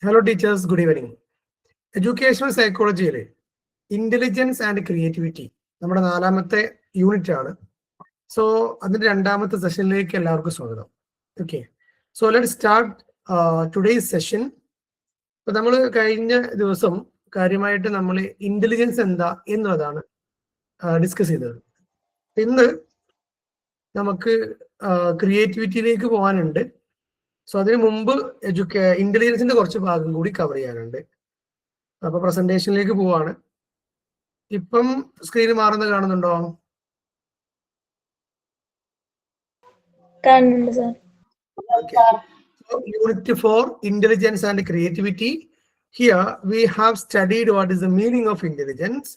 Hello teachers, good evening. Educational psychology, intelligence and creativity. നമ്മുടെ നാലാമത്തെ unit ആണ്. So അതിന്റെ രണ്ടാമത്തെ സെഷനിലേക്ക് എല്ലാവർക്കും സ്വാഗതം. Okay, so let start today's session. ഇപ്പൊ നമ്മൾ കഴിഞ്ഞ ദിവസം കാര്യമായിട്ട് നമ്മൾ ഇന്റലിജൻസ് എന്താ എന്നുള്ളതാണ് ഡിസ്കസ് ചെയ്തത്. ഇന്ന് നമുക്ക് ക്രിയേറ്റിവിറ്റിയിലേക്ക് പോകാനുണ്ട്. സോ അതിനു മുമ്പ് ഇന്റലിജൻസിന്റെ കുറച്ച് ഭാഗം കൂടി കവർ ചെയ്യാനുണ്ട്. അപ്പൊ പ്രസന്റേഷനിലേക്ക് പോവാണ്. ഇപ്പം സ്ക്രീൻ മാറുന്നത് കാണുന്നുണ്ടോ? Unit 4, Intelligence and Creativity. Here we have studied what is the meaning of intelligence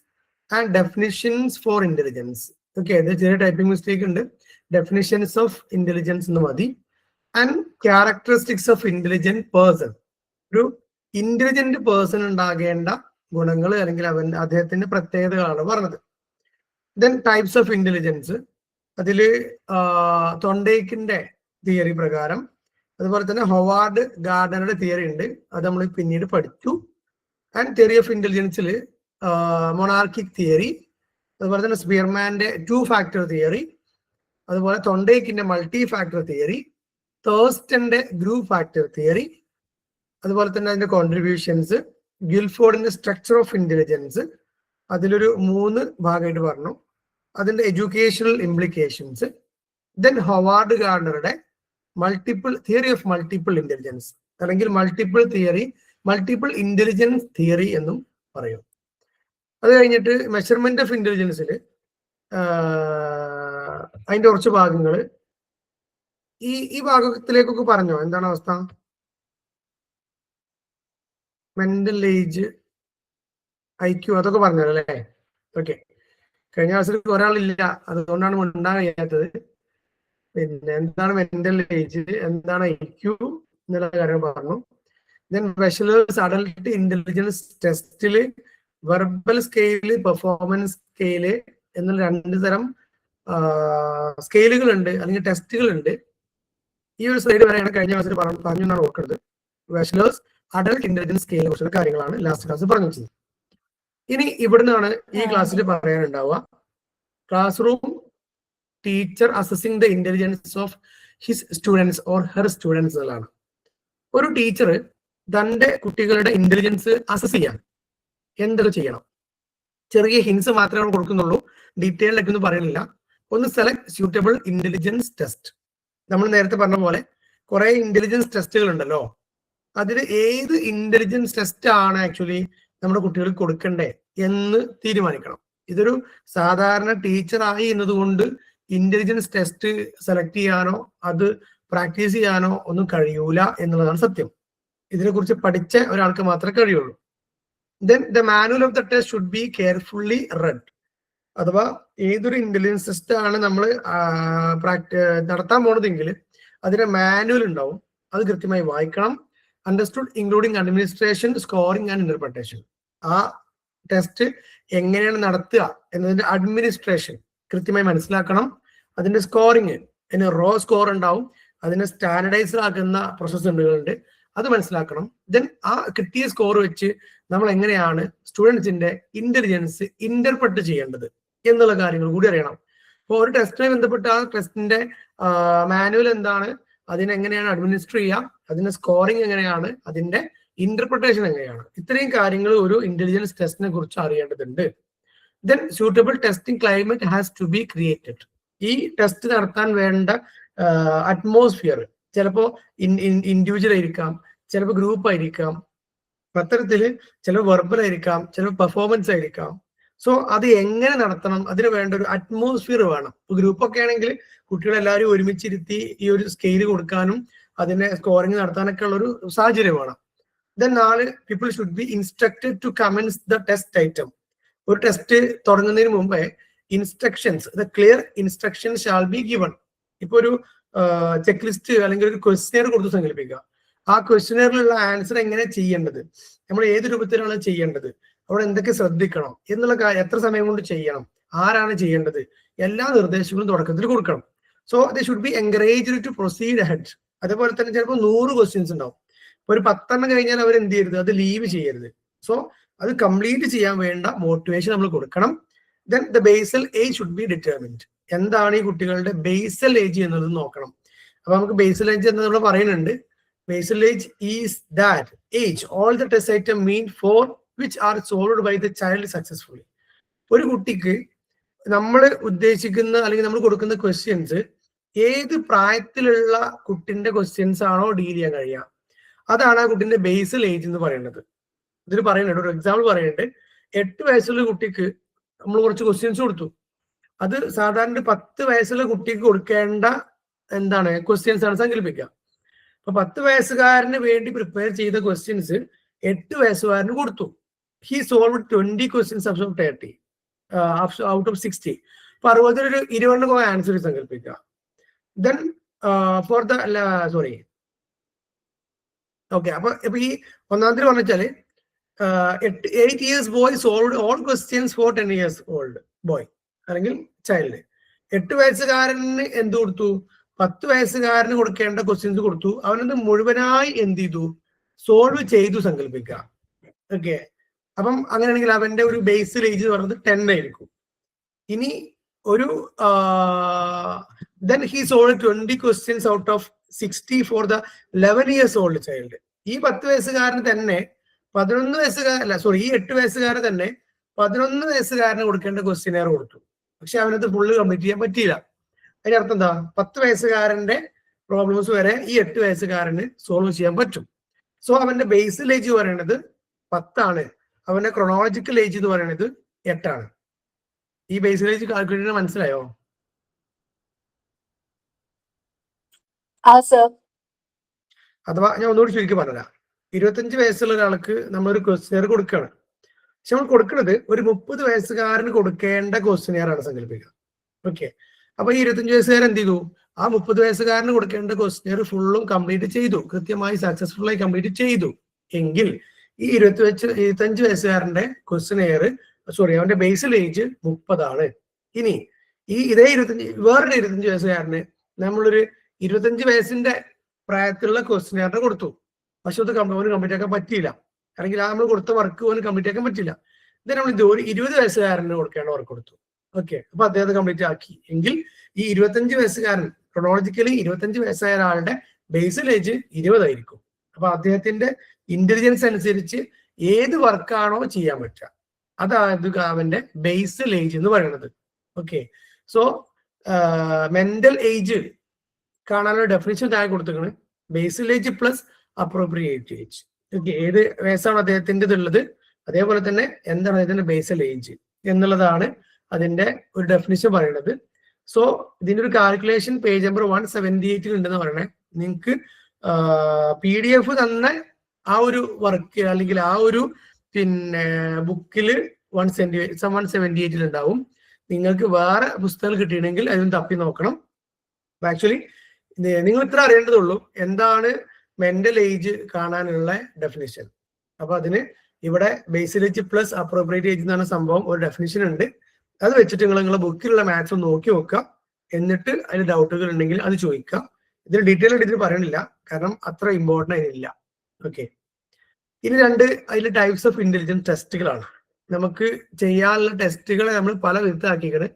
and definitions for intelligence. Okay, there's a typing mistake in the definitions of intelligence in the Madi and characteristics of intelligent person. ഒരു intelligent person ഉണ്ടാകേണ്ട ഗുണങ്ങൾ അല്ലെങ്കിൽ അദ്ദേഹത്തിന്റെ പ്രത്യേകതകളാണ് പറഞ്ഞത്. Then types of intelligence, അതില് തൊണ്ടേക്കിന്റെ theory പ്രകാരം, അതുപോലെ തന്നെ ഹൊവാർഡ് ഗാർഡനറുടെ തിയറി ഉണ്ട്, അത് നമ്മൾ പിന്നീട് പഠിച്ചു. ആൻഡ് തിയറി ഓഫ് ഇന്റലിജൻസിൽ മൊണാർക്കിക് തിയറി, അതുപോലെ തന്നെ സ്പിയർമാന്റെ 2 ഫാക്ടർ തിയറി, അതുപോലെ തൊണ്ടേക്കിന്റെ മൾട്ടി ഫാക്ടർ തിയറി, തേഴ്സ്റ്റന്റെ ഗ്രൂപ്പ് ഫാക്ടർ തിയറി, അതുപോലെ തന്നെ അതിന്റെ കോൺട്രിബ്യൂഷൻസ്, ഗിൽഫോർഡിന്റെ സ്ട്രക്ചർ ഓഫ് ഇന്റലിജൻസ്, അതിലൊരു 3 ഭാഗമായിട്ട് പറഞ്ഞു, അതിന്റെ എഡ്യൂക്കേഷണൽ ഇംപ്ലിക്കേഷൻസ്, ദെൻ ഹൊവാർഡ് ഗാർഡനറുടെ തിയറി ഓഫ് മൾട്ടിപ്പിൾ ഇന്റലിജൻസ്, അല്ലെങ്കിൽ മൾട്ടിപ്പിൾ ഇന്റലിജൻസ് തിയറി എന്നും പറയും. അത് കഴിഞ്ഞിട്ട് മെഷർമെന്റ് ഓഫ് ഇന്റലിജൻസിൽ അതിന്റെ കുറച്ച് ഭാഗങ്ങൾ ഈ ഭാഗത്തിലേക്കൊക്കെ പറഞ്ഞോ? എന്താണ് അവസ്ഥ? മെന്റൽ ഏജ്, IQ, അതൊക്കെ പറഞ്ഞല്ലേ? ഓക്കെ, കഴിഞ്ഞ ക്ലാസ്സിൽ ഒരാളില്ല, അതുകൊണ്ടാണ് ഉണ്ടാകാൻ കഴിയാത്തത്. പിന്നെ എന്താണ് മെന്റൽ ഏജ്, എന്താണ് IQ എന്നുള്ള കാര്യം പറഞ്ഞു. ദെൻ ബാച്ചിലേഴ്സ് അഡൽട്ട് ഇന്റലിജൻസ് ടെസ്റ്റില് വെർബൽ സ്കെയില്, പെർഫോമൻസ് സ്കെയില് എന്നുള്ള 2 തരം സ്കെയിലുകളുണ്ട്, അല്ലെങ്കിൽ ടെസ്റ്റുകളുണ്ട്. ഈ ഒരു സ്ലൈഡ് വരെയാണ് കഴിഞ്ഞ ക്ലാസ്സിൽ പറഞ്ഞു എന്നാണ് ഓർക്കുന്നത്. ബാച്ചിലേഴ്സ് അഡൽട്ട് ഇന്റലിജൻസ് സ്കെയിലിനെ കുറിച്ചുള്ള കാര്യങ്ങളാണ് ലാസ്റ്റ് ക്ലാസ് പറഞ്ഞു വെച്ചത്. ഇനി ഇവിടുന്നാണ് ഈ ക്ലാസ്സിൽ പറയാനുണ്ടാവുക classroom teacher assessing the intelligence of his students or her students എന്നുള്ളതാണ്. ഒരു ടീച്ചർ തന്റെ കുട്ടികളുടെ ഇന്റലിജൻസ് അസസ് ചെയ്യാൻ എന്തൊക്കെ ചെയ്യണം? ചെറിയ ഹിൻസ് മാത്രമേ കൊടുക്കുന്നുള്ളൂ, ഡീറ്റെയിൽഡായിട്ട് ഒന്നും പറയുന്നില്ല. ഒന്ന്, സെലക്ട് സ്യൂട്ടബിൾ ഇന്റലിജൻസ് ടെസ്റ്റ്. നമ്മൾ നേരത്തെ പറഞ്ഞ പോലെ കുറെ ഇന്റലിജൻസ് ടെസ്റ്റുകൾ ഉണ്ടല്ലോ, അതിൽ ഏത് ഇന്റലിജൻസ് ടെസ്റ്റ് ആണ് ആക്ച്വലി നമ്മുടെ കുട്ടികൾക്ക് കൊടുക്കണ്ടേ എന്ന് തീരുമാനിക്കണം. ഇതൊരു സാധാരണ ടീച്ചറായി എന്നതുകൊണ്ട് ഇന്റലിജൻസ് ടെസ്റ്റ് സെലക്ട് ചെയ്യാനോ അത് പ്രാക്ടീസ് ചെയ്യാനോ ഒന്നും കഴിയൂല എന്നുള്ളതാണ് സത്യം. ഇതിനെക്കുറിച്ച് പഠിച്ച ഒരാൾക്ക് മാത്രമേ കഴിയുള്ളൂ. Then the manual of the test should be carefully read. അഥവാ ഏതൊരു ഇന്റലിജൻസ് ടെസ്റ്റ് ആണ് നമ്മൾ നടത്താൻ പോണതെങ്കിൽ അതിന്റെ മാനുവൽ ഉണ്ടാവും, അത് കൃത്യമായി വായിക്കണം. Understood including administration, scoring and interpretation. ആ ടെസ്റ്റ് എങ്ങനെയാണ് നടത്തുക എന്നതിന്റെ അഡ്മിനിസ്ട്രേഷൻ കൃത്യമായി മനസ്സിലാക്കണം. അതിന്റെ സ്കോറിങ്, അതിന് റോ സ്കോർ ഉണ്ടാവും, അതിനെ സ്റ്റാൻഡർഡൈസ് ആക്കുന്ന പ്രോസസ്സുകളുണ്ട്, അത് മനസ്സിലാക്കണം. ദെൻ ആ കിട്ടിയ സ്കോർ വെച്ച് നമ്മൾ എങ്ങനെയാണ് സ്റ്റുഡൻസിന്റെ ഇന്റലിജൻസ് ഇന്റർപ്രറ്റ് ചെയ്യേണ്ടത് എന്നുള്ള കാര്യങ്ങൾ കൂടി അറിയണം. അപ്പോൾ ഒരു ടെസ്റ്റുമായി ബന്ധപ്പെട്ട് ആ ടെസ്റ്റിന്റെ മാനുവൽ എന്താണ്, അതിനെങ്ങനെയാണ് അഡ്മിനിസ്റ്റർ ചെയ്യുക, അതിന്റെ സ്കോറിംഗ് എങ്ങനെയാണ്, അതിന്റെ ഇന്റർപ്രിട്ടേഷൻ എങ്ങനെയാണ്, ഇത്രയും കാര്യങ്ങൾ ഒരു ഇന്റലിജൻസ് ടെസ്റ്റിനെ കുറിച്ച് അറിയേണ്ടതുണ്ട്. Then suitable testing climate has to be created. ഈ ടെസ്റ്റ് നടത്താൻ വേണ്ട അറ്റ്മോസ്ഫിയർ ചിലപ്പോൾ ഇൻഡിവിജ്വൽ ആയിരിക്കാം, ചിലപ്പോൾ ഗ്രൂപ്പ് ആയിരിക്കാം, അത്തരത്തില് ചിലപ്പോൾ വെർബൽ ആയിരിക്കാം, ചിലപ്പോൾ പെർഫോമൻസ് ആയിരിക്കാം. സോ അത് എങ്ങനെ നടത്തണം, അതിന് വേണ്ട ഒരു അറ്റ്മോസ്ഫിയർ വേണം. ഇപ്പൊ ഗ്രൂപ്പൊക്കെ ആണെങ്കിൽ കുട്ടികളെല്ലാവരും ഒരുമിച്ചിരുത്തി ഈ ഒരു സ്കെയിൽ കൊടുക്കാനും അതിനെ സ്കോറിംഗ് നടത്താനൊക്കെ ഉള്ള ഒരു സാഹചര്യം വേണം. Then people should be instructed to commence the test item. ഒരു ടെസ്റ്റ് തുടങ്ങുന്നതിന് മുമ്പേ instructions, the clear instructions shall be given. ഇപ്പൊ ഒരു ചെക്ക് ലിസ്റ്റ് അല്ലെങ്കിൽ ഒരു ക്വസ്റ്റ്യനർ കൊടുത്ത് സങ്കല്പിക്കുക. ആ ക്വസ്റ്റ്യനറിലുള്ള ആൻസർ എങ്ങനെ ചെയ്യേണ്ടത്, നമ്മൾ ഏത് രൂപത്തിലാണ് ചെയ്യേണ്ടത്, അവിടെ എന്തൊക്കെ ശ്രദ്ധിക്കണം എന്നുള്ള കാര്യം, എത്ര സമയം കൊണ്ട് ചെയ്യണം, ആരാണ് ചെയ്യേണ്ടത്, എല്ലാ നിർദ്ദേശങ്ങളും തുടക്കത്തിൽ കൊടുക്കണം. So they should be encouraged to proceed ahead. അതേപോലെ തന്നെ ചിലപ്പോൾ 100 ക്വസ്റ്റ്യൻസ് ഉണ്ടാവും. ഒരു 10 കഴിഞ്ഞാൽ അവർ എന്ത് ചെയ്യരുത്, അത് ലീവ് ചെയ്യരുത്. സോ അത് കംപ്ലീറ്റ് ചെയ്യാൻ വേണ്ട മോട്ടിവേഷൻ നമ്മൾ കൊടുക്കണം. Then the basal age should be determined. എന്താണ് ഈ കുട്ടികളുടെ ബേസൽ ഏജ് എന്നുള്ളത് നോക്കണം. അപ്പൊ നമുക്ക് ബേസൽ ഏജ് എന്ന് നമ്മൾ പറയുന്നുണ്ട്. Basal age is that age all the test item mean for which are solved by the child successfully. ഒരു കുട്ടിക്ക് നമ്മൾ ഉദ്ദേശിക്കുന്ന അല്ലെങ്കിൽ നമ്മൾ കൊടുക്കുന്ന ക്വസ്റ്റ്യൻസ് ഏത് പ്രായത്തിലുള്ള കുട്ടിന്റെ ക്വസ്റ്റ്യൻസ് ആണോ ഡീൽ ചെയ്യാൻ കഴിയുക, അതാണ് ആ കുട്ടിന്റെ ബേസൽ ഏജ് എന്ന് പറയുന്നത്. ഇതിൽ പറയുന്നുണ്ട്, ഒരു എക്സാമ്പിൾ പറയുന്നുണ്ട്. 8 വയസ്സുള്ള കുട്ടിക്ക് നമ്മൾ കുറച്ച് ക്വസ്റ്റ്യൻസ് കൊടുത്തു. അത് സാധാരണ 10 വയസ്സുള്ള കുട്ടിക്ക് കൊടുക്കേണ്ട എന്താണ് ക്വസ്റ്റ്യൻസ് ആണ് സങ്കല്പിക്കുക. അപ്പൊ 10 വയസ്സുകാരന് വേണ്ടി പ്രിപ്പയർ ചെയ്ത ക്വസ്റ്റ്യൻസ് 8 വയസ്സുകാരന് കൊടുത്തു. He solve 20 questions out of 30 out of 60. അപ്പൊ 60 ഒരു 20 ആൻസർ സങ്കല്പിക്കുക. Then for the sorry okay. അപ്പൊ ഈ ഒന്നാമത്തെ പറഞ്ഞാല് 8 years boy solved all questions four 10 years old boy അല്ലെങ്കിൽ ചൈൽഡ്. 8 വയസ്സുകാരന് എന്ത് കൊടുത്തു, 10 വയസ്സുകാരന് കൊടുക്കേണ്ട ക്വസ്റ്റ്യൻസ് കൊടുത്തു. അവനത് മുഴുവനായി എന്ത് ചെയ്തു, സോൾവ് ചെയ്തു സങ്കല്പിക്കുക. ഓക്കെ. അപ്പം അങ്ങനെയാണെങ്കിൽ അവന്റെ ഒരു ബേസിൽ ഏജ് എന്ന് പറയുന്നത് 10 ആയിരിക്കും. ഇനി ഒരു then he solved 20 questions out of 60 for the 11 years old child. ഈ 10 വയസ്സുകാരന് തന്നെ 11 വയസ്സുകാരല്ല സോറി ഈ 8 വയസ്സുകാരൻ തന്നെ 11 വയസ്സുകാരന് കൊടുക്കേണ്ട ക്വസ്റ്റ്യനെയർ കൊടുത്തു. പക്ഷെ അവനത് ഫുള്ള് കംപ്ലീറ്റ് ചെയ്യാൻ പറ്റിയില്ല. അതിനർത്ഥം എന്താ, 10 വയസ്സുകാരന്റെ പ്രോബ്ലംസ് വരെ ഈ 8 വയസ്സുകാരന് സോൾവ് ചെയ്യാൻ പറ്റും. സോ അവന്റെ ബേസിൽ ഏജ് പറയുന്നത് 10 ആണ്. അവന്റെ ക്രൊണോളജിക്കൽ ഏജ് എന്ന് പറയുന്നത് 8 ആണ്. ഈ ബേസിൽ ഏജ് കാൽക്കുലേറ്റ് മനസ്സിലായോ? അഥവാ ഞാൻ ഒന്നുകൂടി ചുരുക്കി പറഞ്ഞുതരാം. 25 വയസ്സുള്ള ഒരാൾക്ക് നമ്മളൊരു ക്വസ്റ്റ്യനെയർ കൊടുക്കുകയാണ്. പക്ഷെ നമ്മൾ കൊടുക്കുന്നത് ഒരു 30 വയസ്സുകാരന് കൊടുക്കേണ്ട ക്വസ്റ്റ്യനെയർ ആണ് സങ്കല്പിക്കുക. ഓക്കെ. അപ്പൊ ഈ 25 വയസ്സുകാരൻ എന്ത് ചെയ്തു, ആ 30 വയസ്സുകാരന് കൊടുക്കേണ്ട ക്വസ്റ്റ്യനെയർ ഫുള്ളും കംപ്ലീറ്റ് ചെയ്തു, കൃത്യമായി സക്സസ്ഫുൾ ആയി കംപ്ലീറ്റ് ചെയ്തു. എങ്കിൽ ഈ 25 വയസ്സുകാരന്റെ ക്വസ്റ്റ്യനെയർ സോറി അവന്റെ ബേസിൽ ഏജ് 30 ആണ്. ഇനി ഈ ഇതേ 25 വയസ്സുകാരന് നമ്മളൊരു 25 വയസ്സിന്റെ പ്രായത്തിലുള്ള ക്വസ്റ്റ്യനെയറിന് കൊടുത്തു. പക്ഷെ അത് അവന് കംപ്ലീറ്റ് ആക്കാൻ പറ്റിയില്ല, അല്ലെങ്കിൽ ആ നമ്മൾ കൊടുത്ത വർക്ക് അവന് കംപ്ലീറ്റ് ആക്കാൻ പറ്റില്ല. ഇത് നമ്മൾ ഒരു 20 വയസ്സുകാരന് കൊടുക്കേണ്ട വർക്ക് കൊടുത്തു. ഓക്കെ. അപ്പൊ അദ്ദേഹം കംപ്ലീറ്റ് ആക്കി. എങ്കിൽ ഈ 25 വയസ്സുകാരൻ ക്രൊണോളജിക്കലി 25 വയസ്സായ ഒരാളുടെ ബേസിൽ ഏജ് 20 ആയിരിക്കും. അപ്പൊ അദ്ദേഹത്തിന്റെ ഇന്റലിജൻസ് അനുസരിച്ച് ഏത് വർക്കാണോ ചെയ്യാൻ പറ്റുക അതായത് അവന്റെ ബേസിൽ ഏജ് എന്ന് പറയുന്നത്. ഓക്കെ. സോ മെന്റൽ ഏജ് കാണാനുള്ള ഡെഫിനിഷൻ താഴെ കൊടുത്തിരിക്കുന്നത് basal age plus appropriate age. Okay. ഏത് വയസ്സാണ് അദ്ദേഹത്തിന്റെ ഉള്ളത്, അതേപോലെ തന്നെ എന്താണ് അദ്ദേഹത്തിന്റെ ബേസിൽ ഏജ് എന്നുള്ളതാണ് അതിന്റെ ഒരു ഡെഫിനിഷൻ പറയുന്നത്. സോ ഇതിന്റെ ഒരു കാൽക്കുലേഷൻ പേജ് നമ്പർ 178 ഉണ്ടെന്ന് പറയണേ. നിങ്ങൾക്ക് PDF തന്ന ആ ഒരു വർക്ക് അല്ലെങ്കിൽ ആ ഒരു പിന്നെ ബുക്കില് 178 ഉണ്ടാവും. നിങ്ങൾക്ക് വേറെ പുസ്തകങ്ങൾ കിട്ടിയിട്ടുണ്ടെങ്കിൽ അതിന് തപ്പി നോക്കണം. ആക്ച്വലി നിങ്ങൾ ഇത്ര അറിയേണ്ടതുള്ളൂ, എന്താണ് മെന്റൽ ഏജ് കാണാനുള്ള ഡെഫിനിഷൻ. അപ്പൊ അതിന് ഇവിടെ ബേസിൽ ഏജ് പ്ലസ് അപ്രോപ്രിയേറ്റ് ഏജ് എന്നാണ് സംഭവം, ഒരു ഡെഫിനിഷൻ ഉണ്ട്. അത് വെച്ചിട്ട് നിങ്ങളുടെ ബുക്കിലുള്ള മാത്സ് നോക്കി നോക്കുക. എന്നിട്ട് അതിന് ഡൗട്ടുകൾ ഉണ്ടെങ്കിൽ അത് ചോദിക്കുക. ഇതിന് ഡീറ്റെയിൽ ആയിട്ട് ഇതിന് പറയണില്ല, കാരണം അത്ര ഇമ്പോർട്ടൻ്റ് അതിനില്ല. ഓക്കെ. ഇനി അതിൽ ടൈപ്സ് ഓഫ് ഇന്റലിജൻസ് ടെസ്റ്റുകളാണ്. നമുക്ക് ചെയ്യാനുള്ള ടെസ്റ്റുകളെ നമ്മൾ പല വിധത്തിലാക്കിയത്.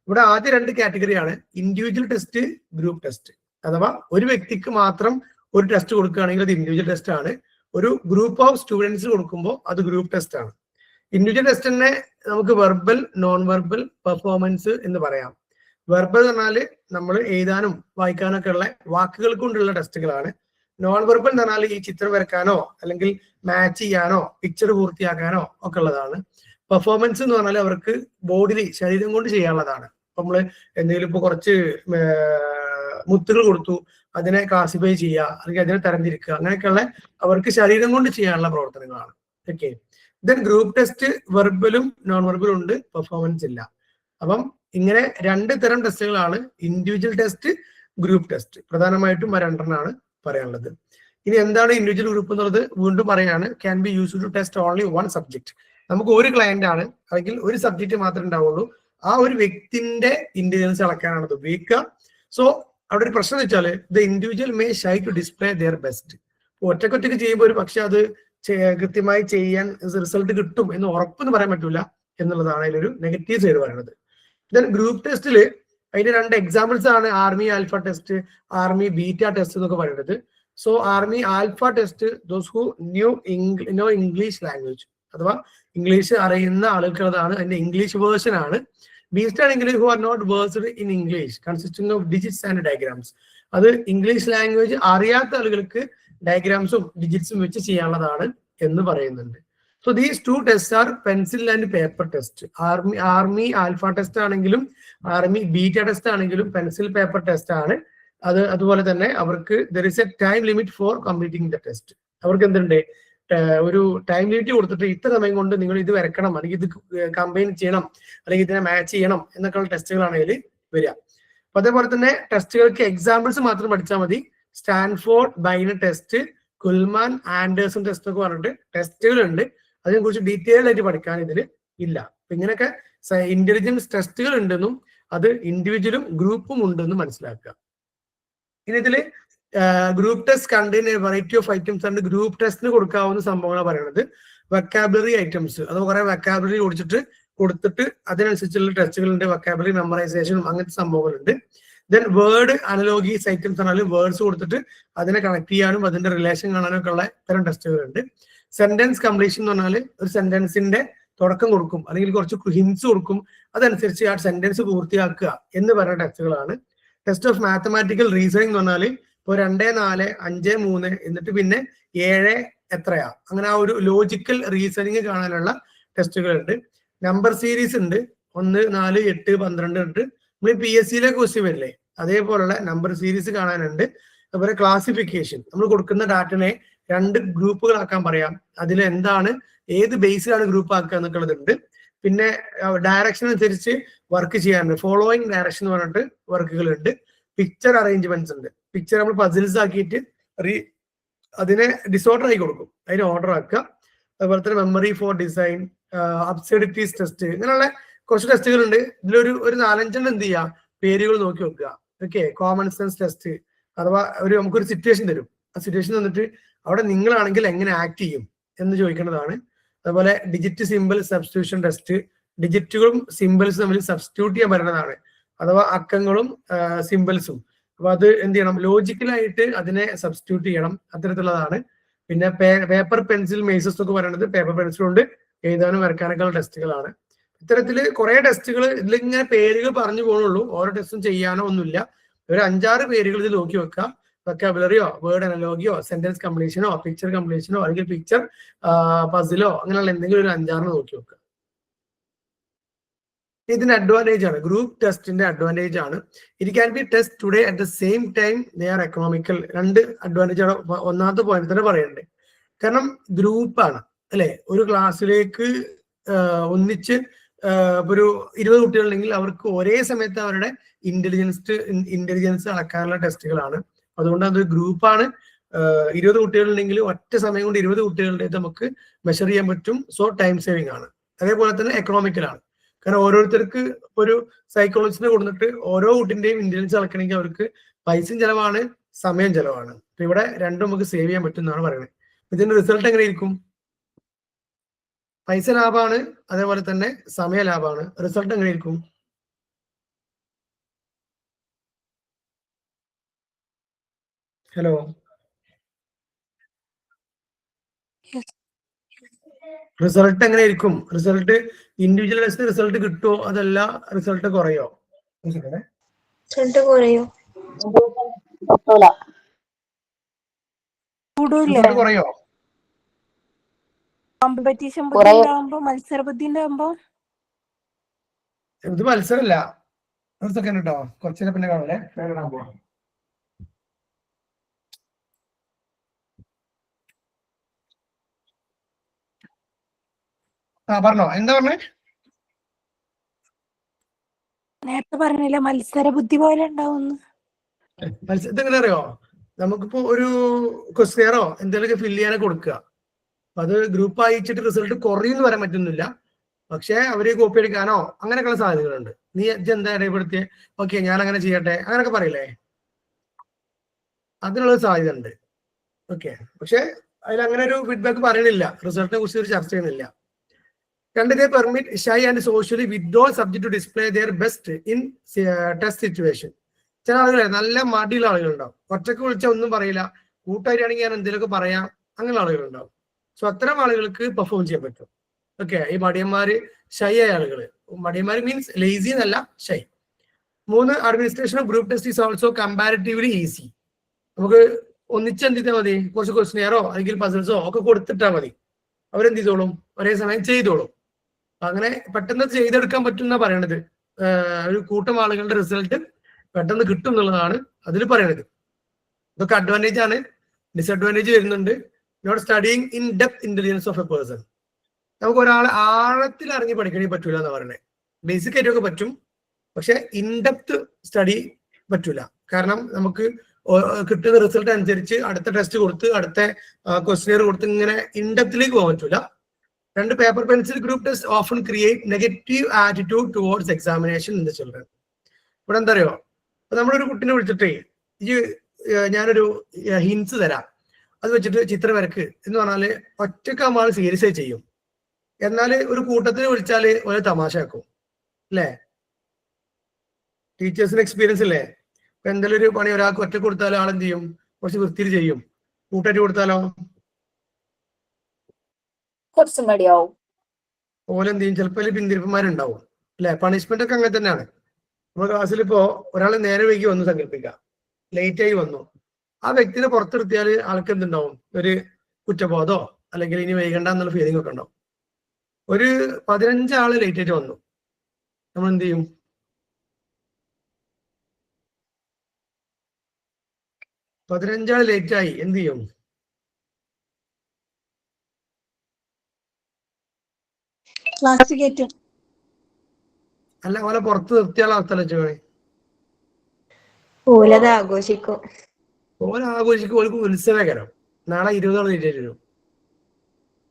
ഇവിടെ ആദ്യ 2 കാറ്റഗറിയാണ്, ഇൻഡിവിജ്വൽ ടെസ്റ്റ്, ഗ്രൂപ്പ് ടെസ്റ്റ്. അഥവാ ഒരു വ്യക്തിക്ക് മാത്രം ഒരു ടെസ്റ്റ് കൊടുക്കുകയാണെങ്കിൽ അത് ഇൻഡിവിജ്വൽ ടെസ്റ്റ് ആണ്. ഒരു ഗ്രൂപ്പ് ഓഫ് സ്റ്റുഡൻസ് കൊടുക്കുമ്പോൾ അത് ഗ്രൂപ്പ് ടെസ്റ്റ് ആണ്. ഇൻഡിവിജ്വൽ ടെസ്റ്റ് തന്നെ നമുക്ക് വെർബൽ, നോൺ വെർബൽ പെർഫോമൻസ് എന്ന് പറയാം. വെർബൽ എന്ന് പറഞ്ഞാൽ നമ്മൾ എഴുതാനും വായിക്കാനൊക്കെ ഉള്ള വാക്കുകൾ കൊണ്ടുള്ള ടെസ്റ്റുകളാണ്. നോൺ വെർബൽ എന്ന് പറഞ്ഞാൽ ഈ ചിത്രം വരക്കാനോ അല്ലെങ്കിൽ മാച്ച് ചെയ്യാനോ പിക്ചർ പൂർത്തിയാക്കാനോ ഒക്കെ ഉള്ളതാണ്. പെർഫോമൻസ് എന്ന് പറഞ്ഞാൽ അവർക്ക് ബോഡിയിൽ ശരീരം കൊണ്ട് ചെയ്യാനുള്ളതാണ്. നമ്മൾ എന്തെങ്കിലും ഇപ്പൊ കുറച്ച് മുത്തുകൾ കൊടുത്തു, അതിനെ ക്ലാസിഫൈ ചെയ്യുക അല്ലെങ്കിൽ അതിനെ തരംതിരിക്കുക, അങ്ങനെയൊക്കെയുള്ള അവർക്ക് ശരീരം കൊണ്ട് ചെയ്യാനുള്ള പ്രവർത്തനങ്ങളാണ്. ഓക്കെ. ദെൻ ഗ്രൂപ്പ് ടെസ്റ്റ് വെർബലും നോൺ വെർബലും ഉണ്ട്, പെർഫോമൻസ് ഇല്ല. അപ്പം ഇങ്ങനെ 2 തരം ടെസ്റ്റുകളാണ്, ഇൻഡിവിജ്വൽ ടെസ്റ്റ്, ഗ്രൂപ്പ് ടെസ്റ്റ്. പ്രധാനമായിട്ടും 2 പറയാനുള്ളത്. ഇനി എന്താണ് ഇൻഡിവിജ്വൽ ഗ്രൂപ്പ് എന്നുള്ളത് വീണ്ടും പറയാണ്. Can be used to test only 1 subject. നമുക്ക് ഒരു ക്ലയന്റ് ആണ് അല്ലെങ്കിൽ ഒരു സബ്ജക്ട് മാത്രമേ ഉണ്ടാവുള്ളൂ, ആ ഒരു വ്യക്തിന്റെ ഇന്റലിജൻസ് അളക്കാനാണ് അത് ഉപയോഗിക്കുക. സോ അവിടെ ഒരു പ്രശ്നം എന്ന് വെച്ചാൽ the individual may shy to display their best. ഒറ്റക്കൊറ്റക്ക് ചെയ്യുമ്പോൾ ഒരു പക്ഷെ അത് കൃത്യമായി ചെയ്യാൻ റിസൾട്ട് കിട്ടും എന്ന് ഉറപ്പെന്ന് പറയാൻ പറ്റൂല എന്നുള്ളതാണ് അതിലൊരു നെഗറ്റീവ് സൈഡ് പറയുന്നത്. ദെൻ ഗ്രൂപ്പ് ടെസ്റ്റിൽ അതിന്റെ 2 എക്സാമ്പിൾസ് ആണ് army alpha test, army beta test എന്നൊക്കെ പറയുന്നത്. So army alpha test those who know English language, അഥവാ ഇംഗ്ലീഷ് അറിയുന്ന ആളുകൾക്കാണ്, അതിന്റെ ഇംഗ്ലീഷ് വേർഷൻ ആണ്. ബീറ്റ ആണെങ്കിൽ who are not versed in English consisting of digits and diagrams. അത് ഇംഗ്ലീഷ് ലാംഗ്വേജ് അറിയാത്ത ആളുകൾക്ക് ഡയഗ്രാംസും ഡിജിറ്റ്സും വെച്ച് ചെയ്യാനുള്ളതാണ് എന്ന് പറയുന്നുണ്ട്. So these 2 test are pencil and paper test. Army alpha test ആണെങ്കിലും ആർമി ബീറ്റ ടെസ്റ്റ് ആണെങ്കിലും പെൻസിൽ പേപ്പർ ടെസ്റ്റ് ആണ്. അതുപോലെ തന്നെ അവർക്ക് there is A time limit for completing the test. അവർക്ക് എന്തുണ്ട്, ഒരു ടൈം ലിമിറ്റ് കൊടുത്തിട്ട് ഇത്ര സമയം കൊണ്ട് നിങ്ങൾ ഇത് വരക്കണം, അല്ലെങ്കിൽ ഇത് കമ്പൈൻ ചെയ്യണം, അല്ലെങ്കിൽ ഇതിനെ മാച്ച് ചെയ്യണം എന്നൊക്കെയുള്ള ടെസ്റ്റുകളാണ് ഇതിൽ വരിക. അപ്പൊ അതേപോലെ തന്നെ ടെസ്റ്റുകൾക്ക് എക്സാമ്പിൾസ് മാത്രം പഠിച്ചാൽ മതി. സ്റ്റാൻഫോർഡ് ബൈനർ ടെസ്റ്റ്, കുൽമാൻ ആൻഡേഴ്സൺ ടെസ്റ്റ് ഒക്കെ പറഞ്ഞിട്ട് ടെസ്റ്റുകളുണ്ട്. അതിനെ കുറിച്ച് ഡീറ്റെയിൽ ആയിട്ട് പഠിക്കാൻ ഇതിൽ ഇല്ല. അപ്പൊ ഇങ്ങനെയൊക്കെ ഇന്റലിജൻസ് ടെസ്റ്റുകൾ ഉണ്ടെന്നും അത് ഇൻഡിവിജ്വലും ഗ്രൂപ്പും ഉണ്ടെന്നും മനസ്സിലാക്കുക. ഇനി ഇതില് group test contain variety of items ആണ്. ഗ്രൂപ്പ് ടെസ്റ്റിന് കൊടുക്കാവുന്ന സംഭവങ്ങളാണ് പറയുന്നത്. വൊക്കാബുലറി ഐറ്റംസ്, അത് കുറെ വൊക്കാബുലറി കൊടുത്തിട്ട് അതിനനുസരിച്ചുള്ള ടെസ്റ്റുകളുണ്ട്. വൊക്കാബുലറി മെമ്മറൈസേഷനും അങ്ങനത്തെ സംഭവങ്ങളുണ്ട്. ദെൻ വേർഡ് അനലോഗീസ് ഐറ്റംസ് ആണെങ്കിലും വേർഡ്സ് കൊടുത്തിട്ട് അതിനെ കണക്ട് ചെയ്യാനും അതിന്റെ റിലേഷൻ കാണാനും ഒക്കെ ഉള്ള ഇത്തരം ടെസ്റ്റുകളുണ്ട്. സെന്റൻസ് കംപ്ലീഷൻ എന്ന് പറഞ്ഞാൽ ഒരു സെന്റൻസിന്റെ തുടക്കം കൊടുക്കും, അല്ലെങ്കിൽ കുറച്ച് ഹിൻസ് കൊടുക്കും, അതനുസരിച്ച് ആ സെന്റൻസ് പൂർത്തിയാക്കുക എന്ന് പറയുന്ന ടെസ്റ്റുകളാണ്. ടെസ്റ്റ് ഓഫ് മാത്തമാറ്റിക്കൽ റീസണിംഗ് എന്ന് പറഞ്ഞാൽ ഇപ്പോൾ 2, 4, 5, 3 എന്നിട്ട് പിന്നെ 7 എത്രയാ, അങ്ങനെ ആ ഒരു ലോജിക്കൽ റീസണിങ് കാണാനുള്ള ടെസ്റ്റുകളുണ്ട്. നമ്പർ സീരീസ് ഉണ്ട്, 1, 4, 8, 12 ഉണ്ട്. നമ്മൾ PSCയിലെ ക്വസ്റ്റ്യൻ വരില്ലേ, അതേപോലുള്ള നമ്പർ സീരീസ് കാണാനുണ്ട്. അതുപോലെ ക്ലാസിഫിക്കേഷൻ, നമ്മൾ കൊടുക്കുന്ന ഡാറ്റനെ 2 ഗ്രൂപ്പുകളാക്കാൻ പറയാം. അതിൽ എന്താണ്, ഏത് ബേസിലാണ് ഗ്രൂപ്പ് ആക്കുക എന്നൊക്കെയുള്ളതുണ്ട്. പിന്നെ ഡയറക്ഷൻ അനുസരിച്ച് വർക്ക് ചെയ്യാറുണ്ട്. ഫോളോയിങ് ഡയറക്ഷൻ എന്ന് പറഞ്ഞിട്ട് വർക്കുകളുണ്ട്. പിക്ചർ അറേഞ്ച്മെന്റ്സ് ഉണ്ട്. പിക്ചർ നമ്മൾ പസിൽസ് ആക്കിയിട്ട് അതിനെ ഡിസോർഡർ ആയി കൊടുക്കും, അതിനെ ഓർഡർ ആക്കുക. അതുപോലെ തന്നെ മെമ്മറി ഫോർ ഡിസൈൻ, അബ്സർഡിറ്റീസ് ടെസ്റ്റ്, ഇങ്ങനെയുള്ള കുറച്ച് ടെസ്റ്റുകൾ ഉണ്ട്. ഇതിലൊരു 4-5 എന്ത് ചെയ്യുക, പേരുകൾ നോക്കി വെക്കുക. ഓക്കെ, കോമൺ സെൻസ് ടെസ്റ്റ്, അഥവാ നമുക്കൊരു സിറ്റുവേഷൻ തരും. ആ സിറ്റുവേഷൻ തന്നിട്ട് അവിടെ നിങ്ങളാണെങ്കിൽ എങ്ങനെ ആക്ട് ചെയ്യും എന്ന് ചോദിക്കേണ്ടതാണ്. അതുപോലെ ഡിജിറ്റ് സിമ്പിൾ സബ്സ്റ്റിറ്റ്യൂഷൻ ടെസ്റ്റ്, ഡിജിറ്റുകളും സിമ്പിൾസും തമ്മിൽ സബ്സ്റ്റിറ്റ്യൂട്ട് ചെയ്യാൻ പറ്റുന്നതാണ്, അഥവാ അക്കങ്ങളും സിമ്പിൾസും. അപ്പൊ അത് എന്ത് ചെയ്യണം, ലോജിക്കലായിട്ട് അതിനെ സബ്സ്റ്റിറ്റ്യൂട്ട് ചെയ്യണം, അത്തരത്തിലുള്ളതാണ്. പിന്നെ പേപ്പർ പെൻസിൽ മേസസ് എന്നൊക്കെ പറയുന്നത് പേപ്പർ പെൻസിൽ കൊണ്ട് എഴുതാനും വരക്കാനൊക്കെയുള്ള ടെസ്റ്റുകളാണ്. ഇത്തരത്തില് കുറെ ടെസ്റ്റുകൾ ഇതിലിങ്ങനെ പേരുകൾ പറഞ്ഞു പോകുന്നുള്ളൂ, ഓരോ ടെസ്റ്റും ചെയ്യാനോ ഒന്നുമില്ല. ഒരു 5-6 പേരുകൾ ഇത് നോക്കി വെക്കുക. വൊക്കാബുലറിയോ, വേർഡ് അനലോഗിയോ, സെന്റൻസ് കംപ്ലീഷനോ, പിക്ചർ കംപ്ലീഷനോ, അല്ലെങ്കിൽ പിക്ചർ പസിലോ, അങ്ങനെയുള്ള എന്തെങ്കിലും ഒരു 5-6 നോക്കി വെക്കുക. ഇതിന്റെ അഡ്വാൻറ്റേജ് ആണ്, ഗ്രൂപ്പ് ടെസ്റ്റിന്റെ അഡ്വാൻറ്റേജ് ആണ്. It can be test today at the same time they are economical. 2 advantage ആണ്. ഒന്നാമത്തെ പോയിന്റ് തന്നെ പറയുന്നുണ്ട്, കാരണം ഗ്രൂപ്പാണ് അല്ലെ. ഒരു ക്ലാസ്സിലേക്ക് ഒന്നിച്ച് ഒരു 20 കുട്ടികളുണ്ടെങ്കിൽ അവർക്ക് ഒരേ സമയത്ത് അവരുടെ ഇന്റലിജൻസ് അളക്കാനുള്ള ടെസ്റ്റുകളാണ്. അതുകൊണ്ട് അതൊരു ഗ്രൂപ്പാണ്. 20 കുട്ടികളുണ്ടെങ്കിൽ ഒറ്റ സമയം കൊണ്ട് 20 കുട്ടികളുടെ നമുക്ക് മെഷർ ചെയ്യാൻ പറ്റും. സോ ടൈം സേവിങ് ആണ്. അതേപോലെ തന്നെ എക്കണോമിക്കലാണ്, കാരണം ഓരോരുത്തർക്ക് ഒരു സൈക്കോളജിസ്റ്റിനെ കൊടുത്തിട്ട് ഓരോ കുട്ടിന്റെയും ഇന്റലിജൻസ് അളക്കണമെങ്കിൽ അവർക്ക് പൈസയും ചെലവാണ്, സമയം ചെലവാണ്. അപ്പൊ ഇവിടെ രണ്ടും നമുക്ക് സേവ് ചെയ്യാൻ പറ്റും എന്നാണ് പറയുന്നത്. ഇതിന്റെ റിസൾട്ട് എങ്ങനെയായിരിക്കും? പൈസ ലാഭമാണ്, അതേപോലെ തന്നെ സമയ ലാഭമാണ്. റിസൾട്ട് എങ്ങനെയായിരിക്കും? ഹലോ, റിസൾട്ട് എങ്ങനെയായിരിക്കും? റിസൾട്ട് ഇൻഡിവിജ്വൽ റിസൾട്ട് കിട്ടുമോ, അതല്ല റിസൾട്ട് കുറയോ? റിസൾട്ട് കുറയോ? റിസൾട്ട് കുറയോ? കോമ്പറ്റീഷൻ ബുദ്ധി ഉണ്ടാവുമ്പോ, മത്സര ബുദ്ധി ഉണ്ടാവുമ്പോ. ഇത് മത്സരമല്ല. ഒരു സെക്കൻഡ് കേട്ടോ, കുറച്ചേരം പിന്നെ കാണൂലേ. പറഞ്ഞോ, എന്താ പറഞ്ഞേ? നേരത്തെ പറഞ്ഞില്ല, മത്സര ബുദ്ധി പോലെ ഉണ്ടാവുന്നു. ഇതെങ്ങനെ അറിയോ? നമുക്കിപ്പോ ഒരു ക്വസ്റ്റ്യനോ എന്തെങ്കിലുമൊക്കെ ഫില്ല് ചെയ്യാനൊക്കെ കൊടുക്കുക. അത് ഗ്രൂപ്പ് അയച്ചിട്ട് റിസൾട്ട് കുറയുമെന്ന് പറയാൻ പറ്റുന്നില്ല. പക്ഷെ അവര് കോപ്പി എടുക്കാനോ അങ്ങനെയൊക്കെയുള്ള സാധ്യതകളുണ്ട്. നീ എന്താ ഇടപെടുത്തിയ, ഓക്കെ ഞാൻ അങ്ങനെ ചെയ്യട്ടെ, അങ്ങനെയൊക്കെ പറയില്ലേ, അതിനുള്ള സാധ്യത ഉണ്ട്. ഓക്കെ, പക്ഷെ അതിൽ അങ്ങനെ ഒരു ഫീഡ്ബാക്ക് പറയണില്ല, റിസൾട്ടിനെ കുറിച്ച് ഒരു ചർച്ച ചെയ്യുന്നില്ല. രണ്ട്, they permit shy and socially withdrawn subject to display their best in test situation. ചില ആളുകളെ നല്ല മടിയുള്ള ആളുകളുണ്ടാവും, ഒറ്റക്ക് വിളിച്ചാൽ ഒന്നും പറയില്ല, കൂട്ടായിട്ടാണെങ്കിൽ ഞാൻ എന്തെങ്കിലുമൊക്കെ പറയാം, അങ്ങനെ ആളുകളുണ്ടാവും. സോ അത്തരം ആളുകൾക്ക് പെർഫോം ചെയ്യാൻ പറ്റും. ഓക്കെ, ഈ മടിയന്മാര്, ഷൈ ആയ ആളുകൾ, മടിയന്മാര് മീൻസ് ലേസി എന്നല്ല, shy. 3, administration of group test is also comparatively easy. നമുക്ക് ഒന്നിച്ചെന്ത് ചെയ്താൽ മതി, കുറച്ച് ക്വസ്റ്റ്യനെയറോ അല്ലെങ്കിൽ പസിൽസോ ഒക്കെ കൊടുത്തിട്ടാൽ മതി, അവരെന്ത് ചെയ്തോളും, ഒരേ സമയം ചെയ്തോളും. അങ്ങനെ പെട്ടെന്ന് ചെയ്തെടുക്കാൻ പറ്റും എന്നാ പറയണത്. ഒരു കൂട്ടം ആളുകളുടെ റിസൾട്ട് പെട്ടെന്ന് കിട്ടും എന്നുള്ളതാണ് അതിൽ പറയണത്. ഇതൊക്കെ അഡ്വാൻറ്റേജ് ആണ്. ഡിസഡ്വാൻറ്റേജ് വരുന്നുണ്ട്. Not studying in depth intelligence of a person. നമുക്ക് ഒരാളെ ആഴത്തിൽ അറിഞ്ഞ് പഠിക്കണമെങ്കിൽ പറ്റൂല എന്ന് പറയുന്നത്. ബേസിക് ആയിട്ടൊക്കെ പറ്റും, പക്ഷെ ഇൻഡെപ്ത് സ്റ്റഡി പറ്റൂല. കാരണം നമുക്ക് കിട്ടുന്ന റിസൾട്ട് അനുസരിച്ച് അടുത്ത ടെസ്റ്റ് കൊടുത്ത് അടുത്ത ക്വസ്റ്റ്യൻ കൊടുത്ത് ഇങ്ങനെ ഇൻഡെപ്തിലേക്ക് പോകാൻ പറ്റൂല. 2, paper pencil group test often create negative attitude towards examination in the children. ഇവിടെ എന്താ അറിയോ, അപ്പൊ നമ്മളൊരു കുട്ടീനെ വിളിച്ചിട്ടേ ഞാനൊരു ഹിൻസ് തരാം, അത് വെച്ചിട്ട് ചിത്രം വരക്ക് എന്ന് പറഞ്ഞാല് ഒറ്റക്കാകുമ്പോൾ ആൾ സീരിയസ് ആയി ചെയ്യും. എന്നാൽ ഒരു കൂട്ടത്തിന് വിളിച്ചാല് ഒരു തമാശ ആക്കും അല്ലേ? ടീച്ചേഴ്സിന് എക്സ്പീരിയൻസ് ഇല്ലേ? ഇപ്പൊ എന്തെങ്കിലും ഒരു പണി ഒരാൾക്ക് ഒറ്റ കൊടുത്താലോ ആളെന്ത് ചെയ്യും, കുറച്ച് വൃത്തിയിൽ ചെയ്യും. കൂട്ടായിട്ട് കൊടുത്താലോ കുറച്ച് മടിയാവും, ഓലെന്ത് ചെയ്യും, ചിലപ്പോൾ പിന്തിരിപ്പന്മാരുണ്ടാവും അല്ലെ? പണിഷ്മെന്റ് ഒക്കെ അങ്ങനെ തന്നെയാണ്. നമ്മുടെ ക്ലാസ്സിൽ ഇപ്പോ ഒരാൾ നേരെ വൈകി വന്നു സങ്കല്പിക്കുക, ലേറ്റ് ആയി വന്നു, ആ വ്യക്തിനെ പുറത്തിരുത്തിയാൽ ആൾക്ക് എന്തുണ്ടാവും, ഒരു കുറ്റബോധോ അല്ലെങ്കിൽ ഇനി വൈകണ്ട എന്നുള്ള ഫീലിംഗ് ഒക്കെ ഉണ്ടാവും. ഒരു 15 ആള് ലേറ്റ് ആയിട്ട് വന്നു, നമ്മൾ എന്ത് ചെയ്യും? പതിനഞ്ചാൾ ലേറ്റ് ആയി എന്ത് ചെയ്യും? ക്ലാസ് കയറ്റും. അല്ല, ഓലെ പുറത്ത് നിർത്തിയാൽ അവസ്ഥ ഓലത് ആഘോഷിക്കും. ഓല ആഘോഷിക്കും, ഓർക്ക് ഉത്സവകരം. നാളെ 20 ആൾ ലേറ്റ് ആയിട്ട് വരും.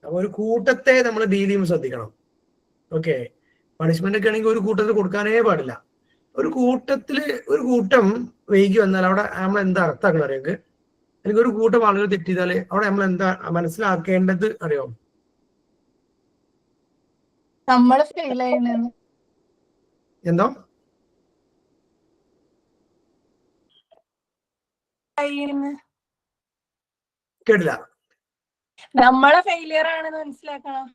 അപ്പൊ ഒരു കൂട്ടത്തെ നമ്മൾ ഡീൽ ചെയ്യുമ്പോൾ ശ്രദ്ധിക്കണം. ഓക്കെ, പണിഷ്മെന്റ് ഒക്കെ ആണെങ്കിൽ ഒരു കൂട്ടത്തിൽ കൊടുക്കാനേ പാടില്ല. ഒരു കൂട്ടം വൈകി വന്നാൽ അവിടെ നമ്മൾ എന്താ അർത്ഥമാക്കണം അറിയാം? അല്ലെങ്കിൽ ഒരു കൂട്ടം ആളുകൾ തെറ്റിയതാല് അവിടെ നമ്മൾ എന്താ മനസ്സിലാക്കേണ്ടത് അറിയോ? നമ്മള് ഫെയിൽ ആയിരുന്നു. എന്തോ കേട്ടില്ല? നമ്മളെ ഫെയിലിയർ ആണെന്ന് മനസ്സിലാക്കണം.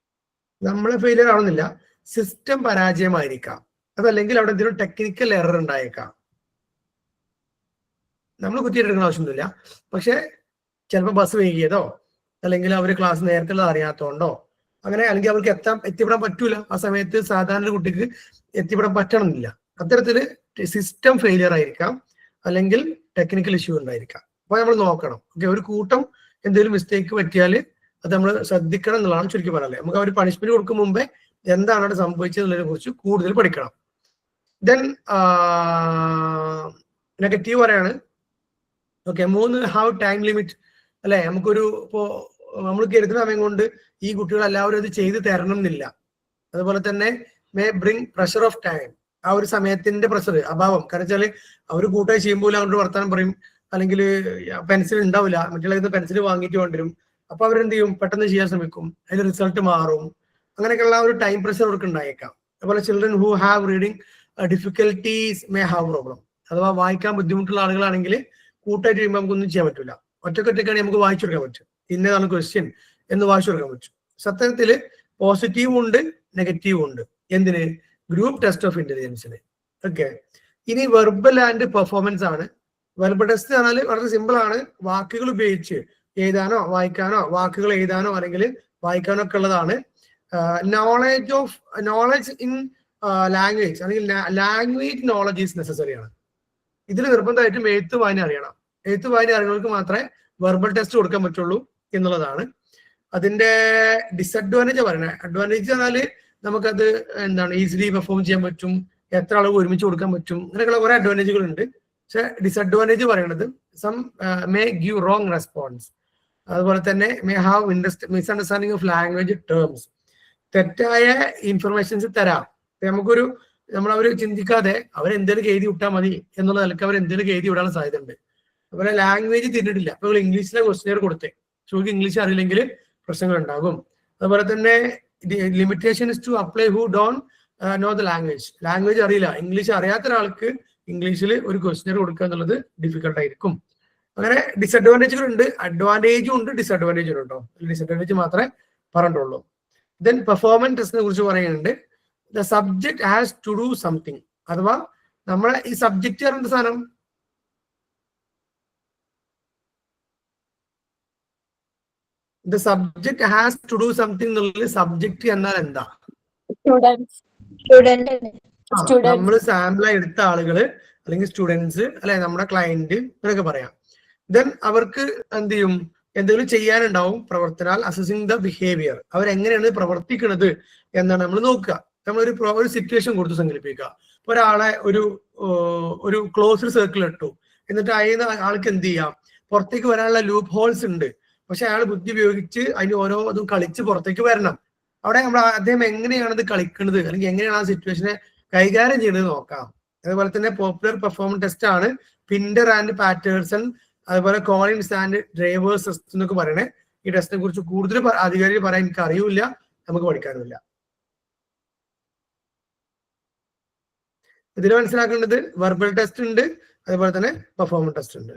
നമ്മളെ ഫെയിലിയർ ആവുന്നില്ല, സിസ്റ്റം പരാജയമായിരിക്കാം, അതല്ലെങ്കിൽ അവിടെ എന്തെങ്കിലും ടെക്നിക്കൽ എറർ ഉണ്ടായേക്കാം. നമ്മൾ കുത്തിയെടുക്കുന്ന ആവശ്യമൊന്നുമില്ല. പക്ഷെ ചിലപ്പോൾ ബസ് വൈകിയതോ അല്ലെങ്കിൽ അവർ ക്ലാസ് നേരത്തെ അറിയാത്തതുകൊണ്ടോ അങ്ങനെ, അല്ലെങ്കിൽ അവർക്ക് എത്തിപ്പെടാൻ പറ്റൂല. ആ സമയത്ത് സാധാരണ കുട്ടിക്ക് എത്തിപ്പെടാൻ പറ്റണമെന്നില്ല. അത്തരത്തില് സിസ്റ്റം ഫെയിലിയർ ആയിരിക്കാം, അല്ലെങ്കിൽ ടെക്നിക്കൽ ഇഷ്യൂ ഉണ്ടായിരിക്കാം. അപ്പൊ നമ്മൾ നോക്കണം. ഓക്കെ, ഒരു കൂട്ടം എന്തെങ്കിലും മിസ്റ്റേക്ക് പറ്റിയാൽ അത് നമ്മൾ ശ്രദ്ധിക്കണം എന്നുള്ളതാണ് ചുരുക്കി പറയാല്ലേ. നമുക്ക് അവർ പണിഷ്മെന്റ് കൊടുക്കും മുമ്പേ എന്താണ് അവിടെ സംഭവിച്ചതിനെ കുറിച്ച് കൂടുതൽ പഠിക്കണം. ദെൻ നെഗറ്റീവ് പറയാണ്. ഓക്കെ, 3, ഹാവ് ടൈം ലിമിറ്റ് അല്ലെ? നമുക്കൊരു ഇപ്പോ നമ്മൾ കരുതുന്ന സമയം കൊണ്ട് ഈ കുട്ടികൾ എല്ലാവരും അത് ചെയ്ത് തരണം എന്നില്ല. അതുപോലെ തന്നെ may bring pressure of time, ആ ഒരു സമയത്തിന്റെ പ്രഷർ, അഭാവം. കാരണം വെച്ചാല് അവർ കൂട്ടായി ചെയ്യുമ്പോൾ അങ്ങോട്ട് വർത്താനം പറയും, അല്ലെങ്കിൽ പെൻസിൽ ഉണ്ടാവില്ല, മറ്റുള്ള പെൻസിൽ വാങ്ങിയിട്ട് കൊണ്ടുവരും. അപ്പൊ അവരെന്ത് ചെയ്യും, പെട്ടെന്ന് ചെയ്യാൻ ശ്രമിക്കും, അതിന്റെ റിസൾട്ട് മാറും. അങ്ങനെയൊക്കെയുള്ള ഒരു ടൈം പ്രഷർ അവർക്ക് ഉണ്ടായേക്കാം. അതുപോലെ children who have reading difficulties may have problem, അഥവാ വായിക്കാൻ ബുദ്ധിമുട്ടുള്ള ആളുകളാണെങ്കിൽ കൂട്ടായിട്ട് ചെയ്യുമ്പോൾ നമുക്കൊന്നും ചെയ്യാൻ പറ്റില്ല. ഒറ്റക്കൊറ്റക്കാണെങ്കിൽ നമുക്ക് വായിച്ചു കൊടുക്കാൻ പറ്റും, ഇന്നതാണ് ക്വസ്റ്റ്യൻ എന്ന് വായിച്ചു കൊടുക്കാൻ പറ്റും. സത്യത്തില് പോസിറ്റീവും ഉണ്ട് നെഗറ്റീവും ഉണ്ട്. എന്തിന്? ഗ്രൂപ്പ് ടെസ്റ്റ് ഓഫ് ഇന്റലിജൻസിന്. ഓക്കെ, ഇനി വെർബൽ ആൻഡ് പെർഫോമൻസ് ആണ്. വെർബൽ ടെസ്റ്റ് പറഞ്ഞാൽ വളരെ സിമ്പിൾ ആണ്. വാക്കുകൾ ഉപയോഗിച്ച് എഴുതാനോ വായിക്കാനോ, വാക്കുകൾ എഴുതാനോ അല്ലെങ്കിൽ വായിക്കാനോ ഒക്കെ ഉള്ളതാണ്. നോളജ് ഇൻ ലാംഗ്വേജ് അല്ലെങ്കിൽ ലാംഗ്വേജ് നോളജ് ഈസ് നെസസറി ആണ്. ഇതിൽ നിർബന്ധമായിട്ടും എഴുത്ത് വായന അറിയണം. എഴുത്ത് വായന അറിയുന്നവർക്ക് മാത്രമേ വെർബൽ ടെസ്റ്റ് കൊടുക്കാൻ പറ്റുള്ളൂ എന്നുള്ളതാണ്. അതിന്റെ ഡിസഡ്വാൻറ്റേജ് പറയണേ. അഡ്വാൻറ്റേജ് പറഞ്ഞാൽ നമുക്കത് എന്താണ്, ഈസിലി പെർഫോം ചെയ്യാൻ പറ്റും, എത്ര ആളുകൾ ഒരുമിച്ച് കൊടുക്കാൻ പറ്റും, അങ്ങനെയൊക്കെയുള്ള കുറെ അഡ്വാൻറ്റേജുകൾ ഉണ്ട്. പക്ഷെ ഡിസഡ്വാൻറ്റേജ് പറയണത് some may give wrong response, അതുപോലെ തന്നെ may have misunderstanding of language terms, തെറ്റായ ഇൻഫർമേഷൻസ് തരാം. നമ്മളവർ ചിന്തിക്കാതെ അവരെന്തെങ്കിലും എഴുതി വിട്ടാൽ മതി എന്നുള്ള നിലക്ക് അവർ എന്തെങ്കിലും എഴുതി വിടാൻ സാധ്യതയുണ്ട്. അതുപോലെ ലാംഗ്വേജ് തിരിഞ്ഞിട്ടില്ല. അപ്പൊ നിങ്ങൾ ഇംഗ്ലീഷിലെ ക്വസ്റ്റ്യൻ കൊടുത്തേ, ചോദിക്കും ഇംഗ്ലീഷ് അറിയില്ലെങ്കിൽ പ്രശ്നങ്ങൾ ഉണ്ടാകും. അതുപോലെ തന്നെ limitation is to apply who don't know the language. Language അറിയില്ല, ഇംഗ്ലീഷ് അറിയാത്ത ഒരാൾക്ക് ഇംഗ്ലീഷിൽ ഒരു ക്വസ്റ്റ്യൻ കൊടുക്കുക എന്നുള്ളത് ഡിഫിക്കൽട്ട് ആയിരിക്കും. അങ്ങനെ ഡിസഡ്വാൻറ്റേജുകൾ ഉണ്ട്, അഡ്വാൻറ്റേജും ഉണ്ട്, ഡിസഡ്വാൻറ്റേജും ഉണ്ടോ. ഡിസഡ്വാൻറ്റേജ് മാത്രമേ പറഞ്ഞിട്ടുള്ളൂ. ദെൻ പെർഫോമൻസ് ടെസ്റ്റിനെ കുറിച്ച് പറയുന്നുണ്ട്. The subject has to do something, അഥവാ നമ്മളെ ഈ സബ്ജക്റ്റ് പറഞ്ഞ സാധനം the subject has to do something എന്നുള്ളത് സബ്ജക്ട് എന്നാൽ എന്താ? നമ്മൾ സാമ്പിൾ എടുത്ത ആളുകള് അല്ലെങ്കിൽ സ്റ്റുഡൻസ് അല്ലെ, നമ്മുടെ ക്ലയന്റ് എന്നൊക്കെ പറയാം. ദെൻ അവർക്ക് എന്ത് ചെയ്യും, എന്തെങ്കിലും ചെയ്യാനുണ്ടാവും പ്രവർത്തനാൽ അസസിങ് ദ ബിഹേവിയർ, അവരെങ്ങനെയാണ് പ്രവർത്തിക്കുന്നത് എന്നാണ് നമ്മൾ നോക്കുക. നമ്മളൊരു സിറ്റുവേഷൻ കൊടുത്ത് സങ്കല്പിക്കുക. ഒരാളെ ഒരു ക്ലോസ്ഡ് സർക്കിൾ ഇട്ടു, എന്നിട്ട് അതിന് ആൾക്ക് എന്ത് ചെയ്യാം, പുറത്തേക്ക് വരാനുള്ള ലൂപ്പ് ഹോൾസ് ഉണ്ട്. പക്ഷെ അയാൾ ബുദ്ധി ഉപയോഗിച്ച് അതിന് ഓരോ അതും കളിച്ച് പുറത്തേക്ക് വരണം. അവിടെ അദ്ദേഹം എങ്ങനെയാണ് ഇത് കളിക്കുന്നത് അല്ലെങ്കിൽ എങ്ങനെയാണ് ആ സിറ്റുവേഷനെ കൈകാര്യം ചെയ്യുന്നത് നോക്കാം. അതുപോലെ തന്നെ പോപ്പുലർ പെർഫോമൻസ് ടെസ്റ്റ് ആണ് പിൻഡർ ആൻഡ് പാറ്റേഴ്സൺ, അതുപോലെ കോളിൻസ് ആൻഡ് ഡ്രൈവേഴ്സ് ടെസ്റ്റ് എന്നൊക്കെ പറയണേ. ഈ ടെസ്റ്റിനെ കുറിച്ച് കൂടുതൽ അധികാരികൾ പറയാൻ എനിക്ക് അറിയില്ല, നമുക്ക് പഠിക്കാനുമില്ല. ഇതിൽ മനസ്സിലാക്കേണ്ടത് വെർബൽ ടെസ്റ്റ് ഉണ്ട്, അതുപോലെ തന്നെ പെർഫോമൻസ് ടെസ്റ്റ് ഉണ്ട്.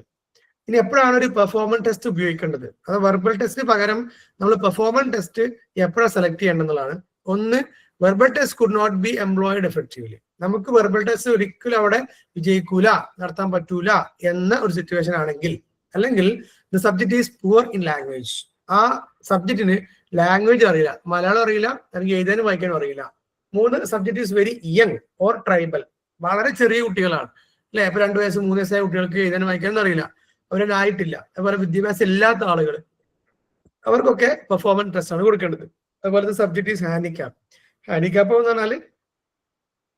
ഇനി എപ്പോഴാണ് ഒരു പെർഫോമൻസ് ടെസ്റ്റ് ഉപയോഗിക്കേണ്ടത്? അത് വെർബൽ ടെസ്റ്റിന് പകരം നമ്മൾ പെർഫോമൻസ് ടെസ്റ്റ് എപ്പോഴാണ് സെലക്ട് ചെയ്യേണ്ടതെന്നുള്ളതാണ്. ഒന്ന്, verbal test could not be employed effectively. നമുക്ക് വെർബൽ ടെസ്റ്റ് ഒരിക്കലും അവിടെ വിജയിക്കൂല, നടത്താൻ പറ്റൂല എന്ന ഒരു സിറ്റുവേഷൻ ആണെങ്കിൽ, അല്ലെങ്കിൽ the subject is poor in language, ആ സബ്ജക്റ്റിന് ലാംഗ്വേജ് അറിയില്ല, മലയാളം അറിയില്ല, അല്ലെങ്കിൽ എഴുതാനും വായിക്കാനും അറിയില്ല. മൂന്ന്, subject is very young or tribal, വളരെ ചെറിയ കുട്ടികളാണ് അല്ലെ. ഇപ്പൊ 2 വയസ്സ് 3 വയസ്സായ കുട്ടികൾക്ക് എഴുതാനും വായിക്കാനും അറിയില്ല, അവരായിട്ടില്ല. അതുപോലെ വിദ്യാഭ്യാസം ഇല്ലാത്ത ആളുകൾ, അവർക്കൊക്കെ പെർഫോമൻസ് ടെസ്റ്റ് ആണ് കൊടുക്കേണ്ടത്. അതുപോലെ സബ്ജക്ട് ഈസ് ഹാൻഡിക്യാപ്പ്. ഹാൻഡിക്യാപ്പ് എന്ന് പറഞ്ഞാൽ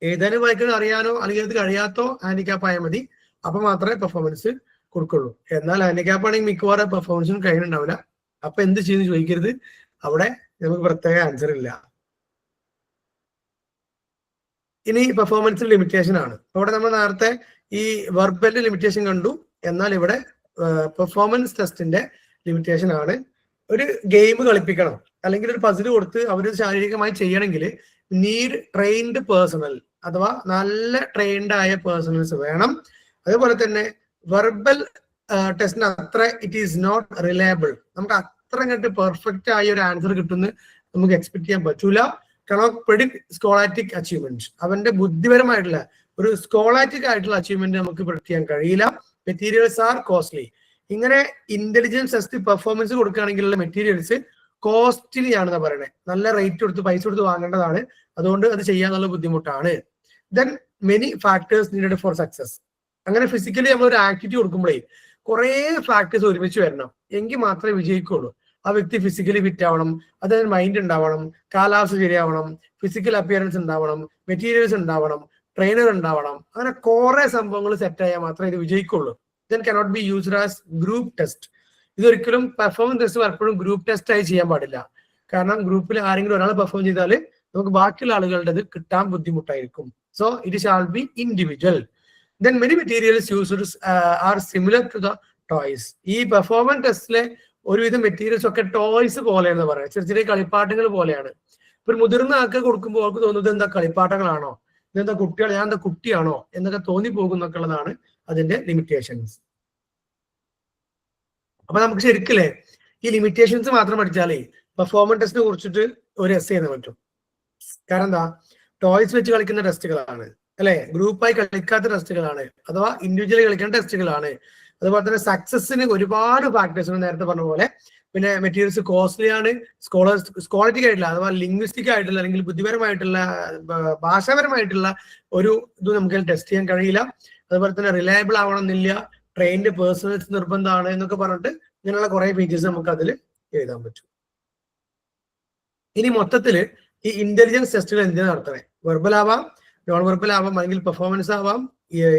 എഴുതാനും വായിക്കാനും അറിയാനോ അല്ലെങ്കിൽ അത് കഴിയാത്തോ ഹാൻഡിക്യാപ്പ് ആയാൽ മതി, അപ്പൊ മാത്രമേ പെർഫോമൻസ് കൊടുക്കുള്ളൂ. എന്നാൽ ഹാൻഡിക്യാപ്പ് ആണെങ്കിൽ മിക്കവാറും പെർഫോമൻസിനും കഴിയുന്നുണ്ടാവില്ല. അപ്പൊ എന്ത് ചെയ്യുന്നു ചോദിക്കരുത്, അവിടെ നമുക്ക് പ്രത്യേക ആൻസർ ഇല്ല. ഇനി പെർഫോമൻസ് ലിമിറ്റേഷൻ ആണ്. അവിടെ നമ്മൾ നേരത്തെ ഈ വെർബലിന്റെ ലിമിറ്റേഷൻ കണ്ടു, എന്നാൽ ഇവിടെ പെർഫോമൻസ് ടെസ്റ്റിന്റെ ലിമിറ്റേഷൻ ആണ്. ഒരു ഗെയിം കളിപ്പിക്കണം അല്ലെങ്കിൽ ഒരു പസിൽ കൊടുത്ത് അവർ ശാരീരികമായി ചെയ്യണമെങ്കിൽ നീഡ് ട്രെയിൻഡ് പേഴ്സണൽ, അഥവാ നല്ല ട്രെയിൻഡ് ആയ പേഴ്സണൽസ് വേണം. അതേപോലെ തന്നെ വെർബൽ ടെസ്റ്റിന് അത്ര ഇറ്റ് ഈസ് നോട്ട് റിലയബിൾ, നമുക്ക് അത്ര കണ്ട് പെർഫെക്റ്റ് ആയ ഒരു ആൻസർ കിട്ടുമെന്ന് നമുക്ക് എക്സ്പെക്ട് ചെയ്യാൻ പറ്റൂല. കാരണം പ്രെഡിക്ട് സ്കോളാറ്റിക് അച്ചീവ്മെന്റ്, അവന്റെ ബുദ്ധിപരമായിട്ടുള്ള ഒരു സ്കോളാറ്റിക് ആയിട്ടുള്ള അച്ചീവ്മെന്റ് നമുക്ക് പ്രെഡിക്ട് ചെയ്യാൻ കഴിയില്ല. Materials are costly. ഇങ്ങനെ ഇന്റലിജൻസ് ടെസ്റ്റ് പെർഫോമൻസ് കൊടുക്കുകയാണെങ്കിലുള്ള മെറ്റീരിയൽസ് കോസ്റ്റ്ലി ആണെന്ന് പറയണേ, നല്ല റേറ്റ് കൊടുത്ത് പൈസ കൊടുത്ത് വാങ്ങേണ്ടതാണ്, അതുകൊണ്ട് അത് ചെയ്യാന്നുള്ള ബുദ്ധിമുട്ടാണ്. Then many factors needed for success. അങ്ങനെ ഫിസിക്കലി നമ്മൾ ഒരു ആക്ടിവിറ്റി കൊടുക്കുമ്പോഴേ കുറെ ഫാക്ടേഴ്സ് ഒരുമിച്ച് വരണം, എങ്കിൽ മാത്രമേ വിജയിക്കുള്ളൂ. ആ വ്യക്തി ഫിസിക്കലി ഫിറ്റ് ആവണം, അതിന് മൈൻഡ് ഉണ്ടാവണം, കാലാവസ്ഥ ശരിയാവണം, ഫിസിക്കൽ അപ്പിയറൻസ് ഉണ്ടാവണം, മെറ്റീരിയൽസ് ഉണ്ടാവണം, ട്രെയിനർ ഉണ്ടാവണം. അങ്ങനെ കുറെ സംഭവങ്ങൾ സെറ്റ് ആയാൽ മാത്രമേ ഇത് വിജയിക്കുള്ളൂ. Then cannot be used as group test. ഇതൊരിക്കലും പെർഫോമൻസ് ടെസ്റ്റ് പലപ്പോഴും ഗ്രൂപ്പ് ടെസ്റ്റ് ആയി ചെയ്യാൻ പാടില്ല. കാരണം ഗ്രൂപ്പിൽ ആരെങ്കിലും ഒരാൾ പെർഫോം ചെയ്താൽ നമുക്ക് ബാക്കിയുള്ള ആളുകളുടെ കിട്ടാൻ ബുദ്ധിമുട്ടായിരിക്കും. So it shall be individual. Then many materials used are similar to the toys. ഈ പെർഫോമൻസ് ടെസ്റ്റിലെ ഒരുവിധം മെറ്റീരിയൽസ് ഒക്കെ ടോയ്സ് പോലെയെന്ന് പറയാം, ചെറിയ ചെറിയ കളിപ്പാട്ടങ്ങൾ പോലെയാണ്. ഇപ്പൊ ഒരു മുതിർന്ന ആൾക്ക് കൊടുക്കുമ്പോൾ അവർക്ക് തോന്നുന്നത് എന്താ കളിപ്പാട്ടങ്ങളാണോ, ഇതെന്താ കുട്ടികൾ, ഞാൻ എന്താ കുട്ടിയാണോ എന്നൊക്കെ തോന്നിപ്പോകുന്നൊക്കെ ഉള്ളതാണ് അതിന്റെ ലിമിറ്റേഷൻസ്. അപ്പൊ നമുക്ക് ശരിക്കല്ലേ ഈ ലിമിറ്റേഷൻസ് മാത്രം പഠിച്ചാലേ പെർഫോമൻസ് ടെസ്റ്റിനെ കുറിച്ചിട്ട് ഒരു എസ് ചെയ്യാൻ പറ്റും. കാരണം എന്താ, ടോയ്സ് വെച്ച് കളിക്കുന്ന ടെസ്റ്റുകളാണ് അല്ലെ, ഗ്രൂപ്പായി കളിക്കാത്ത ടെസ്റ്റുകളാണ്, അഥവാ ഇൻഡിവിജ്വലി കളിക്കുന്ന ടെസ്റ്റുകളാണ്. അതുപോലെ തന്നെ സക്സസിന് ഒരുപാട് ഫാക്ടേഴ്സ് ഉണ്ട് നേരത്തെ പറഞ്ഞ പോലെ. പിന്നെ മെറ്റീരിയൽസ് കോസ്റ്റ്ലി ആണ്, സ്കോളറ്റിക് ആയിട്ടുള്ള അഥവാ ലിംഗ്വിസ്റ്റിക് ആയിട്ടുള്ള അല്ലെങ്കിൽ ബുദ്ധിപരമായിട്ടുള്ള ഭാഷാപരമായിട്ടുള്ള ഒരു ഇത് നമുക്ക് ടെസ്റ്റ് ചെയ്യാൻ കഴിയില്ല. അതുപോലെ തന്നെ റിലയബിൾ ആവണമെന്നില്ല, ട്രെയിൻഡ് പേഴ്സണൽസ് നിർബന്ധമാണ് എന്നൊക്കെ പറഞ്ഞിട്ട് ഇങ്ങനെയുള്ള കുറെ ഫീച്ചേഴ്സ് നമുക്ക് അതിൽ എഴുതാൻ പറ്റും. ഇനി മൊത്തത്തില് ഈ ഇന്റലിജൻസ് ടെസ്റ്റുകൾ എന്തിനാണ് നടത്തണേ? വെർബൽ ആവാം, നോൺ വെർബൽ ആവാം, അല്ലെങ്കിൽ പെർഫോമൻസ് ആവാം,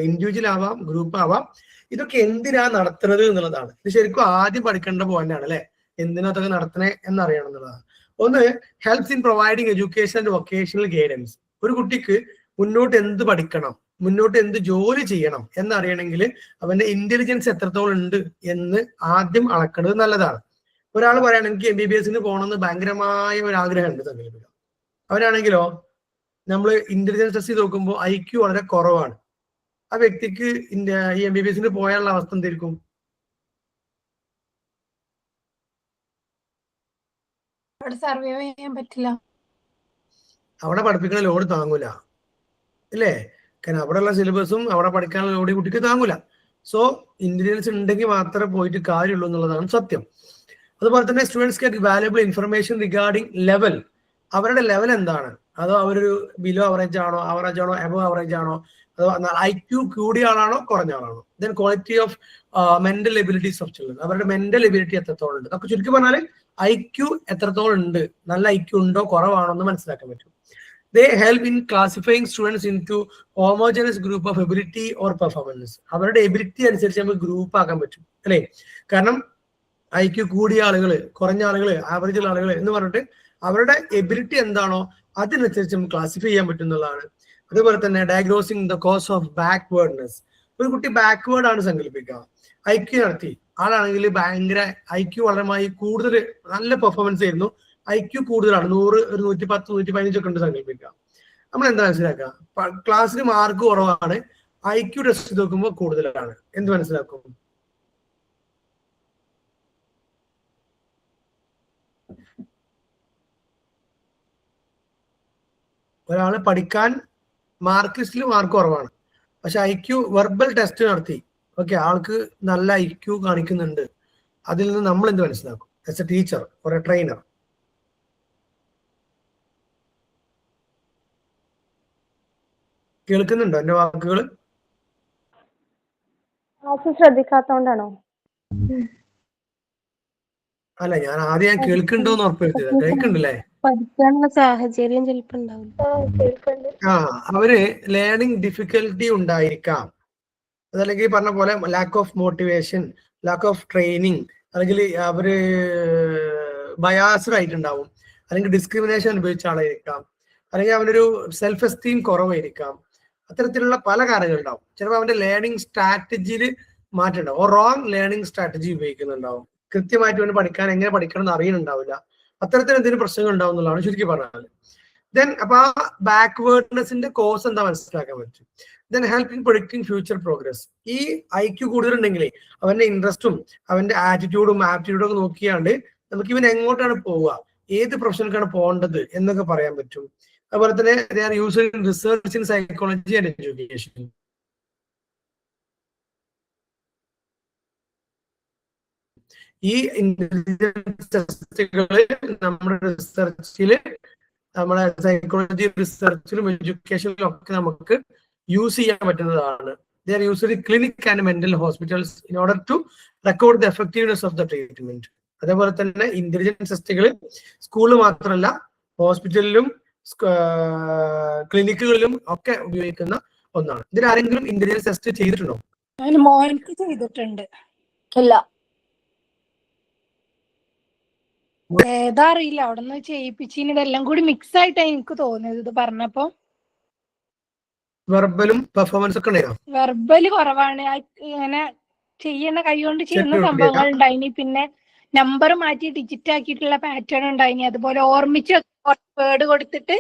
ഇൻഡിവിജ്വൽ ആവാം, ഗ്രൂപ്പ് ആവാം. ഇതൊക്കെ എന്തിനാ നടത്തുന്നത് എന്നുള്ളതാണ്. ഇത് ശരിക്കും ആദ്യം പഠിക്കേണ്ട പോയിന്റ് ആണ് അല്ലെ, എന്തിനാ അതൊക്കെ നടത്തണേ എന്നറിയണം എന്നുള്ളതാണ്. ഒന്ന്, helps in providing education and vocational guidance. ഒരു കുട്ടിക്ക് മുന്നോട്ട് എന്ത് പഠിക്കണം, മുന്നോട്ട് എന്ത് ജോലി ചെയ്യണം എന്നറിയണമെങ്കിൽ അവന്റെ ഇന്റലിജൻസ് എത്രത്തോളം ഉണ്ട് എന്ന് ആദ്യം അളക്കേണ്ടത് നല്ലതാണ്. ഒരാൾ പറയാണ് എനിക്ക് MBBS പോകണമെന്ന് ഭയങ്കരമായ ഒരു ആഗ്രഹമുണ്ട് സങ്കല്പിക്കുക. അവരാണെങ്കിലോ നമ്മൾ ഇന്റലിജൻസ് ടെസ്റ്റ് ചെയ്ത് നോക്കുമ്പോൾ IQ വളരെ കുറവാണ്. ആ വ്യക്തിക്ക് ഈ MBBS പോയാലുള്ള അവസ്ഥ എന്തായിരിക്കും? സർവൈവ് ചെയ്യാൻ പറ്റില്ല. അവിടെ പഠിപ്പിക്കുന്ന ലോഡ് താങ്ങൂല അല്ലേ? കാരണം അവിടെയുള്ള സിലബസും അവിടെ പഠിക്കാനുള്ള ലോഡ് കുട്ടിക്ക് താങ്ങൂല. സോ ഇന്റലിജൻസ് ഉണ്ടെങ്കിൽ മാത്രമേ പോയിട്ട് കാര്യമുള്ളൂ എന്നുള്ളതാണ് സത്യം. അതുപോലെ തന്നെ students get valuable information regarding level. അവരുടെ ലെവൽ എന്താണ്? അതോ അവരൊരു ബിലോ ആവറേജ് ആണോ, എബോ ആവറേജ് ആണോ, അതോ IQ കൂടിയ ആളാണോ കുറഞ്ഞ ആളാണോ? Then quality of mental abilities of children. അവരുടെ മെന്റൽ എബിലിറ്റി എത്രത്തോളം ഉണ്ട്? നമുക്ക് ചുരുക്കി പറഞ്ഞാൽ IQ എത്രത്തോളം ഉണ്ട്, നല്ല IQ ഉണ്ടോ കുറവാണോ എന്ന് മനസ്സിലാക്കാൻ പറ്റും. They help in classifying students into homogeneous group of ability or performance. അവരുടെ എബിലിറ്റി അനുസരിച്ച് നമുക്ക് ഗ്രൂപ്പ് ആക്കാൻ പറ്റും അല്ലേ? കാരണം IQ കൂടിയ ആളുകൾ, കുറഞ്ഞ ആളുകൾ, ആവറേജ് ആളുകൾ എന്ന് പറഞ്ഞിട്ട് അവരുടെ എബിലിറ്റി എന്താണോ അതിനനുസരിച്ച് നമുക്ക് ക്ലാസിഫൈ ചെയ്യാൻ പറ്റും എന്നുള്ളതാണ്. അതുപോലെ തന്നെ diagnosing the cause of backwardness. ഒരു കുട്ടി ബാക്ക്വേർഡ് ആണ് സങ്കല്പിക്കുക, IQ നടത്തി ആളാണെങ്കിൽ ഭയങ്കര IQ വളരെ കൂടുതൽ നല്ല പെർഫോമൻസ് ആയിരുന്നു, IQ കൂടുതലാണ്, 100, 110, 115 ഒക്കെ ഉണ്ട് സങ്കല്പിക്കുക. നമ്മൾ എന്താ മനസ്സിലാക്കുക? ക്ലാസ്സിൽ മാർക്ക് കുറവാണ്, IQ ടെസ്റ്റ് നോക്കുമ്പോൾ കൂടുതലാണ്. എന്ത് മനസ്സിലാക്കും? ഒരാള് പഠിക്കാൻ മാർക്ക് ലിസ്റ്റിൽ മാർക്ക് കുറവാണ്, പക്ഷെ IQ വെർബൽ ടെസ്റ്റ് നടത്തി, ഓക്കെ, ആൾക്ക് നല്ല IQ കാണിക്കുന്നുണ്ട്. അതിൽ നിന്ന് നമ്മൾ എന്ത് മനസ്സിലാക്കും as A teacher or A trainer? കേൾക്കുന്നുണ്ടോ എന്റെ വാക്കുകൾ? ശ്രദ്ധിക്കാത്തോണ്ടാണോ? അല്ല, ഞാൻ ആദ്യം കേൾക്കുന്നുണ്ടോന്ന് ഉറപ്പുവരുത്തിയത്. കേൾക്കുന്നുണ്ടല്ലേ? പഠിക്കാനുള്ള സാഹചര്യം ചിലപ്പോ ഉണ്ടാവില്ല. അവര് ലേണിംഗ് ഡിഫിക്കൽട്ടി ഉണ്ടായിരിക്കാം. അതല്ലെങ്കിൽ പറഞ്ഞ പോലെ lack of motivation, lack of training, അല്ലെങ്കിൽ അവര് ബയാസ്ഡ് ആയിട്ടുണ്ടാവും, അല്ലെങ്കിൽ ഡിസ്ക്രിമിനേഷൻ അനുഭവിച്ച ആളായിരിക്കാം, അല്ലെങ്കിൽ അവനൊരു സെൽഫ് എസ്റ്റീം കുറവായിരിക്കാം. അത്തരത്തിലുള്ള പല കാര്യങ്ങളുണ്ടാവും. ചിലപ്പോൾ അവന്റെ ലേണിംഗ് സ്ട്രാറ്റജിയിൽ മാറ്റം ഉണ്ടാവും, റോങ് ലേണിംഗ് സ്ട്രാറ്റജി ഉപയോഗിക്കുന്നുണ്ടാവും. കൃത്യമായിട്ട് അവന് പഠിക്കാൻ എങ്ങനെ പഠിക്കണം എന്ന് അറിയുന്നുണ്ടാവില്ല. അത്തരത്തിൽ എന്തെങ്കിലും പ്രശ്നങ്ങൾ ഉണ്ടാവും എന്നുള്ളതാണ് ചുരുക്കി പറഞ്ഞാൽ. ദെൻ അപ്പൊ ആ ബാക്ക്വേർഡ്നെസിന്റെ കോസ് എന്താ മനസ്സിലാക്കാൻ പറ്റും. Then help in predicting future progress. ഈ IQ കൂടുതലുണ്ടെങ്കിലേ അവന്റെ ഇൻട്രസ്റ്റും അവന്റെ ആറ്റിറ്റ്യൂഡും ആപ്റ്റിറ്റ്യൂഡും ഒക്കെ നോക്കിയാണ്ട് നമുക്ക് ഇവൻ എങ്ങോട്ടാണ് പോവുക, ഏത് പ്രൊഫഷനിലേക്കാണ് പോകേണ്ടത് എന്നൊക്കെ പറയാൻ പറ്റും. അതുപോലെ തന്നെ they are used in research in psychology and education. ഈ ഇന്റലിജൻസ് ടെസ്റ്റുകള് നമ്മുടെ റിസർച്ചില്, നമ്മുടെ സൈക്കോളജി റിസർച്ചിലും എഡ്യൂക്കേഷനിലും ഒക്കെ നമുക്ക് യൂസ് ചെയ്യാൻ പറ്റുന്നതാണ്. They are used in clinic and mental hospitals in order to record the effectiveness of the treatment. അതേപോലെ തന്നെ ഇന്റലിജൻസ് ടെസ്റ്റുകൾ സ്കൂളിൽ മാത്രമല്ല ഹോസ്പിറ്റലിലും ക്ലിനിക്കുകളിലും ഒക്കെ ഉപയോഗിക്കുന്ന ഒന്നാണ്. ഇതിൽ ആരെങ്കിലും ഇന്റലിജൻസ് ടെസ്റ്റ് ചെയ്തിട്ടുണ്ടോ? മോനിക്ക് ചെയ്തിട്ടുണ്ട്. ഇല്ല. ഏതാ അറിയില്ല, അവിടെ നിന്ന് ചെയ്യിപ്പിച്ചിന്. ഇതെല്ലാം കൂടി മിക്സ് ആയിട്ടാണ് എനിക്ക് തോന്നിയത് ഇത് പറഞ്ഞപ്പോ. വെർബലും പെർഫോമൻസ് ഒക്കെ ഉണ്ടായോ? വെർബല് കുറവാണ്. ഇങ്ങനെ ചെയ്യണ കൈകൊണ്ട് ചെയ്യുന്ന സംഭവങ്ങൾ ഉണ്ടായിനി. പിന്നെ നമ്പർ മാറ്റി ഡിജിറ്റ് ആക്കിയിട്ടുള്ള പാറ്റേൺ ഉണ്ടായിനി. അതുപോലെ ഓർമ്മിച്ച് വേർഡ് കൊടുത്തിട്ട്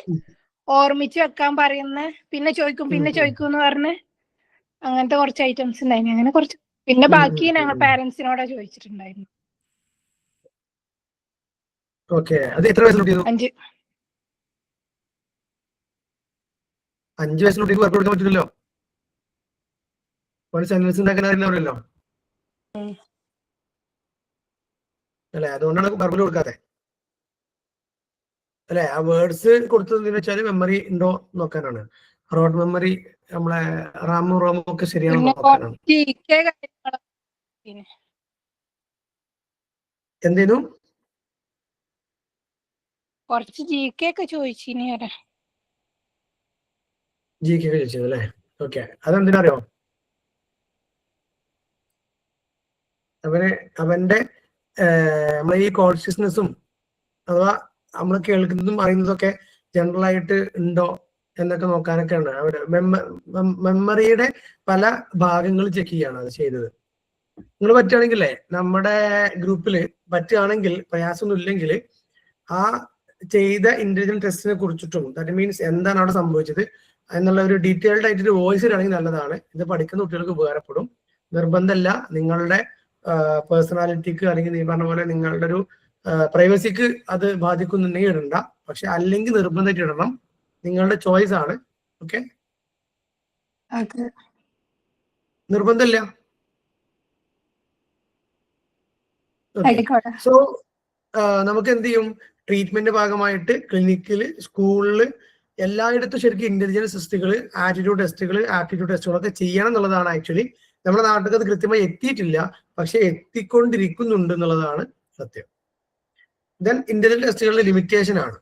ഓർമ്മിച്ച് വെക്കാൻ പറയുന്ന, പിന്നെ ചോദിക്കും എന്ന് പറഞ്ഞ് അങ്ങനത്തെ കുറച്ച് ഐറ്റംസ് ഉണ്ടായിനി. അങ്ങനെ കുറച്ച്. പിന്നെ ബാക്കി ഞങ്ങൾ പാരന്റ്സിനോടാ ചോദിച്ചിട്ടുണ്ടായിരുന്നു. ഓക്കെ, അത് എത്ര വയസ്സിൽ? 5. 5 വയസ്സിൽ കുട്ടിക്ക് വർക്ക് കൊടുക്കാൻ പറ്റില്ലല്ലോ. ഒരു സെന്റൻസ് ഉണ്ടാക്കാൻ അറിയില്ലല്ലോ അല്ലെ? അതുകൊണ്ടാണ് വെർബൽ കൊടുക്കാതെ അല്ലെ? ആ വേർഡ്സ് കൊടുത്തതെന്ന് വെച്ചാൽ മെമ്മറി ഉണ്ടോ നോക്കാനാണ്. റോഡ് മെമ്മറി, നമ്മളെ റാമും ഒക്കെ ശരിയാണോ നോക്കാനാണ്. എന്തേനു? കുറച്ച് GK ഒക്കെ ചോദിച്ചിനി. GK ഒക്കെ ചോദിച്ചത് അല്ലേ? ഓക്കെ, അതെന്തിനറിയോ? അവന്റെ നമ്മളെ ഈ കോൺഷ്യസ്നെസ്സും അഥവാ നമ്മൾ കേൾക്കുന്നതും അറിയുന്നതും ഒക്കെ ജനറൽ ആയിട്ട് ഉണ്ടോ എന്നൊക്കെ നോക്കാനൊക്കെ ഉണ്ട്. അവിടെ മെമ്മറിയുടെ പല ഭാഗങ്ങൾ ചെക്ക് ചെയ്യാണ് അത് ചെയ്തത്. നിങ്ങൾ പറ്റുകയാണെങ്കിലേ നമ്മുടെ ഗ്രൂപ്പിൽ പറ്റുകയാണെങ്കിൽ, പ്രയാസമൊന്നും ഇല്ലെങ്കിൽ ആ ചെയ്ത ഇന്റലിജൻസ് ടെസ്റ്റിനെ കുറിച്ചിട്ടും ദാറ്റ് മീൻസ് എന്താണ് അവിടെ സംഭവിച്ചത് എന്നുള്ള ഒരു ഡീറ്റെയിൽഡ് ആയിട്ടൊരു വോയിസ് ഇടാണെങ്കിൽ നല്ലതാണ്. ഇത് പഠിക്കുന്ന കുട്ടികൾക്ക് ഉപകാരപ്പെടും. നിർബന്ധമല്ല നിങ്ങളുടെ പേഴ്സണാലിറ്റിക്ക് അല്ലെങ്കിൽ നീ പറഞ്ഞ പോലെ നിങ്ങളുടെ ഒരു പ്രൈവസിക്ക് അത് ബാധിക്കുന്നുണ്ടെങ്കിൽ ഇടണ്ട. പക്ഷെ അല്ലെങ്കിൽ നിർബന്ധമായിട്ട് ഇടണം. നിങ്ങളുടെ ചോയ്സ് ആണ്. ഓക്കെ, നിർബന്ധമില്ല. സോ നമുക്ക് എന്ത് ചെയ്യും, ട്രീറ്റ്മെന്റ് ഭാഗമായിട്ട് ക്ലിനിക്കിൽ, സ്കൂളിൽ, എല്ലായിടത്തും ശരിക്കും ഇന്റലിജൻസ് ടെസ്റ്റുകൾ, ആറ്റിറ്റ്യൂഡ് ടെസ്റ്റുകൾ, ആപ്റ്റിറ്റ്യൂഡ് ടെസ്റ്റുകളൊക്കെ ചെയ്യണം എന്നുള്ളതാണ്. ആക്ച്വലി നമ്മുടെ നാട്ടിൽ അത് കൃത്യമായി എത്തിയിട്ടില്ല, പക്ഷെ എത്തിക്കൊണ്ടിരിക്കുന്നുണ്ട് എന്നുള്ളതാണ് സത്യം. ദെൻ ഇന്റലിജൻസ് ടെസ്റ്റുകളുടെ ലിമിറ്റേഷൻ ആണ്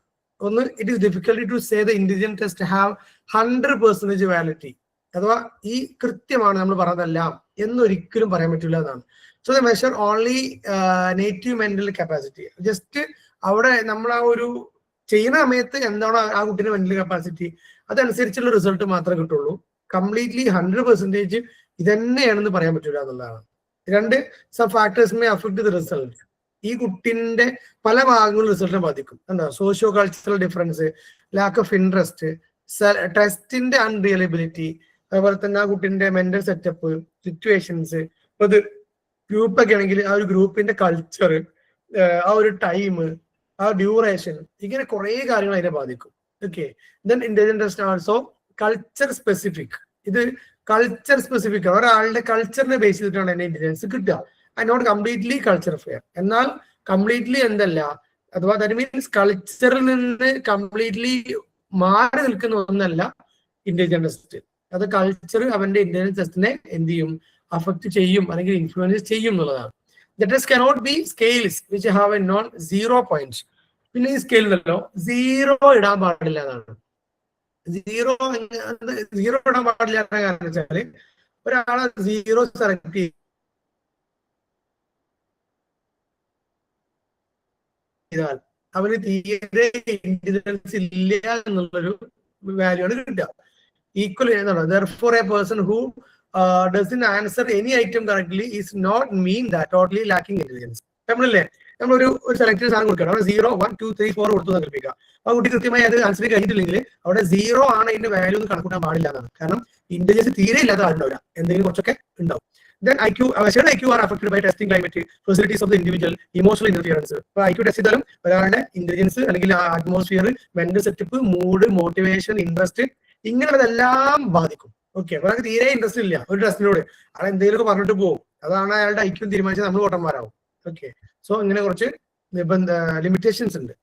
ഒന്ന്, it is difficulty to say the intelligence test have 100% validity. അഥവാ ഈ കൃത്യമാണ് നമ്മൾ പറഞ്ഞതെല്ലാം എന്നൊരിക്കലും പറയാൻ പറ്റില്ല എന്നാണ്. So the measure only native mental capacity. Just അവിടെ നമ്മൾ ആ ഒരു ചെയ്യുന്ന സമയത്ത് എന്താണോ ആ കുട്ടിയുടെ മെന്റൽ കപ്പാസിറ്റി അതനുസരിച്ചുള്ള റിസൾട്ട് മാത്രമേ കിട്ടുള്ളൂ. കംപ്ലീറ്റ്ലി 100% ഇതന്നെയാണെന്ന് പറയാൻ പറ്റില്ല എന്നുള്ളതാണ്. രണ്ട്, some factors may affect the result. ഈ കുട്ടിന്റെ പല ഭാഗങ്ങളും റിസൾട്ടിനെ ബാധിക്കും. എന്താ, socio cultural difference, lack of interest, ടെസ്റ്റിന്റെ അൺറിയലബിലിറ്റി, അതുപോലെ തന്നെ ആ കുട്ടിന്റെ മെന്റൽ സെറ്റപ്പ്, സിറ്റുവേഷൻസ്. ഇപ്പൊ ഇത് ഗ്രൂപ്പൊക്കെ ആണെങ്കിൽ ആ ഒരു ഗ്രൂപ്പിന്റെ കൾച്ചർ, ആ ഒരു ടൈം, ആ ഡ്യൂറേഷൻ, ഇങ്ങനെ കുറെ കാര്യങ്ങൾ അതിനെ ബാധിക്കും. Okay, then intelligence test also culture specific. ഇത് കൾച്ചർ സ്പെസിഫിക്, ഒരാളുടെ കൾച്ചറിനെ ബേസ് ചെയ്തിട്ടാണ് അതിന്റെ ഇന്റലിജൻസ് കിട്ടുക. Not completely culture fair. എന്നാൽ കംപ്ലീറ്റ്ലി എന്തല്ല, അഥവാ ദാറ്റ് മീൻസ് കൾച്ചറിൽ നിന്ന് കംപ്ലീറ്റ്ലി മാറി നിൽക്കുന്ന ഒന്നല്ല ഇന്റലിജൻസ് ടെസ്റ്റ്. അത് കൾച്ചർ അവന്റെ ഇന്റലിജൻസ് ടെസ്റ്റിനെ എന്ത് ചെയ്യും, അഫക്ട് ചെയ്യും അല്ലെങ്കിൽ ഇൻഫ്ലുവൻസ് ചെയ്യും എന്നുള്ളതാണ്. The test cannot be scales which have a non 0 points. പിന്നെ ഈ സ്കെയിൽ ഉണ്ടല്ലോ, 0 ഇടാൻ പാടില്ല എന്നാണ്. 0 ഇടാൻ പാടില്ല കാരണം വെച്ചാല് ഒരാളെ 0 സെലക്ട് ചെയ്താൽ അവന് തീരെ ഇന്റലിജൻസ് ഇല്ല എന്നുള്ളൊരു വാല്യൂ ആണ് കിട്ടുക. ഈക്വൽ എന്നാണ്. Therefore a person who doesn't answer any item correctly is not mean that totally lacking intelligence. നമ്മളല്ലേ നമ്മളൊരു സെലക്ടഡ് സാധനം കൊടുക്കണം, അവിടെ 0, 1, 2, 3, 4 കൊടുത്തു കൽപ്പിക്കുക. ആ കുട്ടി കൃത്യമായി അത് ആൻസർ കഴിഞ്ഞിട്ടില്ലെങ്കിൽ അവിടെ 0 ആണ് അതിന്റെ വാല്യൂ എന്ന് കണക്കൂട്ടാൻ പാടില്ല എന്നാണ്. കാരണം ഇന്റലിജൻസ് തീരെ ഇല്ലാത്ത ആളുണ്ടാവില്ല, എന്തെങ്കിലും കുറച്ചൊക്കെ ഉണ്ടാവും. Then IQ are affected by testing climate, facilities of the individual, emotional interference. ഇപ്പൊ IQ ടെസ്റ്റ് ചെയ്താലും ഒരാളുടെ ഇന്റലിജൻസ് അല്ലെങ്കിൽ atmosphere, mental setup, mood, motivation, interest, ഇങ്ങനെയുള്ളതെല്ലാം ബാധിക്കും. ഓക്കെ, അപ്പൊ അയാൾക്ക് തീരെ ഇൻട്രസ്റ്റ് ഇല്ല ഒരു ടെസ്റ്റിനോട്, അയാൾ എന്തെങ്കിലുമൊക്കെ പറഞ്ഞിട്ട് പോകും. അതാണ് അയാളുടെ ഐക്യം തീരുമാനിച്ചത്, നമ്മൾ വോട്ടന്മാരാവും. ഓക്കെ, സോ ഇങ്ങനെ കുറച്ച് ലിമിറ്റേഷൻസ് ഉണ്ട്.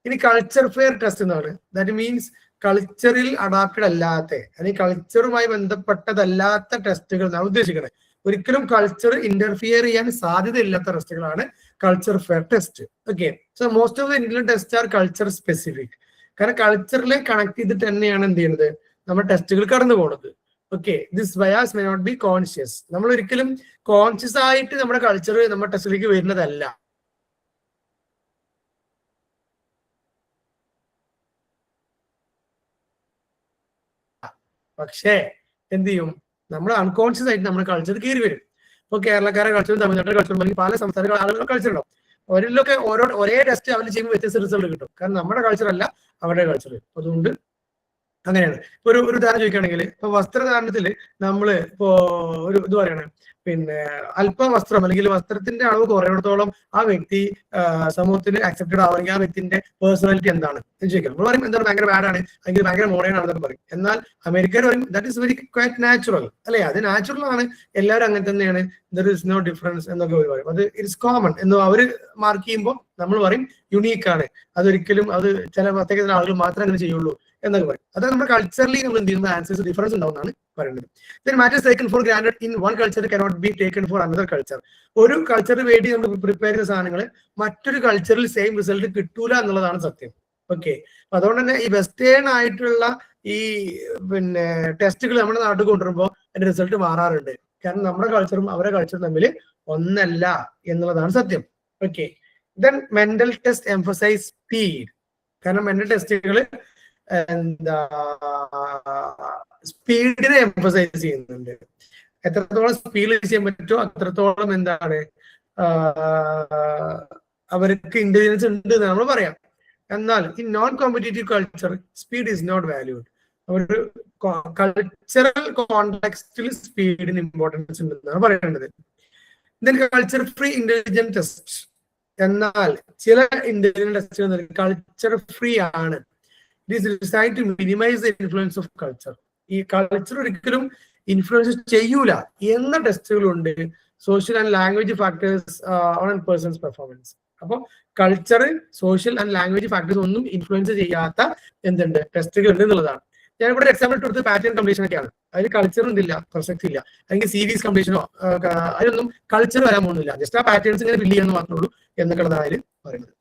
ഇനി കൾച്ചർ ഫെയർ ടെസ്റ്റ് എന്നാണ്. ദാറ്റ് മീൻസ് കൾച്ചറിൽ അഡാപ്റ്റഡ് അല്ലാത്ത അല്ലെങ്കിൽ കൾച്ചറുമായി ബന്ധപ്പെട്ടതല്ലാത്ത ടെസ്റ്റുകൾ എന്നാണ് ഉദ്ദേശിക്കുന്നത്. ഒരിക്കലും കൾച്ചർ ഇന്റർഫിയർ ചെയ്യാൻ സാധ്യതയില്ലാത്ത ടെസ്റ്റുകളാണ് culture fair test. Okay, so most of the intelligence test are culture specific. കാരണം കൾച്ചറിലെ കണക്ട് ചെയ്തിട്ട് തന്നെയാണ് എന്ത് ചെയ്യുന്നത്, നമ്മുടെ ടെസ്റ്റുകൾ കടന്നു പോകുന്നത്. Okay, this bias may not be conscious. നമ്മൾ ഒരിക്കലും കോൺഷ്യസ് ആയിട്ട് നമ്മുടെ കൾച്ചർ നമ്മുടെ ടെസ്റ്റിലേക്ക് വരുന്നതല്ല. പക്ഷേ എന്ത് ചെയ്യും, നമ്മൾ അൺകോൺഷ്യസ് ആയിട്ട് നമ്മുടെ കൾച്ചർ കയറി വരും. ഇപ്പൊ കേരളക്കാരെ കൾച്ചറും തമിഴ്നാട്ടിലെ കൾച്ചറും അല്ലെങ്കിൽ പല സംസ്ഥാനങ്ങൾ ആളുകളുടെ കൾച്ചർ ഉണ്ടാവും. അവരിലൊക്കെ ഒരേ ടെസ്റ്റ് അവർ ചെയ്യുമ്പോൾ വ്യത്യസ്ത റിസൾട്ട് കിട്ടും. കാരണം നമ്മുടെ കൾച്ചർ അല്ല അവരുടെ കൾച്ചർ. അതുകൊണ്ട് അങ്ങനെയാണ്. ഒരു ഉദാഹരണം ചോദിക്കുകയാണെങ്കിൽ, ഇപ്പൊ വസ്ത്രധാരണത്തിൽ നമ്മൾ ഇപ്പോ ഒരു ഇത് പറയണേ, പിന്നെ അല്പം വസ്ത്രം അല്ലെങ്കിൽ വസ്ത്രത്തിന്റെ അളവ് കുറയിടത്തോളം ആ വ്യക്തി സമൂഹത്തിന് അക്സെപ്റ്റഡ് ആവണമെങ്കിൽ ആ വ്യക്തിന്റെ പേഴ്സണാലിറ്റി എന്താണ് ചോദിക്കാം. നമ്മൾ പറയും എന്താണ് ഭയങ്കര ബാഡാണ് അല്ലെങ്കിൽ ഭയങ്കര മോഡേൺ ആണെന്നൊക്കെ പറയും. എന്നാൽ അമേരിക്കയിൽ പറയും that is very quite natural, അല്ലെ, അത് നാച്ചുറൽ ആണ്, എല്ലാവരും അങ്ങനെ തന്നെയാണ്, ദർ ഇസ് നോ ഡിഫറൻസ് എന്നൊക്കെ അവർ പറയും. അത് ഇറ്റ്സ് കോമൺ എന്ന് അവര് മാർക്ക് ചെയ്യുമ്പോൾ നമ്മൾ പറയും യുണീക്ക് ആണ്, അതൊരിക്കലും അത് ചില പ്രത്യേക ആളുകൾ മാത്രമേ അങ്ങനെ ചെയ്യുള്ളൂ എന്നൊക്കെ പറയും. അത് നമ്മുടെ കൾച്ചറലി നമ്മൾ എന്ത് ചെയ്യുന്ന ആൻസേഴ്സ് ഡിഫറൻസ് ഉണ്ടാവുന്നതാണ് പറയുന്നത്. Then matters taken for granted in one culture cannot be taken for another culture. ഒരു കൾച്ചറിന് വേണ്ടി നമ്മൾ പ്രിപ്പയർ ചെയ്യുന്ന സാധനങ്ങൾ മറ്റൊരു കൾച്ചറിൽ സെയിം റിസൾട്ട് കിട്ടൂല എന്നുള്ളതാണ് സത്യം. ഓക്കെ, അതുകൊണ്ട് തന്നെ ഈ വെസ്റ്റേൺ ആയിട്ടുള്ള ഈ പിന്നെ ടെസ്റ്റുകൾ നമ്മുടെ നാട്ടിൽ കൊണ്ടുവരുമ്പോൾ അതിന്റെ റിസൾട്ട് മാറാറുണ്ട്. കാരണം നമ്മുടെ കൾച്ചറും അവരുടെ കൾച്ചറും തമ്മിൽ ഒന്നല്ല എന്നുള്ളതാണ് സത്യം. Okay, then mental test emphasize speed. കാരണം മെന്റൽ ടെസ്റ്റുകൾ എന്താ സ്പീഡിനെ എംഫസൈസ് ചെയ്യുന്നുണ്ട്. എത്രത്തോളം സ്പീഡിൽ ചെയ്യാൻ പറ്റുമോ അത്രത്തോളം എന്താണ് അവർക്ക് ഇന്റലിജൻസ് ഉണ്ട് എന്ന് നമ്മൾ പറയാം. എന്നാൽ ഈ non competitive culture speed is not valued. ഒരു കൾച്ചറൽ കോണ്ടെക്സ്റ്റിൽ സ്പീഡിന് ഇമ്പോർട്ടൻസ് ഉണ്ടെന്നാണ് പറയുന്നത്. Then culture free intelligent test. എന്നാൽ ചില ഇന്റലിജന്റ് ടെസ്റ്റുകൾ കൾച്ചർ ഫ്രീ ആണ്. It is designed to minimise the influence of culture. ഈ കൾച്ചർ ഒരിക്കലും ഇൻഫ്ലുവൻസ് ചെയ്യൂല എന്ന ടെസ്റ്റുകളുണ്ട്. Social and language factors on person's performance. അപ്പോൾ culture, social and language factors ഒന്നും ഇൻഫ്ലുവൻസ് ചെയ്യാത്ത എന്തുണ്ട് ടെസ്റ്റുകൾ ഉണ്ട് എന്നുള്ളതാണ്. ഞാനിവിടെ ഒരു എക്സാമ്പിൾ എടുത്തത് പാറ്റേൺ കംപ്ലീഷൻ ഒക്കെയാണ്. അതിൽ കൾച്ചർ ഇല്ല, പ്രസക്തി ഇല്ല. അല്ലെങ്കിൽ സീരീസ് കംപ്ലീഷനോ അതിലൊന്നും കൾച്ചർ വരാൻ പോകുന്നില്ല. ജസ്റ്റ് ആ പാറ്റേൺസ് ഇങ്ങനെ ഫില്ല് ചെയ്യാന്ന് മാത്രമേ ഉള്ളൂ എന്നൊക്കെയുള്ളതാണ് അതിൽ പറയുന്നത്.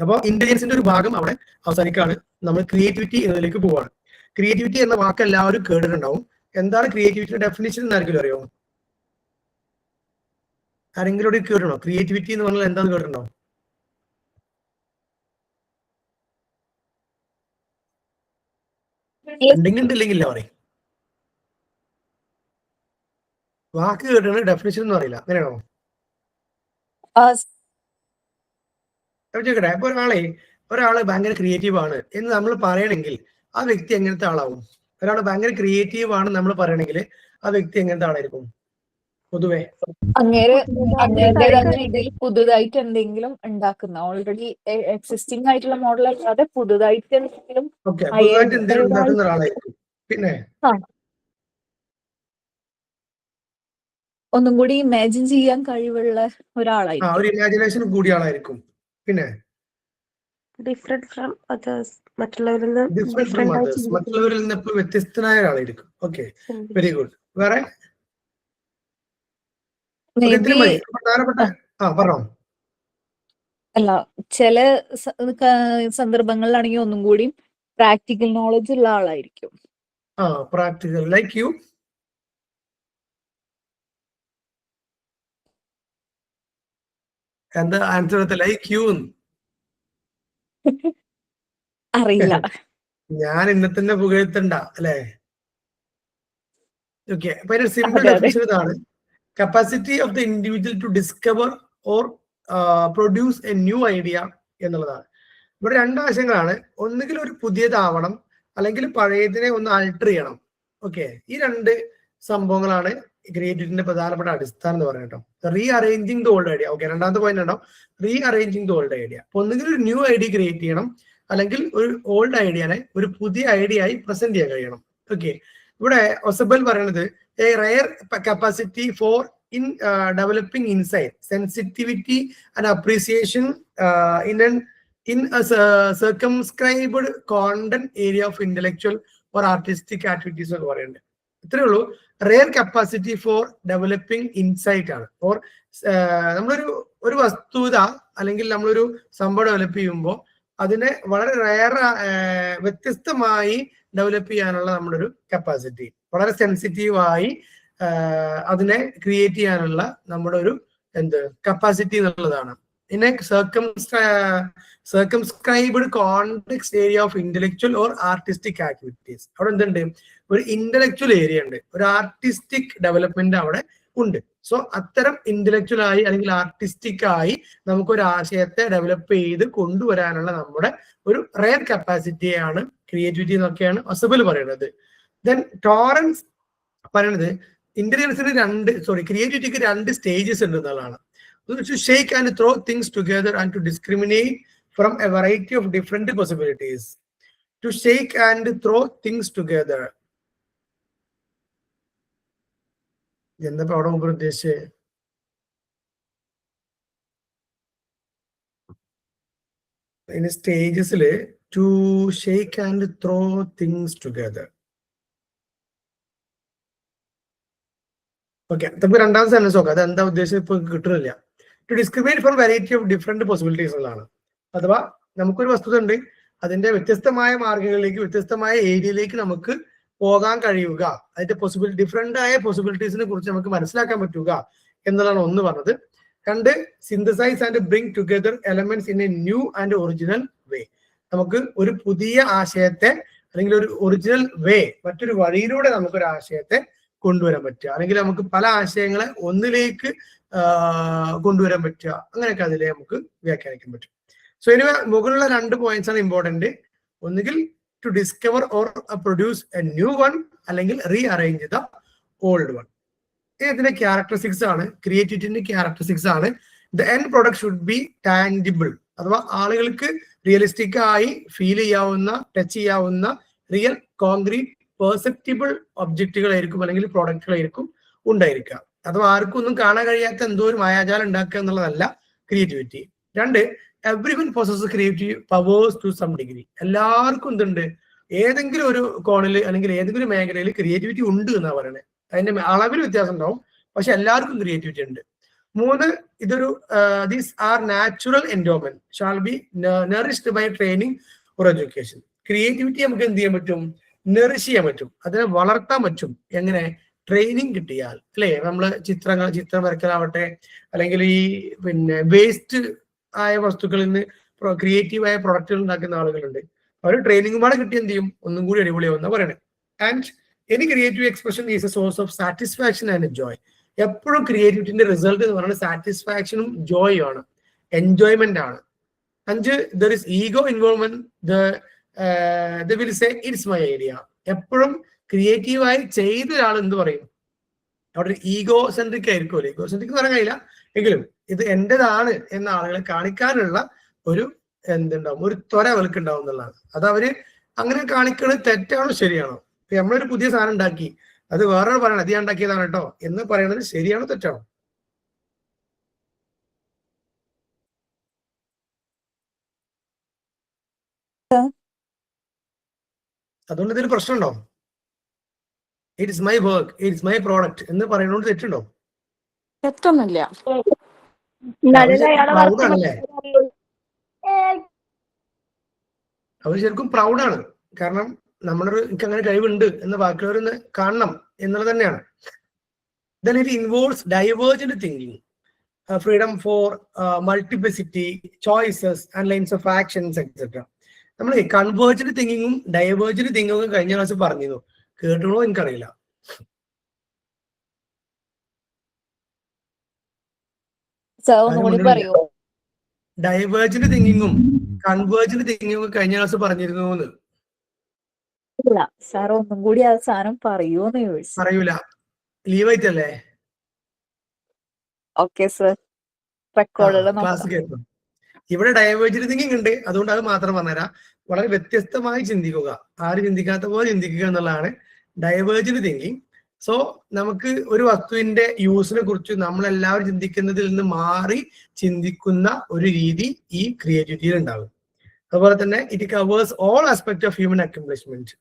അപ്പോൾ ഇന്റലിജൻസിന്റെ ഒരു ഭാഗം അവിടെ അവസാനിക്കാണ്. നമ്മൾ ക്രിയേറ്റിവിറ്റി എന്നതിലേക്ക് പോവാണ്. ക്രിയേറ്റിവിറ്റി എന്ന വാക്ക് എല്ലാവരും കേട്ടിട്ടുണ്ടാവും. എന്താണ് ക്രിയേറ്റിവിറ്റിയുടെ ഡെഫിനിഷൻ എന്നാർക്കെങ്കിലും അറിയോ? ആരെങ്കിലും ഇവിടെ കേട്ടിട്ടുണ്ടോ? ക്രിയേറ്റിവിറ്റി എന്ന് പറഞ്ഞാൽ എന്താന്ന് കേട്ടിട്ടുണ്ടോ? ഉണ്ടെങ്കിൽ പറയും. വാക്ക് കേട്ടാണ്, ഡെഫിനിഷൻ ഒന്നും അറിയില്ല. അങ്ങനെയാണോ? ചോദിക്കട്ടെ, അപ്പൊ ഒരാള് ഭയങ്കര ക്രിയേറ്റീവ് ആണ് എന്ന് നമ്മൾ പറയണമെങ്കിൽ ആ വ്യക്തി എങ്ങനത്തെ ആളാവും? ഒരാൾ ഭയങ്കര ക്രിയേറ്റീവ് ആണ് നമ്മൾ പറയണമെങ്കിൽ ആ വ്യക്തി എങ്ങനത്തെ ആളായിരിക്കും പൊതുവെ? പുതുതായിട്ട് എന്തെങ്കിലും ഉണ്ടാക്കുന്ന, ഓൾറെഡി എക്സിസ്റ്റിംഗ് ആയിട്ടുള്ള മോഡൽ അല്ലാതെ പുതുതായിട്ട് എന്തെങ്കിലും ഉണ്ടാക്കുന്ന ഒരാളായിരിക്കും. പിന്നെ ഒന്നും കൂടി ഇമാജിൻ ചെയ്യാൻ കഴിവുള്ള ഒരാളായിരിക്കും. ഒരു ഇമാജിനേഷൻ കൂടിയ ആളായിരിക്കും. പിന്നെ ഡിഫറെന്റ് ഫ്രം അതേഴ്സ്, മറ്റുള്ളവരിൽ നിന്ന് എപ്പോഴും വ്യത്യസ്തനായ ഒരാളായിരിക്കും. Okay, very good. വേറെ അല്ല, ചില സന്ദർഭങ്ങളിലാണെങ്കിൽ ഒന്നും കൂടി പ്രാക്ടിക്കൽ നോളജ് ഉള്ള ആളായിരിക്കും. Practical like you. എന്താ ആൻസർ? ലൈക്ക് യു അറിയില്ല. ഞാൻ ഇന്നെ തന്നെ പുകഴ്ത്തണ്ട അല്ലേ? ഓക്കെ, അപ്പൊ അതിന്റെ സിമ്പിൾ ഡെഫിനിഷൻ ഇതാണ്: capacity of the individual to discover or produce a new idea എന്നുള്ളതാണ്. ഇവിടെ രണ്ട് ആശയങ്ങളാണ്. ഒന്നുകിൽ ഒരു പുതിയതാവണം, അല്ലെങ്കിൽ പഴയതിനെ ഒന്ന് ആൾട്ടർ ചെയ്യണം. ഓക്കെ, ഈ രണ്ട് സംഭവങ്ങളാണ് ക്രിയേറ്റിവിറ്റിന്റെ പ്രധാനപ്പെട്ട അടിസ്ഥാനം എന്ന് പറയുന്നത് കേട്ടോ. Re arranging the old idea. Okay, രണ്ടാമത്തെ പോയിന്റ് ഉണ്ടോ? Re arranging the old idea. അപ്പൊ ഒന്നുകിൽ ഒരു ന്യൂ ഐഡിയ ക്രിയേറ്റ് ചെയ്യണം, അല്ലെങ്കിൽ ഒരു ഓൾഡ് ഐഡിയനെ ഒരു പുതിയ ഐഡിയ ആയി പ്രസന്റ് ചെയ്യാൻ കഴിയണം. ഓക്കെ, ഇവിടെ ഒസബൽ പറയുന്നത് a rare capacity for developing insight, sensitivity and appreciation in a circumscribed content area of intellectual or artistic activities എന്ന് പറയുന്നുണ്ട്. ഇത്രയേ ഉള്ളൂ. Rare capacity four developing insight ആണ്. ഓർ നമ്മളൊരു വസ്തുത അല്ലെങ്കിൽ നമ്മളൊരു സംഭവം ഡെവലപ്പ് ചെയ്യുമ്പോൾ അതിനെ വളരെ റെയർ വ്യത്യസ്തമായി ഡെവലപ്പ് ചെയ്യാനുള്ള നമ്മുടെ ഒരു കപ്പാസിറ്റി, വളരെ സെൻസിറ്റീവായി അതിനെ ക്രിയേറ്റ് ചെയ്യാനുള്ള നമ്മുടെ ഒരു കപ്പാസിറ്റി എന്നുള്ളതാണ്. In A circumscribed context area of intellectual or artistic activities. അവിടെ എന്തുണ്ട്? ഒരു ഇന്റലക്ച്വൽ ഏരിയ ഉണ്ട്, ഒരു ആർട്ടിസ്റ്റിക് ഡെവലപ്മെന്റ് അവിടെ ഉണ്ട്. സോ അത്തരം ഇന്റലക്ച്വൽ ആയി അല്ലെങ്കിൽ ആർട്ടിസ്റ്റിക് ആയി നമുക്കൊരു ആശയത്തെ ഡെവലപ്പ് ചെയ്ത് കൊണ്ടുവരാനുള്ള നമ്മുടെ ഒരു റെയർ കപ്പാസിറ്റിയാണ് ക്രിയേറ്റിവിറ്റി എന്നൊക്കെയാണ് ഒസബൽ പറയുന്നത്. ദെൻ ടോറൻസ് പറയുന്നത് ക്രിയേറ്റിവിറ്റിക്ക് രണ്ട് സ്റ്റേജസ് ഉണ്ട് എന്നുള്ളതാണ്. To shake and throw things together and to discriminate from a variety of different possibilities. To shake and throw things together. എന്താ അവിടെ ഉദ്ദേശിച്ചത്? ഇനി സ്റ്റേജസില് to shake and throw things together. Okay, നമുക്ക് രണ്ടാമത്തെ സെന്റൻസ് നോക്കാം. അത് എന്താ ഉദ്ദേശം ഇപ്പൊ കിട്ടുന്നില്ല. To discriminate from variety of different possibilities ഉള്ളതാണ്. അഥവാ നമുക്കൊരു വസ്തുത ഉണ്ട്, അതിന്റെ വ്യത്യസ്തമായ മാർഗങ്ങളിലേക്ക്, വ്യത്യസ്തമായ ഏരിയയിലേക്ക് നമുക്ക് പോകാൻ കഴിയുക, അതിന്റെ ഡിഫറെന്റ് ആയ പോസിബിലിറ്റീസിനെ കുറിച്ച് നമുക്ക് മനസ്സിലാക്കാൻ പറ്റുക എന്നുള്ളതാണ് ഒന്ന് പറഞ്ഞത്. രണ്ട്, synthesise and bring together elements in a new and original way. നമുക്ക് ഒരു പുതിയ ആശയത്തെ അല്ലെങ്കിൽ ഒരു ഒറിജിനൽ വേ, മറ്റൊരു വഴിയിലൂടെ നമുക്കൊരു ആശയത്തെ കൊണ്ടുവരാൻ പറ്റുക, അല്ലെങ്കിൽ നമുക്ക് പല ആശയങ്ങളെ ഒന്നിലേക്ക് കൊണ്ടുവരാൻ പറ്റുക, അങ്ങനെയൊക്കെ അതിലെ നമുക്ക് വ്യാഖ്യാനിക്കാൻ പറ്റും. സോ ഇനി മുകളിലുള്ള 2 പോയിന്റ്സ് ആണ് ഇമ്പോർട്ടന്റ്. ഒന്നുകിൽ to discover or produce a new one, അല്ലെങ്കിൽ rearrange the old one. ഇതിന്റെ ക്യാരക്ടറിസ്റ്റിക്സ് ആണ്, ക്രിയേറ്റിവിറ്റിന്റെ ക്യാരക്ടറിസ്റ്റിക്സ് ആണ്. The end product should be tangible, അഥവാ ആളുകൾക്ക് റിയലിസ്റ്റിക് ആയി ഫീൽ ചെയ്യാവുന്ന, ടച്ച് ചെയ്യാവുന്ന, റിയൽ കോൺക്രീറ്റ് പെർസെപ്റ്റിബിൾ ഒബ്ജക്റ്റുകളായിരിക്കും അല്ലെങ്കിൽ പ്രോഡക്റ്റുകളായിരിക്കും ഉണ്ടായിരിക്കുക. അഥവാ ആർക്കും ഒന്നും കാണാൻ കഴിയാത്ത എന്തോ ഒരു മായാജാലം ഉണ്ടാക്കുക എന്നുള്ളതല്ല creativity. 2, everyone possess creative powers to some degree. എല്ലാവർക്കും എന്തുണ്ട്, ഏതെങ്കിലും ഒരു കോണിൽ അല്ലെങ്കിൽ ഏതെങ്കിലും മേഖലയിൽ ക്രിയേറ്റിവിറ്റി ഉണ്ട് എന്നാ പറയുന്നത്. അതിന്റെ അളവിൽ വ്യത്യാസം ഉണ്ടാവും, പക്ഷെ എല്ലാവർക്കും ക്രിയേറ്റിവിറ്റി ഉണ്ട്. 3, ഇതൊരു these are natural endowment shall be nourished by training or education. Creativity നമുക്ക് എന്ത് ചെയ്യാൻ പറ്റും, നറിഷ് ചെയ്യാൻ പറ്റും, അതിനെ വളർത്താൻ പറ്റും. എങ്ങനെ? ട്രെയിനിങ് കിട്ടിയാൽ, അല്ലെ? നമ്മള് ചിത്രം വരക്കലാവട്ടെ, അല്ലെങ്കിൽ ഈ വേസ്റ്റ് ആയ വസ്തുക്കളിൽ നിന്ന് ക്രിയേറ്റീവായ പ്രൊഡക്റ്റുകൾ ഉണ്ടാക്കുന്ന ആളുകളുണ്ട്. അവർ ട്രെയിനിങ് പാടെ കിട്ടി എന്ത് ചെയ്യും, ഒന്നും കൂടി അടിപൊളിയാവുന്ന പറയണേ. And any creative expression is A source of satisfaction and Joy. എപ്പോഴും ക്രിയേറ്റിവിറ്റിന്റെ റിസൾട്ട് എന്ന് പറയുന്നത് സാറ്റിസ്ഫാക്ഷനും ജോയും ആണ്, എൻജോയ്മെന്റ് ആണ്. 5, there is ego involvement, the will say it's my idea. എപ്പോഴും ക്രിയേറ്റീവായി ചെയ്ത ഒരാൾ എന്ത് പറയും, അവിടെ ഒരു ഈഗോ സെൻട്രിക് ആയിരിക്കുമല്ലോ. ഈഗോ സെൻട്രിക് എന്ന് പറയാൻ കഴിയില്ല, എങ്കിലും ഇത് എന്റേതാണ് എന്ന ആളുകളെ കാണിക്കാനുള്ള ഒരു എന്തുണ്ടാവും, ഒരു ത്വര അവർക്ക് ഉണ്ടാവും എന്നുള്ളതാണ്. അത് അവര് അങ്ങനെ കാണിക്കുന്നത് തെറ്റാണോ ശരിയാണോ? നമ്മളൊരു പുതിയ സാധനം ഉണ്ടാക്കി, അത് വേറൊരു പറയണം അത് ഞാൻ ഉണ്ടാക്കിയതാണ് കേട്ടോ എന്ന് പറയുന്നത് ശരിയാണോ തെറ്റാണോ? അതുകൊണ്ട് ഇതിൽ പ്രശ്നമുണ്ടോ? It's my work, it's my product എന്ന് പറയുന്നതുകൊണ്ട് തെറ്റുണ്ടോ? തെറ്റൊന്നുമില്ല. പ്രൗഡാണല്ലേ, അവർ ശരിക്കും പ്രൗഡാണ്. കാരണം എനിക്ക് അങ്ങനെ കഴിവുണ്ട് എന്ന് ബാക്കിയുള്ളവരൊന്ന് കാണണം എന്നുള്ളത് തന്നെയാണ്. Then it involves divergent thinking, freedom for multiplicity, choices and lines of actions, etc. നമ്മൾ കൺവേർജന്റ് തിങ്കിങ്ങും ഡൈവേർജന്റ് തിങ്കിങ്ങും കഴിഞ്ഞ ക്ലാസ് പറഞ്ഞിരുന്നു, കേട്ടണോ എനിക്കറിയില്ല. ഡൈവേർജന്റ് തിങ്കിങ്ങും കൺവേർജന്റ് തിങ്കിങ്ങും കഴിഞ്ഞ ക്ലാസ് പറഞ്ഞിരുന്നു എന്ന്. സാർ ഒന്നും കൂടി ആ സാധനം പറയൂന്ന് ചോദിച്ചു. പറയൂല, ലീവ് ആയിട്ടല്ലേ? ഓക്കെ സർ, ക്ലാസ് കേൾക്കും. ഇവിടെ ഡൈവേർജന്റ് തിങ്കിങ് ഉണ്ട്, അതുകൊണ്ട് അത് മാത്രം പറഞ്ഞുതരാം. വളരെ വ്യത്യസ്തമായി ചിന്തിക്കുക, ആരും ചിന്തിക്കാത്ത പോലെ ചിന്തിക്കുക എന്നുള്ളതാണ് ഡൈവേർജന്റ് തിങ്കിങ്. സോ നമുക്ക് ഒരു വസ്തുവിന്റെ യൂസിനെ കുറിച്ച് നമ്മളെല്ലാവരും ചിന്തിക്കുന്നതിൽ നിന്ന് മാറി ചിന്തിക്കുന്ന ഒരു രീതി ഈ ക്രിയേറ്റിവിറ്റിയിൽ ഉണ്ടാകും. അതുപോലെ തന്നെ it covers all aspect of human accomplishment.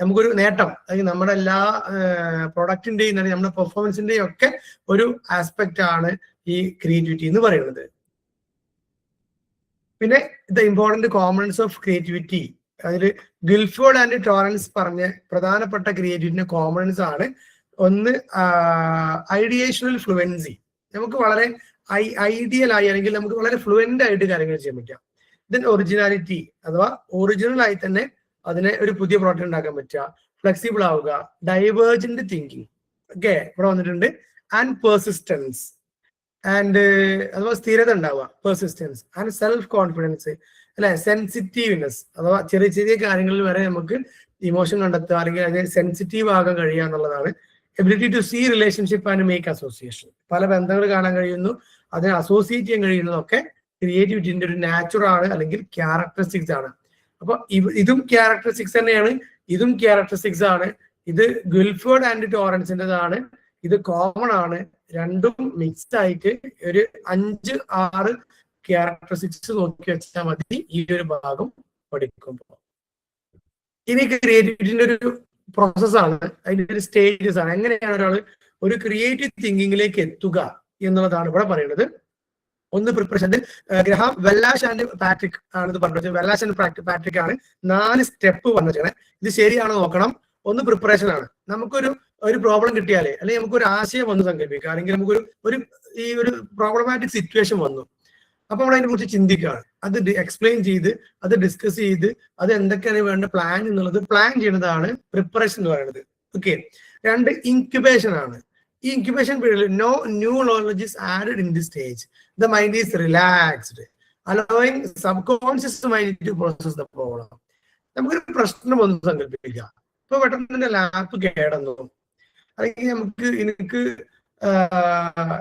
നമുക്കൊരു നേട്ടം, അല്ലെങ്കിൽ നമ്മുടെ എല്ലാ പ്രൊഡക്റ്റിന്റെയും നമ്മുടെ പെർഫോമൻസിന്റെയും ഒക്കെ ഒരു ആസ്പെക്ട് ആണ് ഈ ക്രിയേറ്റിവിറ്റി എന്ന് പറയുന്നത്. പിന്നെ the important components of creativity, അതിൽ ഗിൽഫോർഡ് ആൻഡ് ടോറൻസ് പറഞ്ഞ പ്രധാനപ്പെട്ട ക്രിയേറ്റിവിറ്റിന്റെ കോമ്പണൻസ് ആണ്. ഒന്ന്, ഐഡിയേഷണൽ ഫ്ലുവൻസി, നമുക്ക് വളരെ ഐഡിയൽ ആയി അല്ലെങ്കിൽ നമുക്ക് വളരെ ഫ്ലുവന്റ് ആയിട്ട് കാര്യങ്ങൾ ചെയ്യാൻ പറ്റുക. ദെൻ ഒറിജിനാലിറ്റി, അഥവാ ഒറിജിനൽ ആയി തന്നെ അതിനെ ഒരു പുതിയ പ്രോഡക്റ്റ് ഉണ്ടാക്കാൻ പറ്റുക. ഫ്ലെക്സിബിൾ ആവുക, ഡൈവേർജന്റ് തിങ്കിങ്, ഓക്കെ ഇവിടെ വന്നിട്ടുണ്ട്. ആൻഡ് പെർസിസ്റ്റൻസ്, ആൻഡ് അഥവാ സ്ഥിരത ഉണ്ടാവുക, പെർസിസ്റ്റൻസ്. ആൻഡ് സെൽഫ് കോൺഫിഡൻസ്, അല്ലെ? സെൻസിറ്റീവ്നെസ്, അഥവാ ചെറിയ ചെറിയ കാര്യങ്ങളിൽ വരെ നമുക്ക് ഇമോഷൻ കണ്ടെത്തുക അല്ലെങ്കിൽ അതിന് സെൻസിറ്റീവ് ആകാൻ കഴിയുക എന്നുള്ളതാണ്. Ability to see relationship and make association, പല ബന്ധങ്ങൾ കാണാൻ കഴിയുന്നു, അതിനെ അസോസിയേറ്റ് ചെയ്യാൻ കഴിയുന്നതൊക്കെ ക്രിയേറ്റിവിറ്റിന്റെ ഒരു നാച്ചുറൽ ആണ് അല്ലെങ്കിൽ ക്യാരക്ടറിസ്റ്റിക്സ് ആണ്. അപ്പൊ ഇതും ക്യാരക്ടറിസ്റ്റിക്സ് തന്നെയാണ്, ഇതും ക്യാരക്ടറിസ്റ്റിക്സ് ആണ്. ഇത് ഗിൽഫോർഡ് ആൻഡ് ടോറൻസിൻ്റെതാണ്, ഇത് കോമൺ ആണ്. രണ്ടും മിക്സ്ഡ് ആയിട്ട് ഒരു 5-6 ക്യാരക്ടറിസ്റ്റിക്സ് നോക്കി വെച്ചാൽ മതി ഈ ഒരു ഭാഗം പഠിക്കുമ്പോൾ. ഇനി ക്രിയേറ്റിവിറ്റിന്റെ ഒരു പ്രോസസ്സാണ്, അതിന്റെ ഒരു സ്റ്റേജസ് ആണ്. എങ്ങനെയാണ് ഒരാൾ ഒരു ക്രിയേറ്റീവ് തിങ്കിങ്ങിലേക്ക് എത്തുക എന്നുള്ളതാണ് ഇവിടെ പറയുന്നത്. ഒന്ന് പ്രിപ്പറേഷൻ, ഗ്രഹാം വെല്ലാഷ് ആൻഡ് പാട്രിക് ആണ് ഇത് പറഞ്ഞത്. വെല്ലാഷ് ആൻഡ് പാട്രിക് ആണ് 4 സ്റ്റെപ്പ് പറഞ്ഞിരിക്കണേ. ഇത് ശരിയാണോ നോക്കണം. ഒന്ന് പ്രിപ്പറേഷൻ ആണ്. നമുക്കൊരു പ്രോബ്ലം കിട്ടിയാലേ, അല്ലെങ്കിൽ നമുക്കൊരു ആശയം വന്ന് സങ്കല്പിക്കുക, അല്ലെങ്കിൽ നമുക്കൊരു ഈ ഒരു പ്രോബ്ലമാറ്റിക് സിറ്റുവേഷൻ വന്നു, അപ്പൊ നമ്മൾ അതിനെ കുറിച്ച് ചിന്തിക്കുകയാണ്, അത് എക്സ്പ്ലെയിൻ ചെയ്ത് അത് ഡിസ്കസ് ചെയ്ത് അത് എന്തൊക്കെയാണ് വേണ്ട പ്ലാൻ എന്നുള്ളത് പ്ലാൻ ചെയ്യുന്നതാണ് പ്രിപ്പറേഷൻ എന്ന് പറയുന്നത്. ഓക്കെ. 2 ഇൻക്യുബേഷൻ ആണ്. ഈ ഇൻക്യുബേഷൻ പീരീഡിൽ no new knowledge is added in this stage. The mind is relaxed, allowing subconscious mind to process the problem. നമുക്കൊരു പ്രശ്നം ഒന്ന് സങ്കല്പിക്കുക. ഇപ്പൊ പെട്ടെന്ന് ലാപ്പ് കേടന്നു, അല്ലെങ്കിൽ എനിക്ക്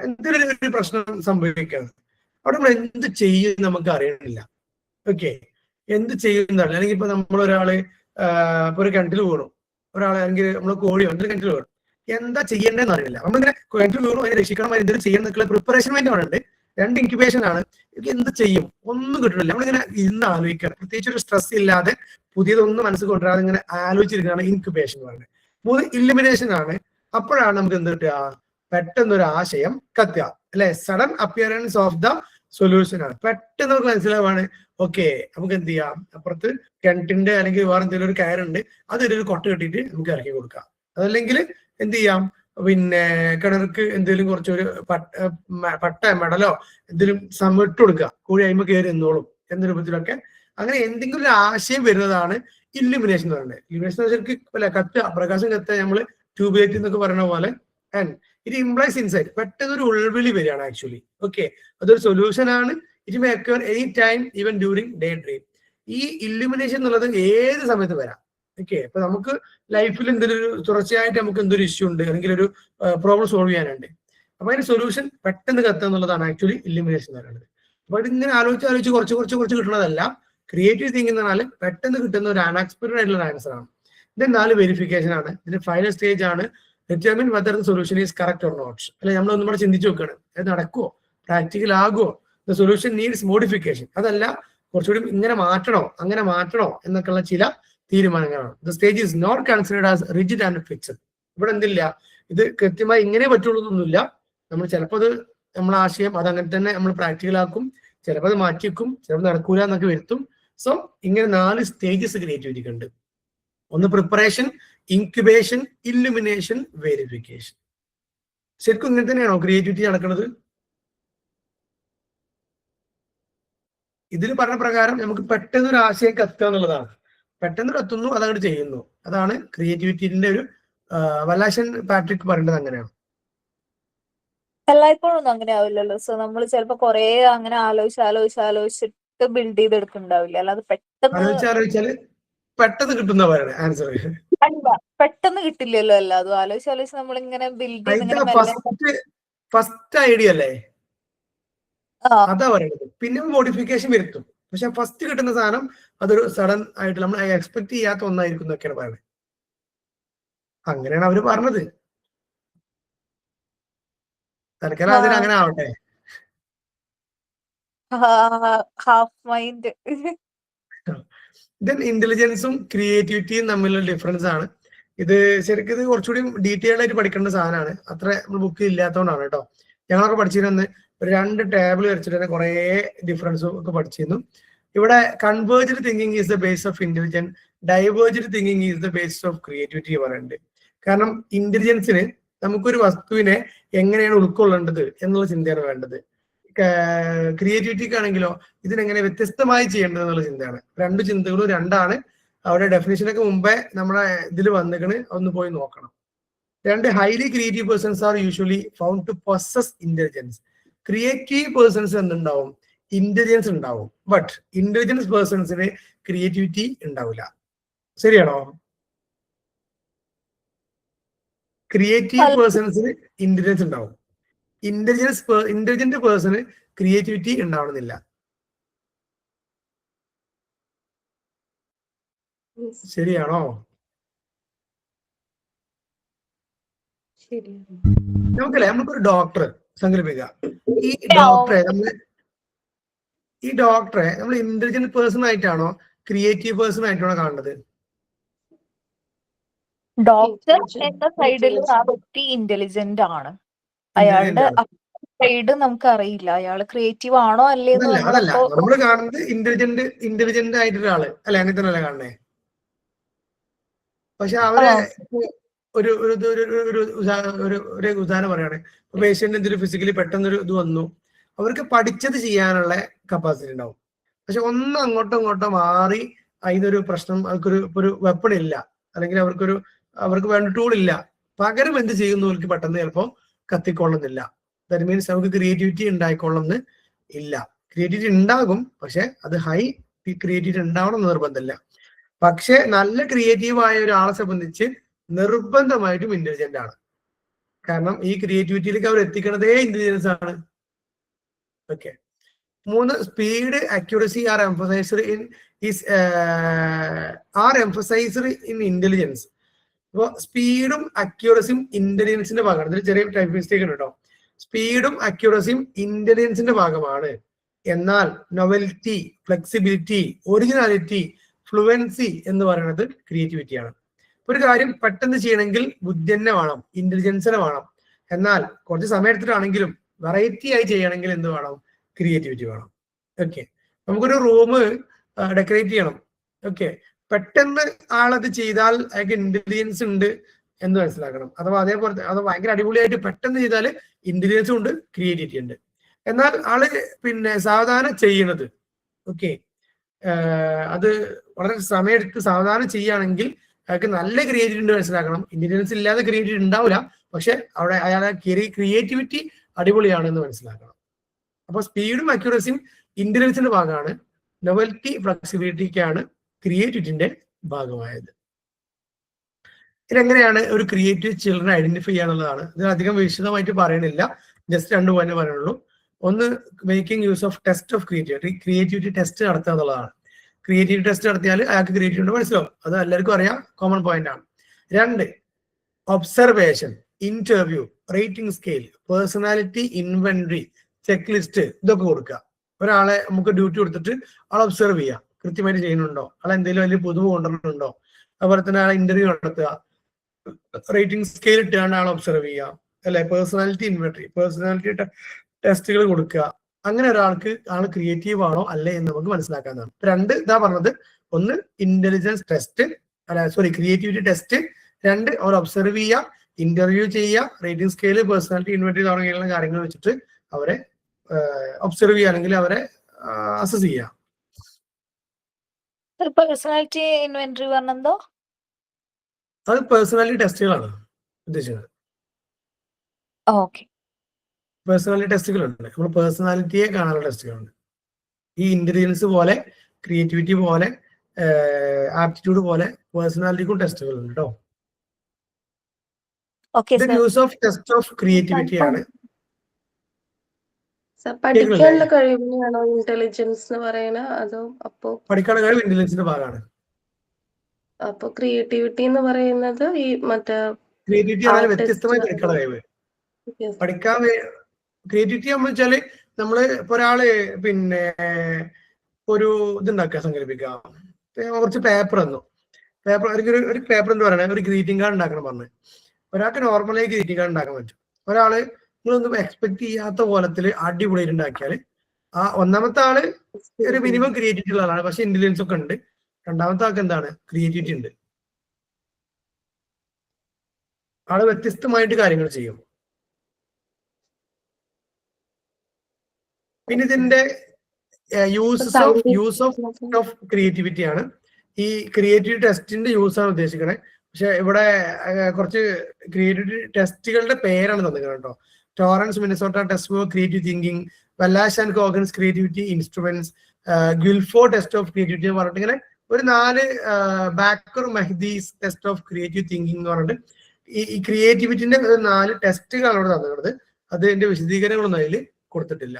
എന്തൊരു ഒരു പ്രശ്നം സംഭവിക്കുകയാണ്. അവിടെ നമ്മൾ എന്ത് ചെയ്യും നമുക്ക് അറിയണില്ല. ഓക്കെ. എന്ത് ചെയ്യുന്നതാണ്, അല്ലെങ്കിൽ ഇപ്പൊ നമ്മളൊരാള് ഇപ്പൊ ഒരു കിണറ്റിൽ വീണു, ഒരാളെ അല്ലെങ്കിൽ നമ്മൾ കോഴിയോ എന്തെങ്കിലും കിണറ്റിൽ വീണു, എന്താ ചെയ്യേണ്ടതെന്ന് അറിയില്ല. നമ്മളിങ്ങനെ കിണറ്റിൽ വീണു, അതിനെ രക്ഷിക്കണം, എന്തെങ്കിലും ചെയ്യാൻ നിൽക്കുന്ന പ്രിപ്പറേഷൻ വേണ്ടി പറയുന്നുണ്ട്. 2 ഇൻക്യുബേഷൻ ആണ്. എന്ത് ചെയ്യും ഒന്നും കിട്ടണില്ല. നമ്മളിങ്ങനെ ഇന്ന് ആലോചിക്കണം, പ്രത്യേകിച്ച് ഒരു സ്ട്രെസ് ഇല്ലാതെ പുതിയതൊന്നും മനസ്സിൽ കൊണ്ടുവരാതെ ഇങ്ങനെ ആലോചിച്ചിരിക്കുകയാണ് ഇൻക്യുബേഷൻ പറയുന്നത്. 3 ഇലിമിനേഷൻ ആണ്. അപ്പോഴാണ് നമുക്ക് എന്ത് കിട്ടുക, പെട്ടെന്നൊരു ആശയം കത്തുക, അല്ലെ? Sudden appearance of the solution ആണ്. പെട്ടെന്ന് നമുക്ക് മനസ്സിലാവാണ്, ഓക്കെ നമുക്ക് എന്ത് ചെയ്യാം, അപ്പുറത്ത് കിണറ്റിന്റെ അല്ലെങ്കിൽ വേറെ എന്തെങ്കിലും ഒരു കയറുണ്ട്, അതൊരു കൊട്ട കെട്ടിയിട്ട് നമുക്ക് ഇറക്കി കൊടുക്കാം. അതല്ലെങ്കിൽ എന്ത് ചെയ്യാം, പിന്നെ കിണർക്ക് എന്തെങ്കിലും കുറച്ചൊരു പട്ട മെടലോ എന്തെങ്കിലും ഇട്ട് കൊടുക്കുക, കോഴി അയിമ കയറി എന്നോളും എന്ന രൂപത്തിലൊക്കെ. അങ്ങനെ എന്തെങ്കിലും ഒരു ആശയം വരുന്നതാണ് ഇല്ലുമിനേഷൻ എന്ന് പറയുന്നത്. ഇല്ലുമിനേഷൻ ശരിക്കും കത്തുക, പ്രകാശം കത്തുക, നമ്മള് ട്യൂബ്ലൈറ്റ് എന്നൊക്കെ പറയുന്ന പോലെ. ആൻഡ് ഇറ്റ് ഇംപ്ലൈസ് ഇൻസൈറ്റ്, പെട്ടെന്ന് ഒരു ഉൾവിളി വരികയാണ് ആക്ച്വലി. ഓക്കെ. അതൊരു സൊല്യൂഷൻ ആണ്. It may occur any time, even during day dream. ഈ ഇല്ലുമിനേഷൻ എന്നുള്ളത് ഏത് സമയത്ത് വരാം. ഓക്കെ. അപ്പൊ നമുക്ക് ലൈഫിൽ എന്തൊരു തുടർച്ചയായിട്ട് നമുക്ക് എന്തൊരു ഇഷ്യൂ ഉണ്ട്, അല്ലെങ്കിൽ ഒരു പ്രോബ്ലം സോൾവ് ചെയ്യാനുണ്ട്, അപ്പൊ അതിന് സൊല്യൂഷൻ പെട്ടെന്ന് കത്തുക എന്നുള്ളതാണ് ആക്ച്വലി ഇല്ലുമിനേഷൻ എന്ന് പറയുന്നത്. അപ്പൊ ഇതിങ്ങനെ ആലോചിച്ച് കുറച്ച് കിട്ടുന്നതല്ല. ക്രിയേറ്റീവ് തിങ്കിങ് എന്ന് പറഞ്ഞാൽ പെട്ടെന്ന് കിട്ടുന്ന ഒരു അൺഎക്സ്പെക്ടഡ് ആയിട്ടുള്ള ആൻസർ ആണ്. ഇതിന് 4 വെരിഫിക്കേഷൻ ആണ്. ഇതിന്റെ ഫൈനൽ സ്റ്റേജ് ആണ് determine whether the solution is correct or not. അല്ലെ, നമ്മൾ ഒന്നും കൂടെ ചിന്തിച്ചു നോക്കുകയാണ്, അത് നടക്കുമോ, പ്രാക്ടിക്കൽ ആകുമോ, ദ സൊല്യൂഷൻ നീഡ്സ് മോഡിഫിക്കേഷൻ, അതല്ല കുറച്ചുകൂടി ഇങ്ങനെ മാറ്റണോ അങ്ങനെ മാറ്റണോ എന്നൊക്കെയുള്ള ചില തീരുമാനങ്ങളാണ്. The stage is not considered as rigid and fixed. ഇവിടെ എന്തില്ല, ഇത് കൃത്യമായി ഇങ്ങനെ പറ്റുള്ളൂ എന്നൊന്നുമില്ല. നമ്മൾ ചിലപ്പോൾ അത് നമ്മളെ ആശയം അതങ്ങനെ തന്നെ നമ്മൾ പ്രാക്ടിക്കൽ ആക്കും, ചിലപ്പോൾ അത് മാറ്റി വെക്കും, ചിലപ്പോൾ നടക്കൂല എന്നൊക്കെ വരുത്തും. സോ ഇങ്ങനെ 4 സ്റ്റേജസ് ക്രിയേറ്റിവിറ്റിക്ക് ഉണ്ട്. ഒന്ന് പ്രിപ്പറേഷൻ, ഇൻക്യുബേഷൻ, ഇല്ലുമിനേഷൻ, വെരിഫിക്കേഷൻ. ശരിക്കും ഇങ്ങനെ തന്നെയാണോ ക്രിയേറ്റിവിറ്റി നടക്കുന്നത്? ഇതിൽ പറഞ്ഞ പ്രകാരം നമുക്ക് പെട്ടെന്ന് ഒരു ആശയം കത്തുക എന്നുള്ളതാണ്. പെട്ടെന്ന് കത്തുന്നു, അതങ്ങോട്ട് ചെയ്യുന്നു. അതാണ് ക്രിയേറ്റിവിറ്റിന്റെ ഒരു വല്ലാശൻ പാട്രിക് പറയേണ്ടത് അങ്ങനെയാണ്. എല്ലായ്പ്പോഴും ഒന്നും അങ്ങനെ ആവില്ലല്ലോ. സോ നമ്മൾ ചിലപ്പോ കൊറേ അങ്ങനെ ആലോചിച്ചിട്ട് ബിൽഡ് ചെയ്തെടുക്കുന്നുണ്ടാവില്ല. അല്ലാതെ ആലോചിച്ചാല് പെട്ടെന്ന് കിട്ടുന്ന പറയണേ ആൻസർ. അല്ല, പെട്ടെന്ന് കിട്ടില്ലല്ലോ. എല്ലാതും ആലോചിച്ച് നമ്മളിങ്ങനെ ബിൽഡ് ചെയ്ത് ഫസ്റ്റ് ഐഡിയ അല്ലേ, അതാ പറയുന്നത്. പിന്നെ മോഡിഫിക്കേഷൻ വരുത്തും. പക്ഷെ ഫസ്റ്റ് കിട്ടുന്ന സാധനം അതൊരു സഡൻ ആയിട്ട് നമ്മൾ എക്സ്പെക്ട് ചെയ്യാത്ത ഒന്നായിരിക്കും എന്നൊക്കെയാണ് പറയുന്നത്. അങ്ങനെയാണ് അവര് പറഞ്ഞത്. തൽക്കാലം അതിന് അങ്ങനെ ആവട്ടെ. Half mind. ദെൻ ഇന്റലിജൻസും ക്രിയേറ്റിവിറ്റിയും തമ്മിലുള്ള ഡിഫറൻസ് ആണ് ഇത്. ശരിക്കും ഇത് കുറച്ചുകൂടി ഡീറ്റെയിൽഡ് ആയിട്ട് പഠിക്കേണ്ട സാധനമാണ്. അത്ര നമ്മൾ ബുക്കിൽ ഇല്ലാത്തതുകൊണ്ടാണ് കേട്ടോ. ഞങ്ങളൊക്കെ പഠിച്ചിരുന്ന 2 ടേബിൾ വരച്ചിട്ട് തന്നെ കുറെ ഡിഫറൻസും ഒക്കെ പഠിച്ചിരുന്നു. ഇവിടെ converged thinking is the base of intelligence, diverged thinking is the base of creativity പറയുന്നുണ്ട്. കാരണം ഇന്റലിജൻസിന് നമുക്കൊരു വസ്തുവിനെ എങ്ങനെയാണ് ഉൾക്കൊള്ളേണ്ടത് എന്നുള്ള ചിന്തയാണ് വേണ്ടത്. ക്രിയേറ്റിവിറ്റിക്ക് ആണെങ്കിലോ ഇതിനെങ്ങനെ വ്യത്യസ്തമായി ചെയ്യേണ്ടത് എന്നുള്ള ചിന്തയാണ്. 2 ചിന്തകളും 2ആണ്. അവിടെ ഡെഫിനേഷനൊക്കെ മുമ്പേ നമ്മളെ ഇതിൽ വന്നിക്കണ്, ഒന്ന് പോയി നോക്കണം. 2 highly creative persons are usually found to possess intelligence. Creative persons എന്തുണ്ടാവും, ഇന്റലിജൻസ് ഉണ്ടാവും. ബട്ട് ഇന്റലിജൻസ് പേഴ്സൺസിന് ക്രിയേറ്റിവിറ്റി ഉണ്ടാവില്ല. ശരിയാണോ? ക്രിയേറ്റീവ് പേഴ്സൺസിന് ഇന്റലിജൻസ് ഉണ്ടാവും, ഇന്റലിജന്റ് പേഴ്സണ് ക്രിയേറ്റിവിറ്റി ഉണ്ടാവണമെന്നില്ല. ശരിയാണോ? നമുക്കൊരു ഡോക്ടർ സങ്കല്പിക്കുക. ഈ ഡോക്ടറെ നമ്മൾ ഇന്റലിജന്റ് പേഴ്സൺ ആയിട്ടാണോ ക്രിയേറ്റീവ് പേഴ്സൺ ആയിട്ടാണോ കാണുന്നത്? ഡോക്ടർ എന്ന സൈഡിൽ ആ വ്യക്തി ഇന്റലിജന്റ് ആണ്. അയാളുടെ സൈഡ് നമുക്ക് അറിയില്ല, അയാള് ക്രിയേറ്റീവ് ആണോ അല്ലേ. അതല്ല നമ്മൾ കാണുന്നത് ഇന്റലിജന്റ് ആയിട്ടൊരാള് അല്ലെ, അങ്ങനെ തന്നെയല്ലേ കാണണേ. പക്ഷെ അവരെ ഒരു ഉദാഹരണം പറയാണ്. പേഷ്യന്റ് എന്തൊരു ഫിസിക്കലി പെട്ടെന്നൊരു ഇത് വന്നു, അവർക്ക് പഠിച്ചത് ചെയ്യാനുള്ള കപ്പാസിറ്റി ഉണ്ടാവും. പക്ഷെ ഒന്ന് അങ്ങോട്ടോ ഇങ്ങോട്ടോ മാറി അതിനൊരു പ്രശ്നം, ഒരു വെപ്പൺ ഇല്ല, അല്ലെങ്കിൽ അവർക്ക് വേണ്ട ടൂൾ ഇല്ല, പകരം എന്ത് ചെയ്യുന്നവർക്ക് പെട്ടെന്ന് ചിലപ്പോൾ കത്തിക്കൊള്ളുന്നില്ല. ദാറ്റ് മീൻസ് നമുക്ക് ക്രിയേറ്റിവിറ്റി ഉണ്ടായിക്കൊള്ളുന്ന ഇല്ല. ക്രിയേറ്റിവിറ്റി ഉണ്ടാകും, പക്ഷെ അത് ഹൈ ക്രിയേറ്റിവിറ്റി ഉണ്ടാവണം എന്ന് നിർബന്ധമില്ല. പക്ഷെ നല്ല ക്രിയേറ്റീവായ ഒരാളെ സംബന്ധിച്ച് നിർബന്ധമായിട്ടും ഇന്റലിജന്റ് ആണ്. കാരണം ഈ ക്രിയേറ്റിവിറ്റിയിലേക്ക് അവർ എത്തിക്കണതേ ഇന്റലിജൻസ് ആണ്. Okay. 3, speed, accuracy are emphasized in intelligence. അപ്പോൾ സ്പീഡും അക്യുറസിയും ഇന്റലിജൻസിന്റെ ഭാഗമാണ്. ഇതിൽ ചെറിയ ടൈപ്പ് മിസ്റ്റേക്ക് ഉണ്ട് കേട്ടോ. സ്പീഡും അക്യുറസിയും ഇന്റലിജൻസിന്റെ ഭാഗമാണ്. എന്നാൽ നൊവൽറ്റി, ഫ്ലെക്സിബിലിറ്റി, ഒറിജിനാലിറ്റി, ഫ്ലുവൻസി എന്ന് പറയുന്നത് ക്രിയേറ്റിവിറ്റിയാണ്. ഒരു കാര്യം പെട്ടെന്ന് ചെയ്യണമെങ്കിൽ ബുദ്ധി തന്നെ വേണം, ഇന്റലിജൻസ് തന്നെ വേണം. എന്നാൽ കുറച്ച് സമയം എടുത്തിട്ടാണെങ്കിലും വെറൈറ്റി ആയി ചെയ്യണമെങ്കിൽ എന്ത് വേണം? ക്രിയേറ്റിവിറ്റി വേണം. ഓക്കെ. നമുക്കൊരു റൂം ഡെക്കറേറ്റ് ചെയ്യണം. ഓക്കെ. പെട്ടെന്ന് ആളത് ചെയ്താൽ അയാൾക്ക് ഇന്റലിജൻസ് ഉണ്ട് എന്ന് മനസ്സിലാക്കണം. അഥവാ അതേപോലെ അത് ഭയങ്കര അടിപൊളിയായിട്ട് പെട്ടെന്ന് ചെയ്താൽ ഇന്റലിജൻസും ഉണ്ട്, ക്രിയേറ്റിവിറ്റി ഉണ്ട്. എന്നാൽ ആള് സാവധാനം ചെയ്യണത്, ഓക്കെ, അത് വളരെ സമയമെടുത്ത് സാവധാനം ചെയ്യുകയാണെങ്കിൽ അയാൾക്ക് നല്ല ക്രിയേറ്റിവിറ്റി ഉണ്ട് മനസ്സിലാക്കണം. ഇന്റലിജൻസ് ഇല്ലാതെ ക്രിയേറ്റിവിറ്റി ഉണ്ടാവില്ല, പക്ഷെ അവിടെ അയാളെ ക്രിയേറ്റിവിറ്റി അടിപൊളിയാണെന്ന് മനസ്സിലാക്കണം. അപ്പൊ സ്പീഡും അക്യുറസിയും ഇന്റലിജൻസിന്റെ ഭാഗമാണ്. നൊവൽറ്റി, ഫ്ലെക്സിബിലിറ്റിക്കാണ് ക്രിയേറ്റിവിറ്റിന്റെ ഭാഗമായത്. ഇതെങ്ങനെയാണ് ഒരു ക്രിയേറ്റീവ് ചിൽഡ്രനെ ഐഡന്റിഫൈ ചെയ്യാന്നുള്ളതാണ്. ഇത് അധികം വിശദമായിട്ട് പറയണില്ല, ജസ്റ്റ് 2 പോയിന്റ് പറയുന്നുള്ളൂ. ഒന്ന്, making use of test of creativity test നടത്തുക എന്നുള്ളതാണ്. ക്രിയേറ്റിവിറ്റി ടെസ്റ്റ് നടത്തിയാൽ അയാൾക്ക് ക്രിയേറ്റിവിറ്റി മനസ്സിലാവും, അത് എല്ലാവർക്കും അറിയാം, കോമൺ പോയിന്റ് ആണ്. 2, observation, interview, rating scale, personality inventory, check list, ഇതൊക്കെ കൊടുക്കുക. ഒരാളെ നമുക്ക് ഡ്യൂട്ടി കൊടുത്തിട്ട് ആളെ ഒബ്സർവ് ചെയ്യുക, കൃത്യമായിട്ട് ചെയ്യുന്നുണ്ടോ, ആളെ എന്തെങ്കിലും വലിയ പുതുമ കൊണ്ടുവരുന്നുണ്ടോ. അതുപോലെ തന്നെ ആളെ ഇന്റർവ്യൂ നടത്തുക, റേറ്റിംഗ് സ്കെയിൽ ഇട്ടാണ് ആളെ ഒബ്സർവ് ചെയ്യുക, അല്ലെ, പേഴ്സണാലിറ്റി ഇൻവെന്ററി, പേഴ്സണാലിറ്റി ടെസ്റ്റുകൾ കൊടുക്കുക. അങ്ങനെ ഒരാൾക്ക് ആള് ക്രിയേറ്റീവ് ആണോ അല്ലേ എന്ന് നമുക്ക് മനസ്സിലാക്കാവുന്നതാണ്. 2 ഇതാ പറഞ്ഞത്. 1, ഇന്റലിജൻസ് ടെസ്റ്റ്, ക്രിയേറ്റിവിറ്റി ടെസ്റ്റ്. 2, അവർ ഒബ്സർവ് ചെയ്യുക, ഇന്റർവ്യൂ ചെയ്യുക, റേറ്റിംഗ് സ്കെയില്, പേഴ്സണാലിറ്റി ഇൻവെന്ററി തുടങ്ങിയുള്ള കാര്യങ്ങൾ വെച്ചിട്ട് അവരെ ഒബ്സർവ് ചെയ്യുക, അല്ലെങ്കിൽ അവരെ അസസ് ചെയ്യുക. പേഴ്സണാലിറ്റി ഇൻവെന്ററി പറഞ്ഞെന്തോ? അത് പേഴ്സണാലിറ്റി ടെസ്റ്റുകളാണ് ഉദ്ദേശിക്കുന്നത്. ഓക്കെ. പേഴ്സണാലിറ്റി ടെസ്റ്റുകളുണ്ട്. നമ്മൾ പേഴ്സണാലിറ്റിയെ കാണാനുള്ള ടെസ്റ്റുകളുണ്ട്. ഈ ഇന്റലിജൻസ് പോലെ, ക്രിയേറ്റിവിറ്റി പോലെ, ആപ്റ്റിറ്റ്യൂഡ് പോലെ പേഴ്സണാലിറ്റിക്കും ടെസ്റ്റുകളുണ്ട് കേട്ടോ. Use of test of creativity ആണ്. പഠിക്കാനുള്ള കഴിവിനെയാണോ ഇന്റലിജൻസ് എന്ന് പറയുന്നത്? അതോ പഠിക്കാനുള്ള കഴിവ് ഇന്റലിജൻസിന്റെ ഭാഗമാണ്. അപ്പൊ ക്രിയേറ്റിവിറ്റി എന്ന് പറയുന്നത് ഈ മറ്റേ ക്രിയേറ്റിവിറ്റി വ്യത്യസ്തമായി പഠിക്കാനുള്ള കഴിവ്. പഠിക്കാൻ ക്രിയേറ്റിവിറ്റി എന്ന് വെച്ചാല് നമ്മള് ഇപ്പൊ ഒരാള് ഒരു ഇതുണ്ടാക്കുക, സങ്കല്പിക്കാം, കുറച്ച് പേപ്പർ തന്നു. ഒരു പേപ്പർ എന്ന് പറയുന്നത് ഒരു ഗ്രീറ്റിംഗ് കാർഡ് ഉണ്ടാക്കണം പറഞ്ഞു. ഒരാൾക്ക് നോർമലായി ഗ്രീറ്റിംഗ് കാർഡ് ഉണ്ടാക്കാൻ പറ്റും. ഒരാള് നിങ്ങളൊന്നും എക്സ്പെക്ട് ചെയ്യാത്ത കോലത്തിൽ അടിപൊളിയായിട്ട് ഉണ്ടാക്കിയാൽ ആ ഒന്നാമത്തെ ആള് ഒരു മിനിമം ക്രിയേറ്റിവിറ്റി ഉള്ള ആളാണ്, പക്ഷെ ഇന്റലിജൻസ് ഒക്കെ ഉണ്ട്. രണ്ടാമത്തെ ആൾക്ക് എന്താണ്? ക്രിയേറ്റിവിറ്റി ഉണ്ട്. ആള് വ്യത്യസ്തമായിട്ട് കാര്യങ്ങൾ ചെയ്യും. പിന്നെ ഇതിന്റെ യൂസ് ഓഫ് ക്രിയേറ്റിവിറ്റി ആണ്. ഈ ക്രിയേറ്റിവിറ്റി ടെസ്റ്റിന്റെ യൂസ് ആണ് ഉദ്ദേശിക്കണേ. പക്ഷെ ഇവിടെ കുറച്ച് ക്രിയേറ്റിവിറ്റി ടെസ്റ്റുകളുടെ പേരാണ് തന്നിരിക്കുന്നത് കേട്ടോ. Torrance Minnesota test for creative thinking, Wallach and Kogan's creativity instruments, Guilford test of creativity എന്ന് പറഞ്ഞിട്ട് ഇങ്ങനെ ഒരു 4 Baqer Mehdi's test of creative thinking എന്ന് പറഞ്ഞിട്ട് ഈ ക്രിയേറ്റിവിറ്റിന്റെ 4 ടെസ്റ്റുകളാണ് ഇവിടെ തന്നിട്ടുള്ളത്. അതിന്റെ വിശദീകരണങ്ങളൊന്നും അതിൽ കൊടുത്തിട്ടില്ല.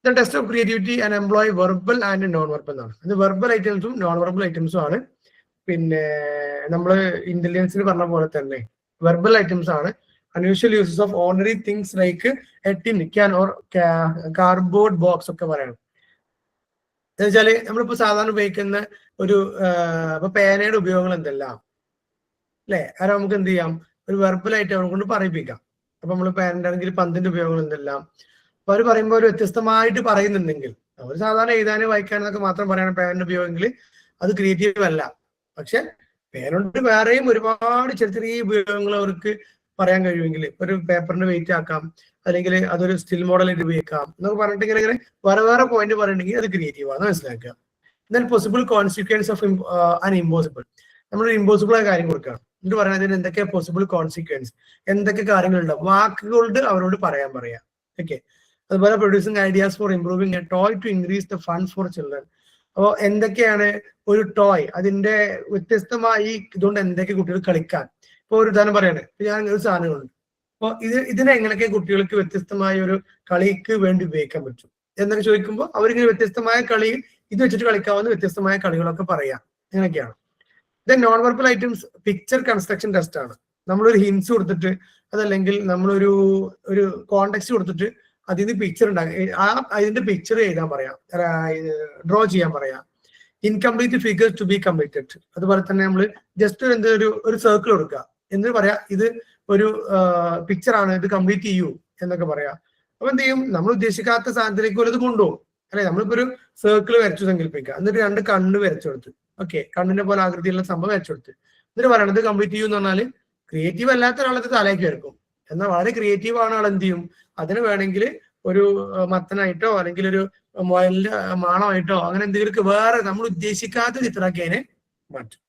The test of creativity and employ verbal and non-verbal എന്നാണ്. ഇത് വെർബൽ ഐറ്റംസും നോൺ വെർബൽ ഐറ്റംസും ആണ്. പിന്നെ നമ്മള് ഇന്റലിജൻസിന് പറഞ്ഞ പോലെ തന്നെ വെർബൽ ഐറ്റംസ് ആണ്. Unusual uses of ordinary things like A tin, can or cardboard box ഒക്കെ പറയണം. എന്ന് വെച്ചാല് നമ്മളിപ്പോ സാധാരണ ഉപയോഗിക്കുന്ന ഒരു ഇപ്പൊ പേനയുടെ ഉപയോഗങ്ങൾ എന്തെല്ലാം അല്ലെ, അത് നമുക്ക് എന്ത് ചെയ്യാം, ഒരു വെർബലായിട്ട് അവരെ കൊണ്ട് പറയിപ്പിക്കാം. അപ്പൊ നമ്മള് പേനന്റെ ആണെങ്കിൽ പന്തിന്റെ ഉപയോഗങ്ങൾ എന്തെല്ലാം, അപ്പൊ അവർ പറയുമ്പോൾ ഒരു വ്യത്യസ്തമായിട്ട് പറയുന്നുണ്ടെങ്കിൽ, അവർ സാധാരണ എഴുതാനും വായിക്കാനൊക്കെ മാത്രം പറയണം പേനന്റെ ഉപയോഗമെങ്കിൽ അത് ക്രിയേറ്റീവ് അല്ല. പക്ഷെ പേനോണ്ട് വേറെയും ഒരുപാട് ചെറിയ ചെറിയ ഉപയോഗങ്ങൾ അവർക്ക് പറയാൻ കഴിയുമെങ്കിൽ ഒരു പേപ്പറിന്റെ വെയിറ്റ് ആക്കാം, അല്ലെങ്കിൽ അതൊരു സ്റ്റിൽ മോഡലായിട്ട് ഉപയോഗിക്കാം എന്നൊക്കെ പറഞ്ഞിട്ട് ഇങ്ങനെ വേറെ വേറെ പോയിന്റ് പറയണമെങ്കിൽ അത് ക്രിയേറ്റീവ് ആണ് മനസ്സിലാക്കുക. Then possible consequence of an impossible. നമ്മൾ ഇമ്പോസിബിൾ ആയ കാര്യം കൊടുക്കുകയാണ് എന്നിട്ട് പറയുന്നതിന് എന്തൊക്കെ പോസിബിൾ കോൺസിക്വൻസ്, എന്തൊക്കെ കാര്യങ്ങളുണ്ടാവും, വാക്കുകൊണ്ട് അവരോട് പറയാം. ഓക്കെ. അതുപോലെ producing ideas for improving a toy to increase the fund for children. അപ്പോൾ എന്തൊക്കെയാണ് ഒരു ടോയ്, അതിന്റെ വ്യത്യസ്തമായി ഇതുകൊണ്ട് എന്തൊക്കെ കുട്ടികൾ കളിക്കാൻ. ഇപ്പൊ ഒരു ഉദാഹരണം പറയാണ്, ഞാൻ ഒരു സാധനങ്ങളുണ്ട്, അപ്പോൾ ഇതിനെ എങ്ങനെയൊക്കെ കുട്ടികൾക്ക് വ്യത്യസ്തമായ ഒരു കളിക്ക് വേണ്ടി ഉപയോഗിക്കാൻ പറ്റും എന്നൊക്കെ ചോദിക്കുമ്പോൾ അവരിങ്ങനെ വ്യത്യസ്തമായ കളി, ഇത് വെച്ചിട്ട് കളിക്കാവുന്ന വ്യത്യസ്തമായ കളികളൊക്കെ പറയാം. അങ്ങനെയൊക്കെയാണ്. Then non verbal items picture construction test ആണ്. നമ്മളൊരു ഹിൻസ് കൊടുത്തിട്ട് അതല്ലെങ്കിൽ നമ്മളൊരു കോണ്ടെക്സ്റ്റ് കൊടുത്തിട്ട് അതിൽ നിന്ന് പിക്ചർ ഉണ്ടാക്കി അതിന്റെ പിക്ചർ എഴുതാൻ പറയാം, ഡ്രോ ചെയ്യാൻ പറയാം. Incomplete figure to B completed. അതുപോലെ തന്നെ നമ്മൾ ജസ്റ്റ് ഒരു സർക്കിൾ കൊടുക്കുക, എന്നിട്ട് പറയാം ഇത് ഒരു പിക്ചർ ആണ്, ഇത് കംപ്ലീറ്റ് ചെയ്യൂ എന്നൊക്കെ പറയാം. അപ്പൊ എന്ത് ചെയ്യും, നമ്മൾ ഉദ്ദേശിക്കാത്ത സാധനത്തിലേക്ക് ഒരു ഇത് കൊണ്ടുപോകും അല്ലെ. നമ്മളിപ്പോ ഒരു സർക്കിൾ വരച്ചു സങ്കല്പിക്കുക, എന്നിട്ട് 2 കണ്ണ് വരച്ചു കൊടുത്ത്, ഓക്കെ, കണ്ണിന്റെ പോലെ ആകൃതിയുള്ള സംഭവം വരച്ചു കൊടുത്ത്, എന്നിട്ട് പറയണത് കംപ്ലീറ്റ് ചെയ്യൂ എന്ന് പറഞ്ഞാൽ ക്രിയേറ്റീവ് അല്ലാത്ത ഒരാളത് തലയ്ക്ക് വരക്കും. എന്നാൽ വളരെ ക്രിയേറ്റീവ് ആണ് ആൾ എന്ത് ചെയ്യും, അതിന് വേണമെങ്കിൽ ഒരു മത്തനായിട്ടോ അല്ലെങ്കിൽ ഒരു മുയലിന്റെ മാണമായിട്ടോ അങ്ങനെ എന്തെങ്കിലും വേറെ നമ്മൾ ഉദ്ദേശിക്കാത്ത ചിത്രമാക്കി അതിനെ മാറ്റും.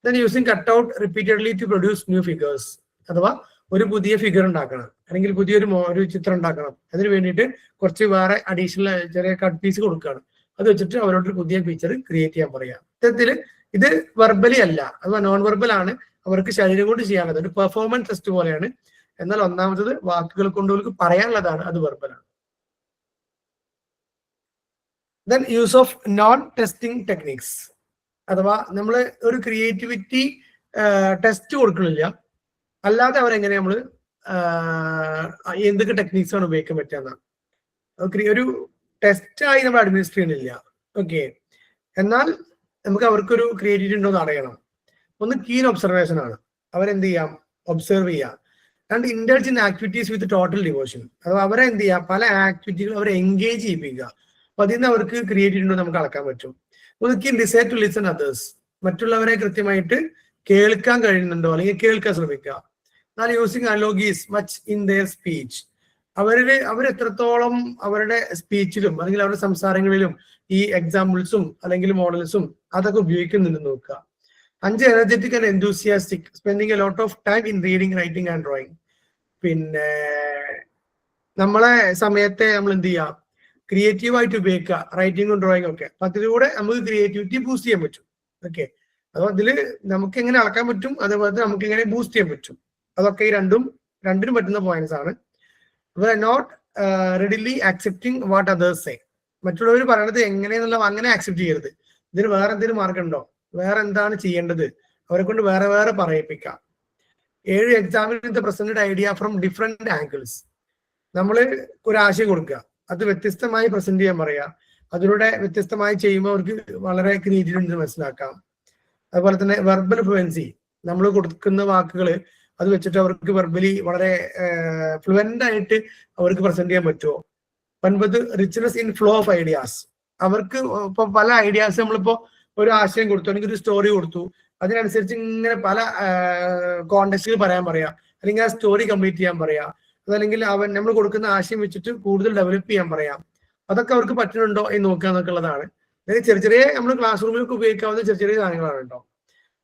Then using cut out repeatedly to produce new figures. അഥവാ ഒരു പുതിയ ഫിഗർ ഉണ്ടാക്കണം അല്ലെങ്കിൽ പുതിയൊരു ചിത്രം ഉണ്ടാക്കണം, അതിന് വേണ്ടിയിട്ട് കുറച്ച് വേറെ അഡീഷണൽ ചെറിയ കട്ട് പീസ് കൊടുക്കുകയാണ്. അത് വെച്ചിട്ട് അവരോട് പുതിയ പിക്ചർ ക്രിയേറ്റ് ചെയ്യാൻ പറയാം. ഇത്തരത്തിൽ ഇത് വെർബലി അല്ല, അഥവാ നോൺ വെർബൽ ആണ്, അവർക്ക് ശരീരം കൊണ്ട് ചെയ്യാനുള്ളത്, ഒരു പെർഫോമൻസ് ടെസ്റ്റ് പോലെയാണ്. എന്നാൽ ഒന്നാമത്തത് വാക്കുകൾ കൊണ്ട് അവർക്ക് പറയാനുള്ളതാണ്, അത് വെർബലാണ്. Then use of non testing techniques. അഥവാ നമ്മൾ ഒരു ക്രിയേറ്റിവിറ്റി ടെസ്റ്റ് കൊടുക്കണില്ല, അല്ലാതെ അവരെങ്ങനെ നമ്മൾ എന്തൊക്കെ ടെക്നിക്സ് ആണ് ഉപയോഗിക്കാൻ പറ്റുക. ഒരു ടെസ്റ്റായി നമ്മൾ അഡ്മിനിസ്റ്റർ ചെയ്യുന്നില്ല, ഓക്കെ. എന്നാൽ നമുക്ക് അവർക്കൊരു ക്രിയേറ്റിവിറ്റി ഉണ്ടോ എന്ന് അറിയണം. ഒന്ന് കീൻ ഒബ്സർവേഷൻ ആണ്, അവരെന്ത് ചെയ്യാം, ഒബ്സർവ് ചെയ്യാം. And indulge in activities with total devotion. അഥവാ അവരെ എന്ത് ചെയ്യുക, പല ആക്ടിവിറ്റികൾ അവരെ എൻഗേജ് ചെയ്യിപ്പിക്കുക. അപ്പൊ അതിൽ നിന്ന് അവർക്ക് ക്രിയേറ്റിവിറ്റി ഉണ്ടോ നമുക്ക് അളക്കാൻ പറ്റും. ഒന്ന് keen desire to listen others. മറ്റുള്ളവരെ കൃത്യമായിട്ട് കേൾക്കാൻ കഴിയുന്നുണ്ടോ അല്ലെങ്കിൽ കേൾക്കാൻ ശ്രമിക്കുക. എന്നാൽ യൂസിങ് അലോഗീസ് മച്ച് ഇൻ ദെയർ സ്പീച്ച്. അവരെത്രത്തോളം അവരുടെ സ്പീച്ചിലും അല്ലെങ്കിൽ അവരുടെ സംസാരങ്ങളിലും ഈ എക്സാമ്പിൾസും അല്ലെങ്കിൽ മോഡൽസും അതൊക്കെ ഉപയോഗിക്കുന്നുണ്ടെന്ന് നോക്കുക. 5 energetic and enthusiastic, spending a lot of time in reading, writing and drawing. പിന്നെ നമ്മളെ സമയത്തെ നമ്മൾ എന്ത് ചെയ്യാം, ക്രിയേറ്റീവായിട്ട് ഉപയോഗിക്കുക, റൈറ്റിങ്ങും ഡ്രോയിങ്ങും ഒക്കെ. അപ്പൊ അതിലൂടെ നമുക്ക് ക്രിയേറ്റിവിറ്റി ബൂസ്റ്റ് ചെയ്യാൻ പറ്റും, ഓക്കെ. അപ്പൊ അതിൽ നമുക്ക് എങ്ങനെ അളക്കാൻ പറ്റും, അതേപോലെ നമുക്ക് എങ്ങനെ ബൂസ്റ്റ് ചെയ്യാൻ പറ്റും, അതൊക്കെ ഈ രണ്ടിനും പറ്റുന്ന പോയിന്റ്സ് ആണ്. Not readily accepting what others say. മറ്റുള്ളവർ പറയണത് എങ്ങനെയെന്നുള്ള അങ്ങനെ ആക്സെപ്റ്റ് ചെയ്യരുത്. ഇതിന് വേറെ എന്തെങ്കിലും മാർഗം ഉണ്ടോ, വേറെ എന്താണ് ചെയ്യേണ്ടത്, അവരെ കൊണ്ട് വേറെ വേറെ പറയിപ്പിക്കാം. 7 examine the presented idea from different angles. നമ്മൾ ഒരു ആശയം കൊടുക്കുക, അത് വ്യത്യസ്തമായി പ്രസന്റ് ചെയ്യാൻ പറയാ, അതിലൂടെ വ്യത്യസ്തമായി ചെയ്യുമ്പോൾ അവർക്ക് വളരെ ക്രിയേറ്റീവ് ഉണ്ടെന്ന് മനസ്സിലാക്കാം. അതുപോലെ തന്നെ വെർബൽ ഫ്ലുവൻസി, നമ്മൾ കൊടുക്കുന്ന വാക്കുകൾ അത് വെച്ചിട്ട് അവർക്ക് വെർബലി വളരെ ഫ്ലുവന്റ് ആയിട്ട് അവർക്ക് പ്രസന്റ് ചെയ്യാൻ പറ്റുമോ. 9 richness in flow of ideas. അവർക്ക് ഇപ്പൊ പല ഐഡിയാസ് നമ്മളിപ്പോ ഒരു ആശയം കൊടുത്തു അല്ലെങ്കിൽ ഒരു സ്റ്റോറി കൊടുത്തു, അതിനനുസരിച്ച് ഇങ്ങനെ പല കോണ്ടെക്സ്റ്റിൽ പറയാൻ പറയാം, അല്ലെങ്കിൽ ആ സ്റ്റോറി കംപ്ലീറ്റ് ചെയ്യാൻ പറയാം, അതല്ലെങ്കിൽ നമ്മൾ കൊടുക്കുന്ന ആശയം വെച്ചിട്ട് കൂടുതൽ ഡെവലപ്പ് ചെയ്യാൻ പറയാം. അതൊക്കെ അവർക്ക് പറ്റുന്നുണ്ടോ എന്ന് നോക്കുക എന്നൊക്കെയുള്ളതാണ്. അതായത് ചെറിയ നമ്മൾ ക്ലാസ് റൂമിലൊക്കെ ഉപയോഗിക്കാവുന്ന ചെറിയ സാധനങ്ങളാണ് കേട്ടോ.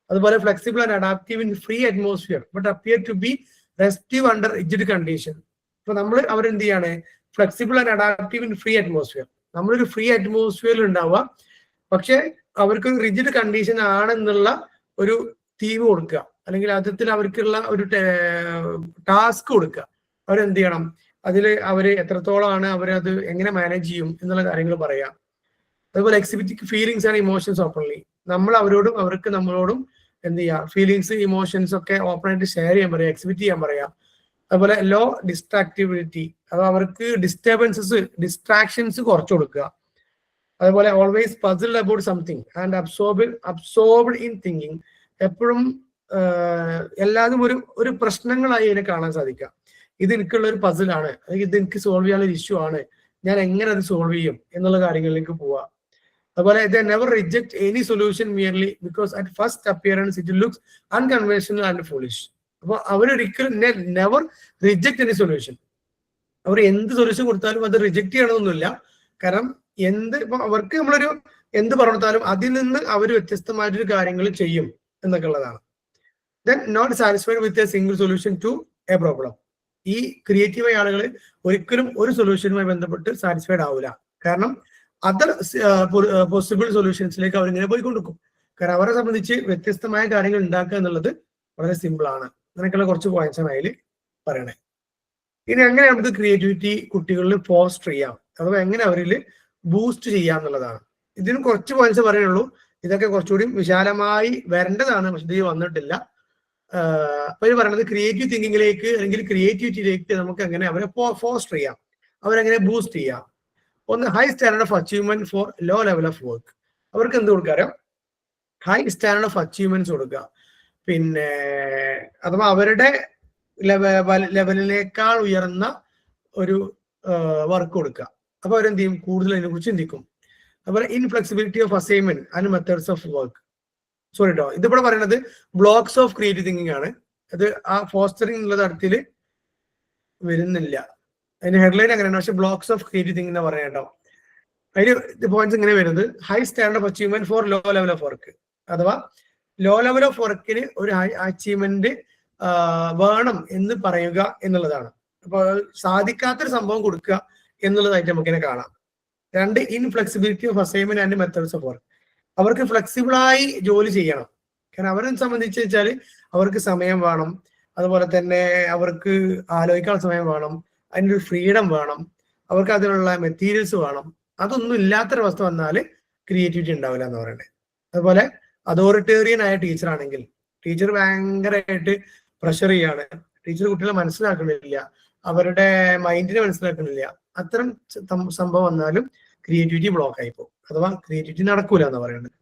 അതുപോലെ flexible and adaptive in free atmosphere but appear to be restive under rigid condition. ഇപ്പൊ നമ്മൾ അവരെന്ത് ചെയ്യാണ്, flexible and adaptive in free atmosphere. നമ്മളൊരു ഫ്രീ അറ്റ്മോസ്ഫിയറിൽ ഉണ്ടാവുക, പക്ഷെ അവർക്ക് റിജിഡ് കണ്ടീഷൻ ആണെന്നുള്ള ഒരു തീം കൊടുക്കുക, അല്ലെങ്കിൽ അതിൽ അവർക്കുള്ള ഒരു ടാസ്ക് കൊടുക്കുക. അവരെന്ത് ചെയ്യണം, അതിൽ അവർ എത്രത്തോളമാണ് അവരത് എങ്ങനെ മാനേജ് ചെയ്യും എന്നുള്ള കാര്യങ്ങൾ പറയാം. അതുപോലെ exhibit feelings and emotions openly. നമ്മൾ അവരോടും അവർക്ക് നമ്മളോടും എന്ത് ചെയ്യുക, ഫീലിങ്സ് ഇമോഷൻസ് ഒക്കെ ഓപ്പൺ ആയിട്ട് ഷെയർ ചെയ്യാൻ പറയാം, എക്സിബിറ്റ് ചെയ്യാൻ പറയാം. അതുപോലെ ലോ ഡിസ്ട്രാക്ടിവിറ്റി, അത് അവർക്ക് ഡിസ്ട്രാക്ഷൻസ് കുറച്ചു കൊടുക്കുക. അതുപോലെ always puzzled about something and absorbed in thinking. എപ്പോഴും എല്ലാതും ഒരു പ്രശ്നങ്ങളായി അതിനെ കാണാൻ സാധിക്കുക. ഇത് എനിക്കുള്ള ഒരു പസിലാണ്, അല്ലെങ്കിൽ ഇത് എനിക്ക് സോൾവ് ചെയ്യാനുള്ള ഒരു ഇഷ്യൂ ആണ്, ഞാൻ എങ്ങനെ അത് സോൾവ് ചെയ്യും എന്നുള്ള കാര്യങ്ങളിലേക്ക് പോവുക. അതുപോലെ they never reject any solution merely because at first appearance it looks unconventional and foolish. അപ്പൊ അവരൊരിക്കലും നെവർ റിജക്ട് എനി സൊല്യൂഷൻ. അവർ എന്ത് സൊല്യൂഷൻ കൊടുത്താലും അത് റിജക്ട് ചെയ്യണമെന്നൊന്നുമില്ല. കാരണം ഇപ്പൊ അവർക്ക് നമ്മളൊരു എന്ത് പറഞ്ഞാലും അതിൽ നിന്ന് അവർ വ്യത്യസ്തമായിട്ടൊരു കാര്യങ്ങൾ ചെയ്യും എന്നൊക്കെ ഉള്ളതാണ്. Then not satisfied with a single solution to a problem. ഈ ക്രിയേറ്റീവായ ആളുകൾ ഒരിക്കലും ഒരു സൊല്യൂഷനുമായി ബന്ധപ്പെട്ട് സാറ്റിസ്ഫൈഡ് ആവില്ല. കാരണം അതർ പോസിബിൾ സൊല്യൂഷൻസിലേക്ക് അവരിങ്ങനെ പോയിക്കൊണ്ടിരിക്കും. കാരണം അവരെ സംബന്ധിച്ച് വ്യത്യസ്തമായ കാര്യങ്ങൾ ഉണ്ടാക്കുക എന്നുള്ളത് വളരെ സിമ്പിൾ ആണ്. അങ്ങനെയൊക്കെയുള്ള കുറച്ച് പോയിന്റ്സ് ആണ് അതിൽ പറയണേ. ഇനി എങ്ങനെ നമുക്ക് ക്രിയേറ്റിവിറ്റി കുട്ടികളിൽ ഫോസ്റ്റർ ചെയ്യാം, അഥവാ എങ്ങനെ അവരിൽ ബൂസ്റ്റ് ചെയ്യാം എന്നുള്ളതാണ്. ഇതിന് കുറച്ച് പോയിന്റ്സ് പറയുള്ളൂ. ഇതൊക്കെ കുറച്ചുകൂടി വിശാലമായി വരേണ്ടതാണ്, പക്ഷെ ഇത് വന്നിട്ടില്ല. അപ്പൊ ഇത് പറയുന്നത് ക്രിയേറ്റീവ് തിങ്കിങ്ങിലേക്ക് അല്ലെങ്കിൽ ക്രിയേറ്റിവിറ്റിയിലേക്ക് നമുക്ക് എങ്ങനെ അവരെ ഫോസ്റ്റർ ചെയ്യാം, അവരെങ്ങനെ ബൂസ്റ്റ് ചെയ്യാം. ഒന്ന്, high standard of achievement for low level of work. അവർക്ക് എന്ത് കൊടുക്കാറോ, ഹൈ സ്റ്റാൻഡേർഡ് ഓഫ് അച്ചീവ്മെന്റ്സ് കൊടുക്കുക. പിന്നെ അഥവാ അവരുടെ ലെവലിനേക്കാൾ ഉയർന്ന ഒരു വർക്ക് കൊടുക്കുക. അപ്പൊ അവരെന്ത് ചെയ്യും, കൂടുതൽ അതിനെ കുറിച്ച് ചിന്തിക്കും. അതുപോലെ inflexibility of assignment and methods of work. Sorry കേട്ടോ, ഇതിവിടെ പറയുന്നത് ബ്ലോക്സ് ഓഫ് ക്രിയേറ്റീവ് തിങ്കിങ് ആണ്. അത് ആ ഫോസ്റ്ററിംഗ് എന്നുള്ള തരത്തിൽ വരുന്നില്ല. അതിന്റെ ഹെഡ്ലൈൻ അങ്ങനെയാണ്, പക്ഷെ ബ്ലോക്സ് ഓഫ് ക്രിയേറ്റീവ് തിങ്കിങ് എന്ന് പറയാം കേട്ടോ. അതിന് പോയിന്റ്സ് ഇങ്ങനെ വരുന്നത്, high standard of achievement for low level of work. അഥവാ ലോ ലെവൽ ഓഫ് വർക്കിന് ഒരു ഹൈ അച്ചീവ്മെന്റ് വേണം എന്ന് പറയുക എന്നുള്ളതാണ്. അപ്പൊ സാധിക്കാത്തൊരു സംഭവം കൊടുക്കുക എന്നുള്ളതായിട്ട് നമുക്കിങ്ങനെ കാണാം. രണ്ട്, inflexibility of assignment and methods of work. അവർക്ക് ഫ്ലെക്സിബിളായി ജോലി ചെയ്യണം. കാരണം അവരെ സംബന്ധിച്ച് വെച്ചാൽ അവർക്ക് സമയം വേണം, അതുപോലെ തന്നെ അവർക്ക് ആലോചിക്കാൻ സമയം വേണം, അതിൻ്റെ ഒരു ഫ്രീഡം വേണം, അവർക്ക് അതിനുള്ള മെറ്റീരിയൽസ് വേണം. അതൊന്നും ഇല്ലാത്തൊരവസ്ഥ വന്നാൽ ക്രിയേറ്റിവിറ്റി ഉണ്ടാവില്ല എന്ന് പറയുന്നത്. അതുപോലെ അതോറിറ്റേറിയൻ ആയ ടീച്ചർ ആണെങ്കിൽ, ടീച്ചർ ഭയങ്കരമായിട്ട് പ്രഷർ ചെയ്യാണ്, ടീച്ചർ കുട്ടികളെ മനസ്സിലാക്കണില്ല, അവരുടെ മൈൻഡിനെ മനസ്സിലാക്കണില്ല, അത്തരം സംഭവം വന്നാലും ക്രിയേറ്റിവിറ്റി ബ്ലോക്ക് ആയിപ്പോ, അഥവാ ക്രിയേറ്റിവിറ്റി നടക്കൂല എന്ന് പറയുന്നത്.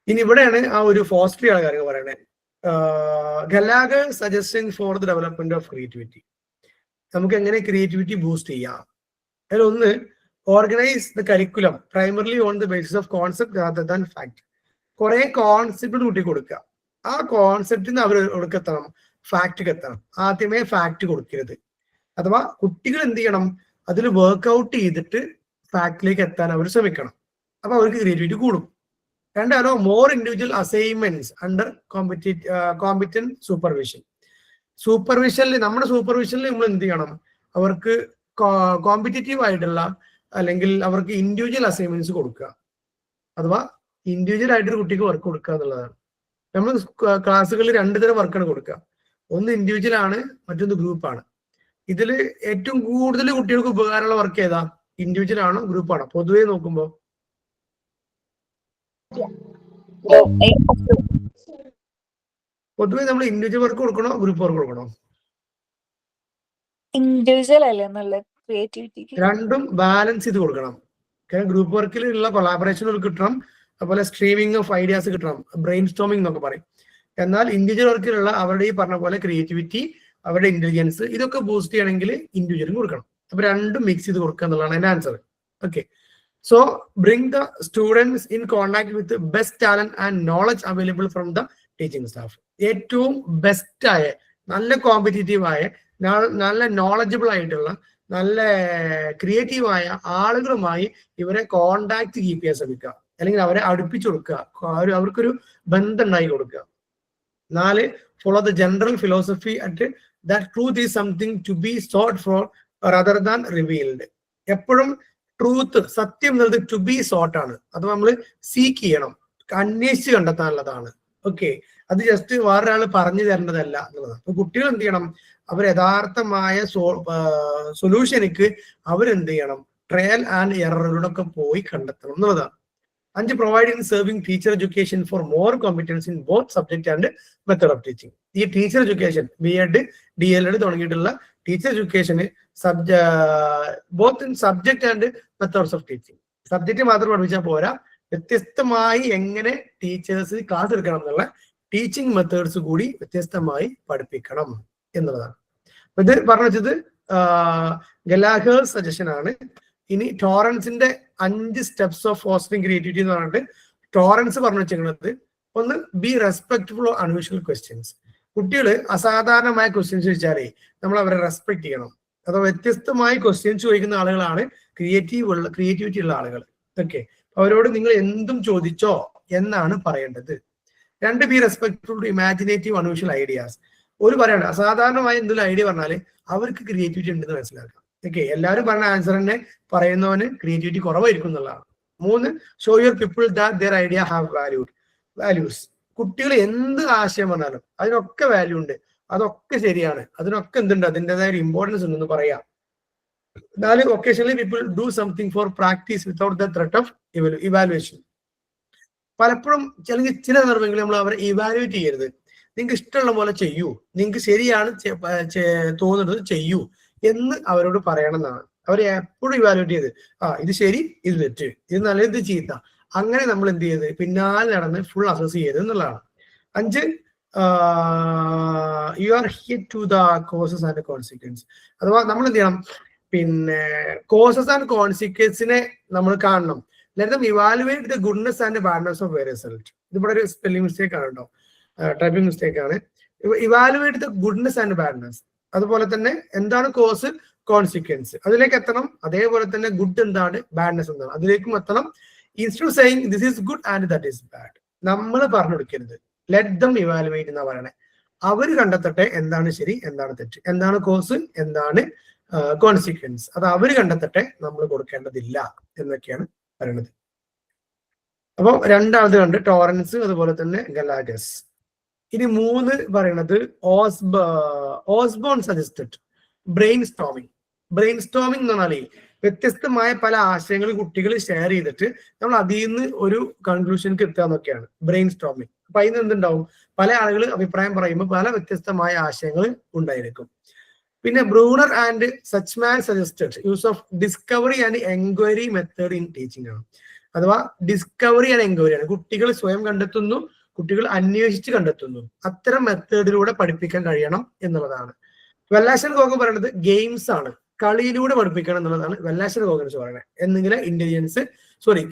ഇനി ഇവിടെയാണ് ആ ഒരു ഫോസ്റ്റർ ചെയ്യാനുള്ള കാര്യങ്ങൾ പറയണേ. Gallagher suggesting for the development of creativity. നമുക്ക് എങ്ങനെ ക്രിയേറ്റിവിറ്റി ബൂസ്റ്റ് ചെയ്യാം? അതിലൊന്ന്, organise the curriculum primarily on the basis of concept rather than fact. കുറെ കോൺസെപ്റ്റ് കുട്ടി കൊടുക്കുക, ആ കോൺസെപ്റ്റിന് അവർ എത്തണം, ഫാക്റ്റ് എത്തണം. ആദ്യമേ ഫാക്ട് കൊടുക്കരുത്. അഥവാ കുട്ടികൾ എന്ത് ചെയ്യണം, അതിൽ വർക്ക്ഔട്ട് ചെയ്തിട്ട് ഫാക്റ്റിലേക്ക് എത്താൻ അവർ ശ്രമിക്കണം. അപ്പൊ അവർക്ക് ക്രിയേറ്റിവിറ്റി കൂടും. രണ്ടാലോ, more individual assignments under competent supervision. നമ്മുടെ സൂപ്പർവിഷനിൽ നമ്മൾ എന്ത് ചെയ്യണം, അവർക്ക് കോമ്പറ്റേറ്റീവ് ആയിട്ടുള്ള അല്ലെങ്കിൽ അവർക്ക് ഇൻഡിവിജ്വൽ അസൈൻമെന്റ്സ് കൊടുക്കുക. അഥവാ ഇൻഡിവിജ്വൽ ആയിട്ടൊരു കുട്ടിക്ക് വർക്ക് കൊടുക്കുക എന്നുള്ളതാണ്. നമ്മൾ ക്ലാസ്സുകളിൽ രണ്ടു തരം വർക്കാണ് കൊടുക്കുക. ഒന്ന് ഇൻഡിവിജ്വൽ ആണ്, മറ്റൊന്ന് ഗ്രൂപ്പാണ്. ഇതിൽ ഏറ്റവും കൂടുതൽ കുട്ടികൾക്ക് ഉപകാരമുള്ള വർക്ക് ഏതാ, ഇൻഡിവിജ്വൽ ആണോ ഗ്രൂപ്പാണോ? പൊതുവെ നോക്കുമ്പോ പൊതുവെ നമ്മൾ ഇൻഡിവിജ്വൽ വർക്ക് കൊടുക്കണോ ഗ്രൂപ്പ് വർക്ക് കൊടുക്കണോ? ഇൻഡിവിജ്വൽ അല്ലേ നല്ല ക്രിയേറ്റിവിറ്റി. രണ്ടും ബാലൻസ് ചെയ്ത് കൊടുക്കണം. ഗ്രൂപ്പ് വർക്കിലുള്ള കൊളാബറേഷൻ കിട്ടണം, അതുപോലെ സ്ട്രീമിംഗ് ഓഫ് ഐഡിയാസ് കിട്ടണം, ബ്രെയിൻ സ്റ്റോമിംഗ് എന്നൊക്കെ പറയും. എന്നാൽ ഇൻഡിവിജ്വൽ വർക്കിലുള്ള അവരുടെ ഈ പറഞ്ഞ പോലെ ക്രിയേറ്റിവിറ്റി, അവരുടെ ഇന്റലിജൻസ്, ഇതൊക്കെ ബൂസ്റ്റ് ചെയ്യണമെങ്കിൽ ഇൻഡിവിജ്വലും കൊടുക്കണം. അപ്പൊ രണ്ടും മിക്സ് ചെയ്ത് കൊടുക്കുക എന്നുള്ളതാണ് അതിന്റെ answer. Okay, so bring the students in contact with best talent and knowledge available from the teaching staff. ഏറ്റവും ബെസ്റ്റായ, നല്ല കോമ്പറ്റീറ്റീവായ, നല്ല നോളജബിൾ ആയിട്ടുള്ള, നല്ല ക്രിയേറ്റീവായ ആളുകളുമായി ഇവരെ കോണ്ടാക്ട് കീപ്പ് ചെയ്യാൻ ശ്രമിക്കുക, അല്ലെങ്കിൽ അവരെ അടുപ്പിച്ചു കൊടുക്കുക, അവർക്കൊരു ബന്ധം ഉണ്ടായി കൊടുക്കുക. 4, follow the general philosophy at that truth is something to be sought for rather than revealed. എപ്പോഴും ട്രൂത്ത്, സത്യം എന്നുള്ളത് ടു ബി സോട്ട് ആണ്. അത് നമ്മൾ സീക്ക് ചെയ്യണം, അന്വേഷിച്ച് കണ്ടെത്താനുള്ളതാണ്. ഓക്കെ, അത് ജസ്റ്റ് വേറൊരാൾ പറഞ്ഞു തരേണ്ടതല്ല എന്നുള്ളതാണ്. അപ്പൊ കുട്ടികൾ എന്ത് ചെയ്യണം, അവർ യഥാർത്ഥമായ സൊല്യൂഷനിക്ക് അവരെന്ത് ചെയ്യണം, ട്രയൽ ആൻഡ് എററിലൂടെ പോയി കണ്ടെത്തണം എന്നുള്ളതാണ്. 5, providing serving teacher education for more competence in both subject and method of teaching. ഈ ടീച്ചർ എഡ്യൂക്കേഷൻ, BEd, DLEd തുടങ്ങിയിട്ടുള്ള teacher education both in subject and methods of teaching. Subject മാത്രം പഠിപ്പിച്ചാൽ പോരാ, വ്യത്യസ്തമായി എങ്ങനെ ടീച്ചേഴ്സ് ക്ലാസ് എടുക്കണം എന്നുള്ള ടീച്ചിങ് മെത്തേഡ്സ് കൂടി വ്യത്യസ്തമായി പഠിപ്പിക്കണം എന്നുള്ളതാണ്. അപ്പൊ ഇത് പറഞ്ഞു വെച്ചത് ഗലാഹേഴ്സ് സജഷൻ ആണ്. ഇനി ടോറൻസിന്റെ 5 സ്റ്റെപ്സ് ഓഫ് ഫോസ്റ്ററിംഗ് ക്രിയേറ്റിവിറ്റി എന്ന് പറഞ്ഞിട്ട് ടോറൻസ് പറഞ്ഞു വെച്ചിരിക്കുന്നത്, ഒന്ന്, B respectful of unusual questions. കുട്ടികൾ അസാധാരണമായ ക്വസ്റ്റ്യൻസ് ചോദിച്ചാലേ നമ്മൾ അവരെ റെസ്പെക്ട് ചെയ്യണം. അഥവാ വ്യത്യസ്തമായ ക്വസ്റ്റ്യൻസ് ചോദിക്കുന്ന ആളുകളാണ് ക്രിയേറ്റിവിറ്റി ഉള്ള ആളുകൾ. ഓക്കെ, അവരോട് നിങ്ങൾ എന്തും ചോദിച്ചോ എന്നാണ് പറയേണ്ടത്. 2, be respectful to imaginative unusual ideas. ഒരു പറയണ്ട, അസാധാരണമായ എന്തെങ്കിലും ഐഡിയ പറഞ്ഞാൽ അവർക്ക് ക്രിയേറ്റിവിറ്റി ഉണ്ടെന്ന് മനസ്സിലാക്കാം. ഓക്കെ, എല്ലാവരും പറഞ്ഞ ആൻസർ തന്നെ പറയുന്നവന് ക്രിയേറ്റിവിറ്റി കുറവായിരിക്കും എന്നുള്ളതാണ്. 3, show your people that their idea have values. കുട്ടികൾ എന്ത് ആശയം പറഞ്ഞാലും അതിനൊക്കെ വാല്യൂ ഉണ്ട്, അതൊക്കെ ശരിയാണ്, അതിനൊക്കെ എന്തുണ്ട്, അതിൻ്റെതായ ഒരു ഇമ്പോർട്ടൻസ് ഉണ്ടെന്ന് പറയാം. 4, occasionally people do something for practice without the threat of evaluation. പലപ്പോഴും അല്ലെങ്കിൽ ചില സന്ദർഭങ്ങളിൽ നമ്മൾ അവരെ ഇവാലുവേറ്റ് ചെയ്യരുത്. നിങ്ങൾക്ക് ഇഷ്ടമുള്ള പോലെ ചെയ്യൂ, നിങ്ങൾക്ക് ശരിയാണ് തോന്നുന്നത് ചെയ്യൂ എന്ന് അവരോട് പറയണം എന്നാണ്. അവരെ എപ്പോഴും ഇവാലുവേറ്റ് ചെയ്ത് ഇത് ശരി, ഇത് തെറ്റ്, ഇത് നല്ലത്, ഇത് ചീത്ത, അങ്ങനെ നമ്മൾ എന്ത് ചെയ്ത് പിന്നാലെ നടന്ന് ഫുൾ അസസ് ചെയ്ത് എന്നുള്ളതാണ്. 5, you are here to the causes and consequence. അഥവാ നമ്മൾ എന്ത് ചെയ്യണം, പിന്നെ കോസസ് ആൻഡ് കോൺസിക്വൻസിനെ നമ്മൾ കാണണം. Let them evaluate the goodness and badness of A result. ഇതിവിടെ ഒരു സ്പെല്ലിംഗ് മിസ്റ്റേക്ക് ആണ് കേട്ടോ, ടൈപ്പിംഗ് മിസ്റ്റേക്ക് ആണ്. Evaluate the goodness and badness. അതുപോലെ തന്നെ എന്താണ് കോസ്, കോൺസിക്വൻസ്, അതിലേക്ക് എത്തണം. അതേപോലെ തന്നെ ഗുഡ് എന്താണ്, ബാഡ്നെസ് എന്താണ്, അതിലേക്കും എത്തണം. Instead of saying this is good and that is bad, നമ്മൾ പറഞ്ഞു കൊടുക്കരുത്. ലെറ്റ് ദം ഇവാലുവേറ്റ് എന്നാ പറയണേ. അവർ കണ്ടെത്തട്ടെ എന്താണ് ശരി, എന്താണ് തെറ്റ്, എന്താണ് കോസ്, എന്താണ് കോൺസിക്വൻസ്, അത് അവർ കണ്ടെത്തട്ടെ, നമ്മൾ കൊടുക്കേണ്ടതില്ല എന്നൊക്കെയാണ് പറയുന്നത്. അപ്പോൾ രണ്ടാമത് കണ്ട് ടോറൻസ്, അതുപോലെ തന്നെ ഗലാഗസ്. ഇനി 3 പറയുന്നത് Osborne suggested brain storming. Brain storming എന്ന് പറഞ്ഞാൽ വ്യത്യസ്തമായ പല ആശയങ്ങൾ കുട്ടികൾ ഷെയർ ചെയ്തിട്ട് നമ്മൾ അതിൽ നിന്ന് ഒരു കൺക്ലൂഷനിലേക്ക് എത്തുക എന്നൊക്കെയാണ് ബ്രെയിൻ സ്റ്റോമിങ്. അപ്പൊ അതിന് എന്തുണ്ടാവും, പല ആളുകൾ അഭിപ്രായം പറയുമ്പോൾ പല വ്യത്യസ്തമായ ആശയങ്ങൾ ഉണ്ടായിരിക്കും. പിന്നെ Bruner and Suchman suggested use of discovery and enquiry method in teaching ആണ്. അഥവാ ഡിസ്കവറി ആൻഡ് എൻക്വയറി ആണ്, കുട്ടികൾ സ്വയം കണ്ടെത്തുന്നു, കുട്ടികൾ അന്വേഷിച്ച് കണ്ടെത്തുന്നു, അത്തരം മെത്തേഡിലൂടെ പഠിപ്പിക്കാൻ കഴിയണം എന്നുള്ളതാണ്. വെല്ലാഷൻ ഗോഗൻ പറയുന്നത് ഗെയിംസ് ആണ്, കളിയിലൂടെ പഠിപ്പിക്കണം എന്നുള്ളതാണ് വെല്ലാഷൻ ഗോഗൻസ് പറയുന്നത്. എന്നെങ്കിലും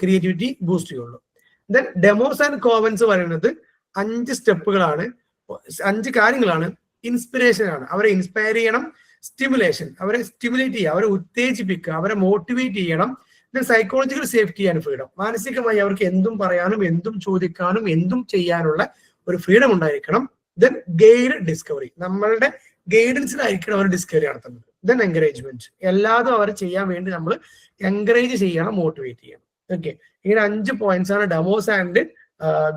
ക്രിയേറ്റിവിറ്റി ബൂസ്റ്റ് ചെയ്യുള്ളൂ. ദെൻ ഡെമോസ് ആൻഡ് കോവൻസ് പറയുന്നത് 5 സ്റ്റെപ്പുകളാണ്, 5 കാര്യങ്ങളാണ്. ഇൻസ്പിറേഷൻ ആണ്, അവരെ ഇൻസ്പയർ ചെയ്യണം. സ്റ്റിമുലേഷൻ, അവരെ സ്റ്റിമുലേറ്റ് ചെയ്യുക, അവരെ ഉത്തേജിപ്പിക്കുക, അവരെ മോട്ടിവേറ്റ് ചെയ്യണം. Then psychological safety and freedom, മാനസികമായി അവർക്ക് എന്തും പറയാനും എന്തും ചോദിക്കാനും എന്തും ചെയ്യാനുള്ള ഒരു ഫ്രീഡം ഉണ്ടായിരിക്കണം. ദെൻ ഗൈഡ് ഡിസ്കവറി, നമ്മളുടെ ഗൈഡൻസിലായിരിക്കണം അവർ ഡിസ്കവറി നടത്തുന്നത്. ദെൻ എൻകറേജ്മെന്റ്, എല്ലാതും അവർ ചെയ്യാൻ വേണ്ടി നമ്മൾ എൻകറേജ് ചെയ്യണം, മോട്ടിവേറ്റ് ചെയ്യണം. ഓക്കെ, ഇങ്ങനെ 5 പോയിന്റ്സ് ആണ് ഡെമോസ് ആൻഡ്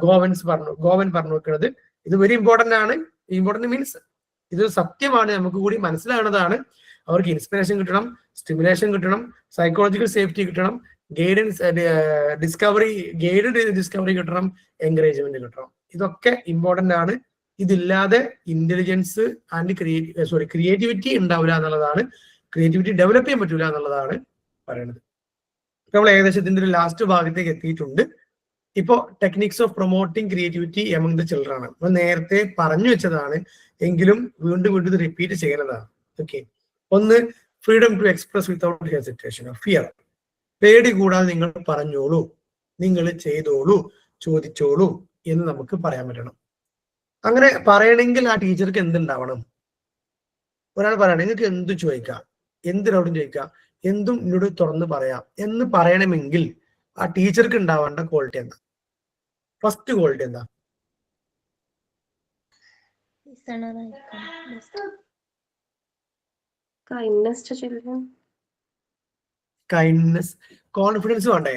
ഗോവൻ പറഞ്ഞു വെക്കുന്നത്. ഇത് വെരി ഇമ്പോർട്ടന്റ് ആണ്. ഇമ്പോർട്ടന്റ് മീൻസ് ഇത് സത്യമാണ്, നമുക്ക് കൂടി മനസ്സിലാകുന്നതാണ്. അവർക്ക് ഇൻസ്പിറേഷൻ കിട്ടണം, സ്റ്റിമുലേഷൻ കിട്ടണം, സൈക്കോളജിക്കൽ സേഫ്റ്റി കിട്ടണം, ഗൈഡഡ് ഡിസ്കവറി കിട്ടണം, എൻകറേജ്മെന്റ് കിട്ടണം. ഇതൊക്കെ ഇമ്പോർട്ടന്റ് ആണ്. ഇതില്ലാതെ ഇന്റലിജൻസ് ആൻഡ് ക്രിയേറ്റിവിറ്റി ഉണ്ടാവില്ല എന്നുള്ളതാണ്, ക്രിയേറ്റിവിറ്റി ഡെവലപ്പ് ചെയ്യാൻ പറ്റില്ല എന്നുള്ളതാണ് പറയുന്നത്. നമ്മൾ ഏകദേശം ഇതിന്റെ ഒരു ലാസ്റ്റ് ഭാഗത്തേക്ക് എത്തിയിട്ടുണ്ട്. ഇപ്പോ techniques of promoting creativity among the children ആണ്. നമ്മൾ നേരത്തെ പറഞ്ഞു വെച്ചതാണ്, എങ്കിലും വീണ്ടും ഇത് റിപ്പീറ്റ് ചെയ്യുന്നതാണ്. Okay, 1, freedom to express without hesitation of fear. പേടി കൂടാതെ നിങ്ങൾ പറഞ്ഞോളൂ, നിങ്ങൾ ചെയ്തോളൂ, ചോദിച്ചോളൂ എന്ന് നമുക്ക് പറയാൻ പറ്റണം. അങ്ങനെ പറയണമെങ്കിൽ ആ ടീച്ചർക്ക് എന്തുണ്ടാവണം? ഒരാൾ പറയണം നിങ്ങൾക്ക് എന്തും ചോദിക്കാം, എന്തിനോടും ചോദിക്കാം, എന്തും എന്നോട് തുറന്ന് പറയാം എന്ന് പറയണമെങ്കിൽ ആ ടീച്ചർക്ക് ഉണ്ടാവേണ്ട ക്വാളിറ്റി എന്താ? ഫസ്റ്റ് ക്വാളിറ്റി എന്താ? കൈൻഡ്നെസ്. കോൺഫിഡൻസ് വേണ്ടേ?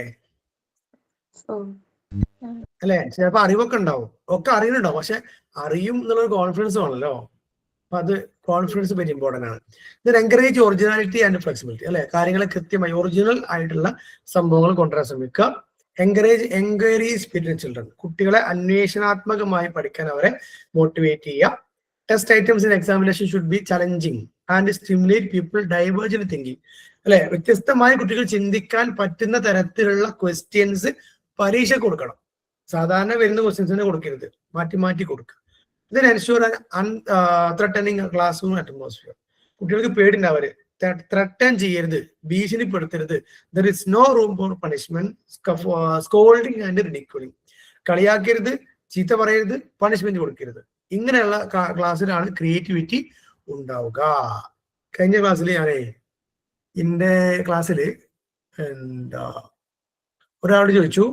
അല്ലെ? ചിലപ്പോ അറിവൊക്കെ ഉണ്ടാവും, ഒക്കെ അറിയുന്നുണ്ടാവും, പക്ഷെ അറിയും എന്നുള്ളൊരു കോൺഫിഡൻസ് വേണല്ലോ. അപ്പൊ അത് കോൺഫിഡൻസ് വെരി ഇമ്പോർട്ടന്റ് ആണ്. ഇത് എൻകറേജ് ഒറിജിനാലിറ്റി ആൻഡ് ഫ്ലെക്സിബിലിറ്റി, അല്ലെ? കാര്യങ്ങളെ കൃത്യമായി ഒറിജിനൽ ആയിട്ടുള്ള സംഭവങ്ങൾ കൊണ്ടുവരാൻ ശ്രമിക്കുക. എൻക്വയറി സ്പിരിറ്റ് ചിൽഡ്രൻ, കുട്ടികളെ അന്വേഷണാത്മകമായി പഠിക്കാൻ അവരെ മോട്ടിവേറ്റ് ചെയ്യുക. Test items in examination should be challenging and stimulate people divergent thinking, അല്ലെ? വ്യത്യസ്തമായ കുട്ടികൾ ചിന്തിക്കാൻ പറ്റുന്ന തരത്തിലുള്ള ക്വസ്റ്റ്യൻസ് പരീക്ഷ കൊടുക്കണം. സാധാരണ വരുന്ന ക്വസ്റ്റ്യൻസിനെ കൊടുക്കരുത്, മാറ്റി മാറ്റി കൊടുക്കുക. ഇതിന് ensure threatening classroom atmosphere, കുട്ടികൾക്ക് പേടിണ്ടാവരുത്, ത്രെട്ടൻ ചെയ്യരുത്, ഭീഷണിപ്പെടുത്തരുത്. There is no room for punishment, scolding and ridiculing, കളിയാക്കരുത്, ചീത്ത പറയരുത്, പണിഷ്മെന്റ് കൊടുക്കരുത്. ഇങ്ങനെയുള്ള ക്ലാസ്സിലാണ് ക്രിയേറ്റിവിറ്റി ഉണ്ടാവുക. കഴിഞ്ഞ ക്ലാസ്സിൽ ഞാനേ എന്റെ ക്ലാസ്സിൽ എന്താ ഒരാളോട് ചോദിച്ചു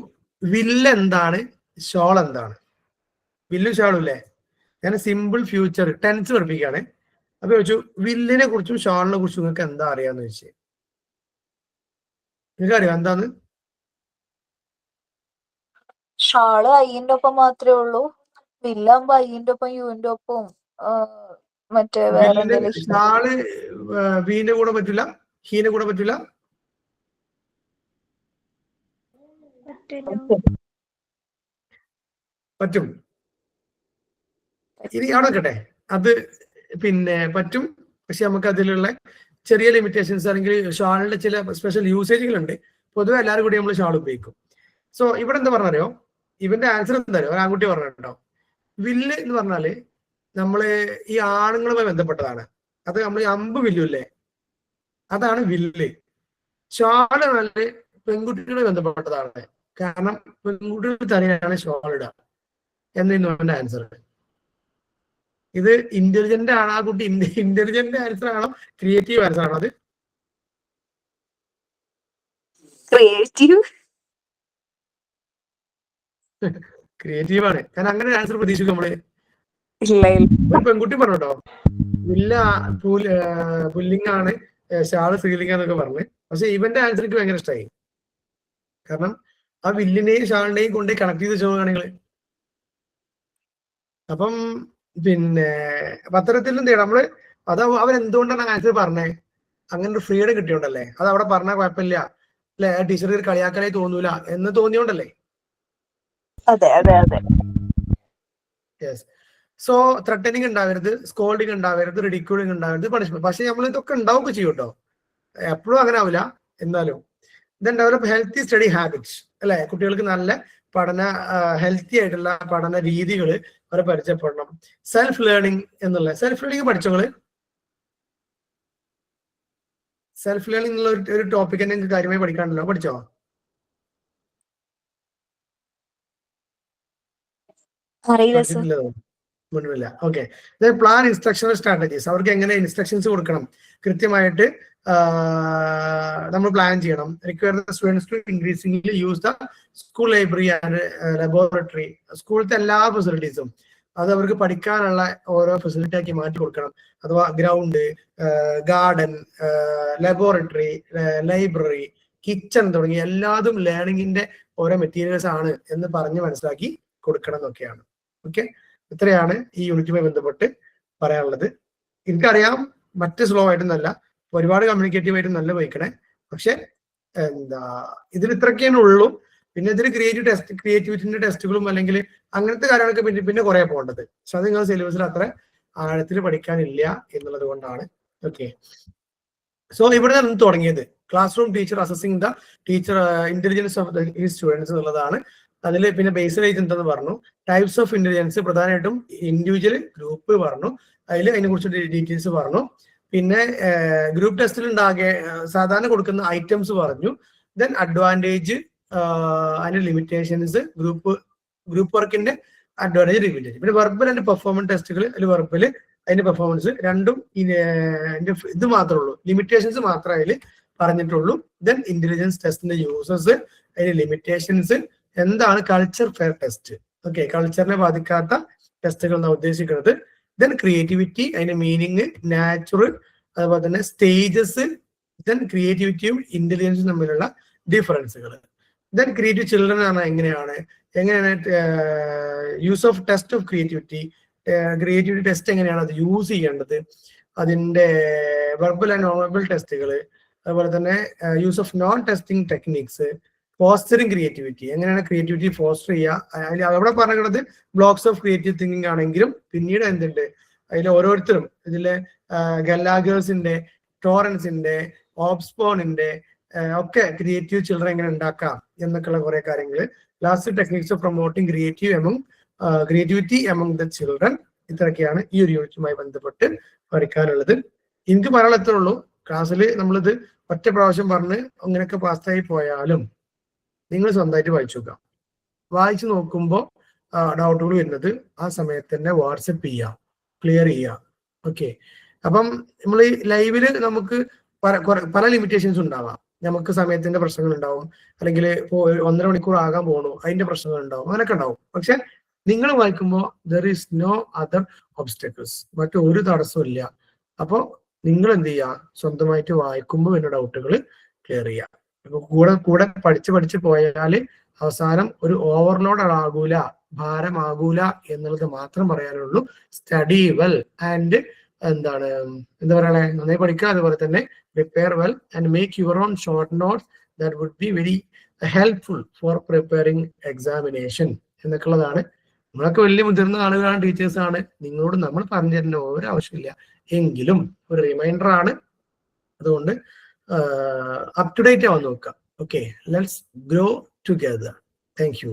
വില്ല് എന്താണ്, ഷോൾ എന്താണ്. വില്ലും ഷോളും ഇല്ലേ, ഞാൻ സിമ്പിൾ ഫ്യൂച്ചർ ടെൻസ് പഠിപ്പിക്കുകയാണ്. അപ്പൊ ചോദിച്ചു വില്ലിനെ കുറിച്ചും ഷോളിനെ കുറിച്ചും നിങ്ങൾക്ക് എന്താ അറിയാന്ന് ചോദിച്ചു. നിങ്ങൾക്ക് അറിയാം എന്താന്ന്? ഷാള് ഐന്റെ ഒപ്പം മാത്രമേ ഉള്ളൂ. വില്ലാകുമ്പോ ഐന്റെ ഒപ്പം യുവിന്റെ ഒപ്പം മറ്റേ വേറെ എന്തെങ്കിലും ഷാള് വീന്റെ കൂടെ പറ്റില്ല, ഹീന്റെ കൂടെ പറ്റില്ല. പറ്റും. ഇനി അവിടെ കേട്ടെ, അത് പിന്നെ പറ്റും. പക്ഷെ നമുക്ക് അതിലുള്ള ചെറിയ ലിമിറ്റേഷൻസ് അല്ലെങ്കിൽ ഷാളിന്റെ ചില സ്പെഷ്യൽ യൂസേജുകളുണ്ട്. പൊതുവെ എല്ലാവരും കൂടി നമ്മൾ ഷാൾ ഉപയോഗിക്കും. സോ ഇവിടെ എന്താ പറഞ്ഞറിയോ, ഇവന്റെ ആൻസർ എന്താ അറിയോ, ഒരു ആൺകുട്ടി പറഞ്ഞിട്ടോ. വില്ല് എന്ന് പറഞ്ഞാല് നമ്മള് ഈ ആണുങ്ങളുമായി ബന്ധപ്പെട്ടതാണ്. അത് നമ്മൾ അമ്പ് വില്ലുല്ലേ, അതാണ് വില്ല്. ഷാള് നല്ല പെൺകുട്ടികളെ ബന്ധപ്പെട്ടതാണ്. കാരണം പെൺകുട്ടികൾ തന്നെയാണ് ഷാൾ ഇടുക എന്നായിരുന്നു അവന്റെ ആൻസർ. ഇത് ഇന്റലിജന്റ് ആണ് ആ കുട്ടി, ഇന്റലിജന്റ് ആൻസർ ആണോ ക്രിയേറ്റീവ് ആൻസർ ആണോ? അത് ക്രിയേറ്റീവ് ആണ്. കാരണം അങ്ങനെ ആൻസർ പ്രതീക്ഷിക്കും നമ്മള്. ഒരു പെൺകുട്ടി പറഞ്ഞോ വില്ല പുല്ലിംഗാണ്, ഷാള് സ്ത്രീലിംഗാന്നൊക്കെ പറഞ്ഞ്. പക്ഷെ ഇവന്റെ ആൻസർ എനിക്ക് ഭയങ്കര ഇഷ്ടമായി. കാരണം ആ വില്ലിനെയും ഷാളിനെയും കൊണ്ട് കണക്ട് ചെയ്ത് വെച്ചോളാണ് നിങ്ങള്. അപ്പം പിന്നെ പത്രത്തിൽ എന്ത് ചെയ്യണം നമ്മള്, അത് അവൻ എന്തുകൊണ്ടാണ് ആൻസർ പറഞ്ഞേ, അങ്ങനെ ഒരു ഫ്രീഡം കിട്ടിയോണ്ടല്ലേ. അത് അവിടെ പറഞ്ഞാൽ കുഴപ്പമില്ല അല്ലെ, ടീച്ചർക്ക് ഒരു കളിയാക്കലായി തോന്നൂല എന്ന് തോന്നിയോണ്ടല്ലേ. അതെ അതെ അതെ. യെസ്. സോ ത്രട്ടനിങ് ഉണ്ടാവരുത്, സ്കോൾഡിങ് ഉണ്ടാവരുത്, റിഡിക്യൂളിങ് ഉണ്ടാവരുത്, പണിഷ്മെന്റ്. പക്ഷെ നമ്മൾ ഇതൊക്കെ ഉണ്ടാവുക ചെയ്യും കേട്ടോ, എപ്പോഴും അങ്ങനെ ആവില്ല. എന്നാലും then develop healthy study habits അല്ലെ. കുട്ടികൾക്ക് നല്ല പഠന ഹെൽത്തി ആയിട്ടുള്ള പഠന രീതികൾ അവരെ പരിചയപ്പെടണം. സെൽഫ് ലേണിംഗ് എന്നുള്ള, സെൽഫ് ലേണിംഗ് പഠിച്ചോള്. സെൽഫ് ലേണിംഗ് എന്നുള്ള ഒരു ടോപ്പിക് തന്നെ നിങ്ങൾക്ക് കാര്യമായി പഠിക്കാണ്ടല്ലോ, പഠിച്ചോ? മുൻപില്ല. ഓക്കെ. Plan instructional strategies. അവർക്ക് എങ്ങനെ ഇൻസ്ട്രക്ഷൻസ് കൊടുക്കണം കൃത്യമായിട്ട് നമ്മൾ പ്ലാൻ ചെയ്യണം. Require the students to increasingly use the school library and laboratory. സ്കൂളിലത്തെ എല്ലാ ഫെസിലിറ്റീസും അത് അവർക്ക് പഠിക്കാനുള്ള ഓരോ ഫെസിലിറ്റി ആക്കി മാറ്റി കൊടുക്കണം. അഥവാ ground, garden, laboratory, library, kitchen തുടങ്ങിയ എല്ലാതും ലേണിംഗിന്റെ ഓരോ മെറ്റീരിയൽസ് ആണ് എന്ന് പറഞ്ഞ് മനസ്സിലാക്കി കൊടുക്കണം എന്നൊക്കെയാണ്. ഓക്കെ, ഇത്രയാണ് ഈ യൂണിറ്റുമായി ബന്ധപ്പെട്ട് പറയാനുള്ളത്. എനിക്കറിയാം മറ്റ് സ്ലോ ആയിട്ടൊന്നല്ല, ഒരുപാട് കമ്മ്യൂണിക്കേറ്റീവ് ആയിട്ട് നല്ല പോയിക്കണേ. പക്ഷെ എന്താ ഇതിൽ ഇത്രയൊക്കെയാണ് ഉള്ളൂ. പിന്നെ ഇതിൽ ക്രിയേറ്റിവിറ്റിന്റെ ടെസ്റ്റുകളും അല്ലെങ്കിൽ അങ്ങനത്തെ കാര്യങ്ങളൊക്കെ പിന്നെ കുറെ പോകേണ്ടത്. പക്ഷെ അത് നിങ്ങൾ സിലബസിൽ അത്ര ആഴത്തിൽ പഠിക്കാനില്ല എന്നുള്ളത് കൊണ്ടാണ്. ഓക്കെ, സോ ഇവിടെ നിന്ന് തുടങ്ങിയത് class room teacher assessing the teacher intelligence of the students എന്നുള്ളതാണ്. അതിൽ പിന്നെ ബേസിലായിട്ട് എന്തെന്ന് പറഞ്ഞു, ടൈപ്സ് ഓഫ് ഇന്റലിജൻസ് പ്രധാനമായിട്ടും ഇൻഡിവിജ്വൽ, ഗ്രൂപ്പ് പറഞ്ഞു. അതിനെ കുറിച്ച് ഡീറ്റെയിൽസ് പറഞ്ഞു. പിന്നെ ഗ്രൂപ്പ് ടെസ്റ്റിൽ സാധാരണ കൊടുക്കുന്ന ഐറ്റംസ് പറഞ്ഞു. ദെൻ അഡ്വാൻറ്റേജ്, അതിന്റെ ലിമിറ്റേഷൻസ്, ഗ്രൂപ്പ് വർക്കിന്റെ അഡ്വാൻറ്റേജ്, ലിമിറ്റേഷൻ. പിന്നെ വെർബൽ ആൻഡ് പെർഫോമൻസ് ടെസ്റ്റുകൾ. അതിൽ വെർബൽ അതിന്റെ പെർഫോമൻസ് രണ്ടും ഇത് മാത്രമേ ഉള്ളൂ, ലിമിറ്റേഷൻസ് മാത്രമേ അതിൽ പറഞ്ഞിട്ടുള്ളൂ. ദെൻ ഇന്റലിജൻസ് ടെസ്റ്റിന്റെ യൂസസ്, അതിന്റെ ലിമിറ്റേഷൻസ്, എന്താണ് കൾച്ചർ ഫെയർ ടെസ്റ്റ്. ഓക്കെ, കൾച്ചറിനെ ബാധിക്കാത്ത ടെസ്റ്റുകൾ എന്നാണ് ഉദ്ദേശിക്കുന്നത്. ദെൻ ക്രിയേറ്റിവിറ്റി, അതിന്റെ മീനിങ്, നാച്ചുറൽ, അതുപോലെ തന്നെ സ്റ്റേജസ്, ദെൻ ക്രിയേറ്റിവിറ്റിയും ഇന്റലിജൻസും തമ്മിലുള്ള ഡിഫറൻസുകൾ. ദെൻ ക്രിയേറ്റീവ് ചിൽഡ്രൻ ആണ് എങ്ങനെയാണ് use of test of creativity test എങ്ങനെയാണ് അത് യൂസ് ചെയ്യേണ്ടത്, അതിന്റെ വെർബൽ ആൻഡ് നോൺ വെർബൽ ടെസ്റ്റുകൾ, അതുപോലെ തന്നെ use of non testing techniques, fostering creativity, എങ്ങനെയാണ് ക്രിയേറ്റിവിറ്റി ഫോസ്റ്റർ ചെയ്യുക. അവിടെ പറയുന്നത് ബ്ലോക്സ് ഓഫ് ക്രിയേറ്റീവ് തിങ്കിങ് ആണെങ്കിലും പിന്നീട് എന്തുണ്ട് അതിൽ ഓരോരുത്തരും ഇതിലെ ഗല്ലാഗേഴ്സിന്റെ, ടോറൻസിന്റെ, ഓബ്സ്പോണിന്റെ ഒക്കെ ക്രിയേറ്റീവ് ചിൽഡ്രൻ എങ്ങനെ ഉണ്ടാക്കാം എന്നൊക്കെയുള്ള കുറെ കാര്യങ്ങൾ. Last techniques of promoting creativity among the children. ഇത്രയൊക്കെയാണ് ഈ ഒരു യൂണിറ്റുമായി ബന്ധപ്പെട്ട് പഠിക്കാനുള്ളത്. എനിക്ക് പറയാനുള്ളത്രേ ഉള്ളൂ. ക്ലാസ്സിൽ നമ്മളിത് ഒറ്റ പ്രാവശ്യം പറഞ്ഞ് അങ്ങനെയൊക്കെ പാസ്സായി പോയാലും നിങ്ങൾ സ്വന്തമായിട്ട് വായിച്ചു നോക്കാം. വായിച്ചു നോക്കുമ്പോൾ ഡൗട്ടുകൾ വരുന്നത് ആ സമയത്ത് തന്നെ വാട്സപ്പ് ചെയ്യുക, ക്ലിയർ ചെയ്യുക. ഓക്കെ, അപ്പം നമ്മൾ ഈ ലൈവില് നമുക്ക് പല ലിമിറ്റേഷൻസ് ഉണ്ടാവാം. നമുക്ക് സമയത്തിന്റെ പ്രശ്നങ്ങൾ ഉണ്ടാവും, അല്ലെങ്കിൽ ഇപ്പോൾ 1.5 മണിക്കൂർ ആകാൻ പോകണു അതിന്റെ പ്രശ്നങ്ങൾ ഉണ്ടാവും, അങ്ങനെയൊക്കെ ഉണ്ടാവും. പക്ഷെ നിങ്ങൾ വായിക്കുമ്പോൾ there is no other obstacles, മറ്റൊരു തടസ്സവും ഇല്ല. അപ്പോൾ നിങ്ങൾ എന്ത് ചെയ്യുക, സ്വന്തമായിട്ട് വായിക്കുമ്പോൾ വരുന്ന ഡൗട്ടുകൾ ക്ലിയർ ചെയ്യുക. അപ്പൊ കൂടെ പഠിച്ച് പോയാൽ അവസാനം ഒരു ഓവർലോഡ് ആകൂല, ഭാരമാകൂല എന്നുള്ളത് മാത്രം പറയാനുള്ളൂ. സ്റ്റഡി വെൽ ആൻഡ് എന്താ പറയണേ, നന്നായി പഠിക്കുക. അതുപോലെ തന്നെ prepare well and make your own short notes that would be very helpful for preparing examination എന്നൊക്കെ ഉള്ളതാണ്. നമ്മളൊക്കെ വലിയ മുതിർന്ന ആളുകളാണ്, ടീച്ചേഴ്സാണ്, നിങ്ങളോട് നമ്മൾ പറഞ്ഞു തരേണ്ട ഒരു ആവശ്യമില്ല. എങ്കിലും ഒരു റിമൈൻഡർ ആണ്. അതുകൊണ്ട് അപ് ടു ഡേറ്റ് ആവാൻ നോക്കുക. Okay, let's grow together. Thank you.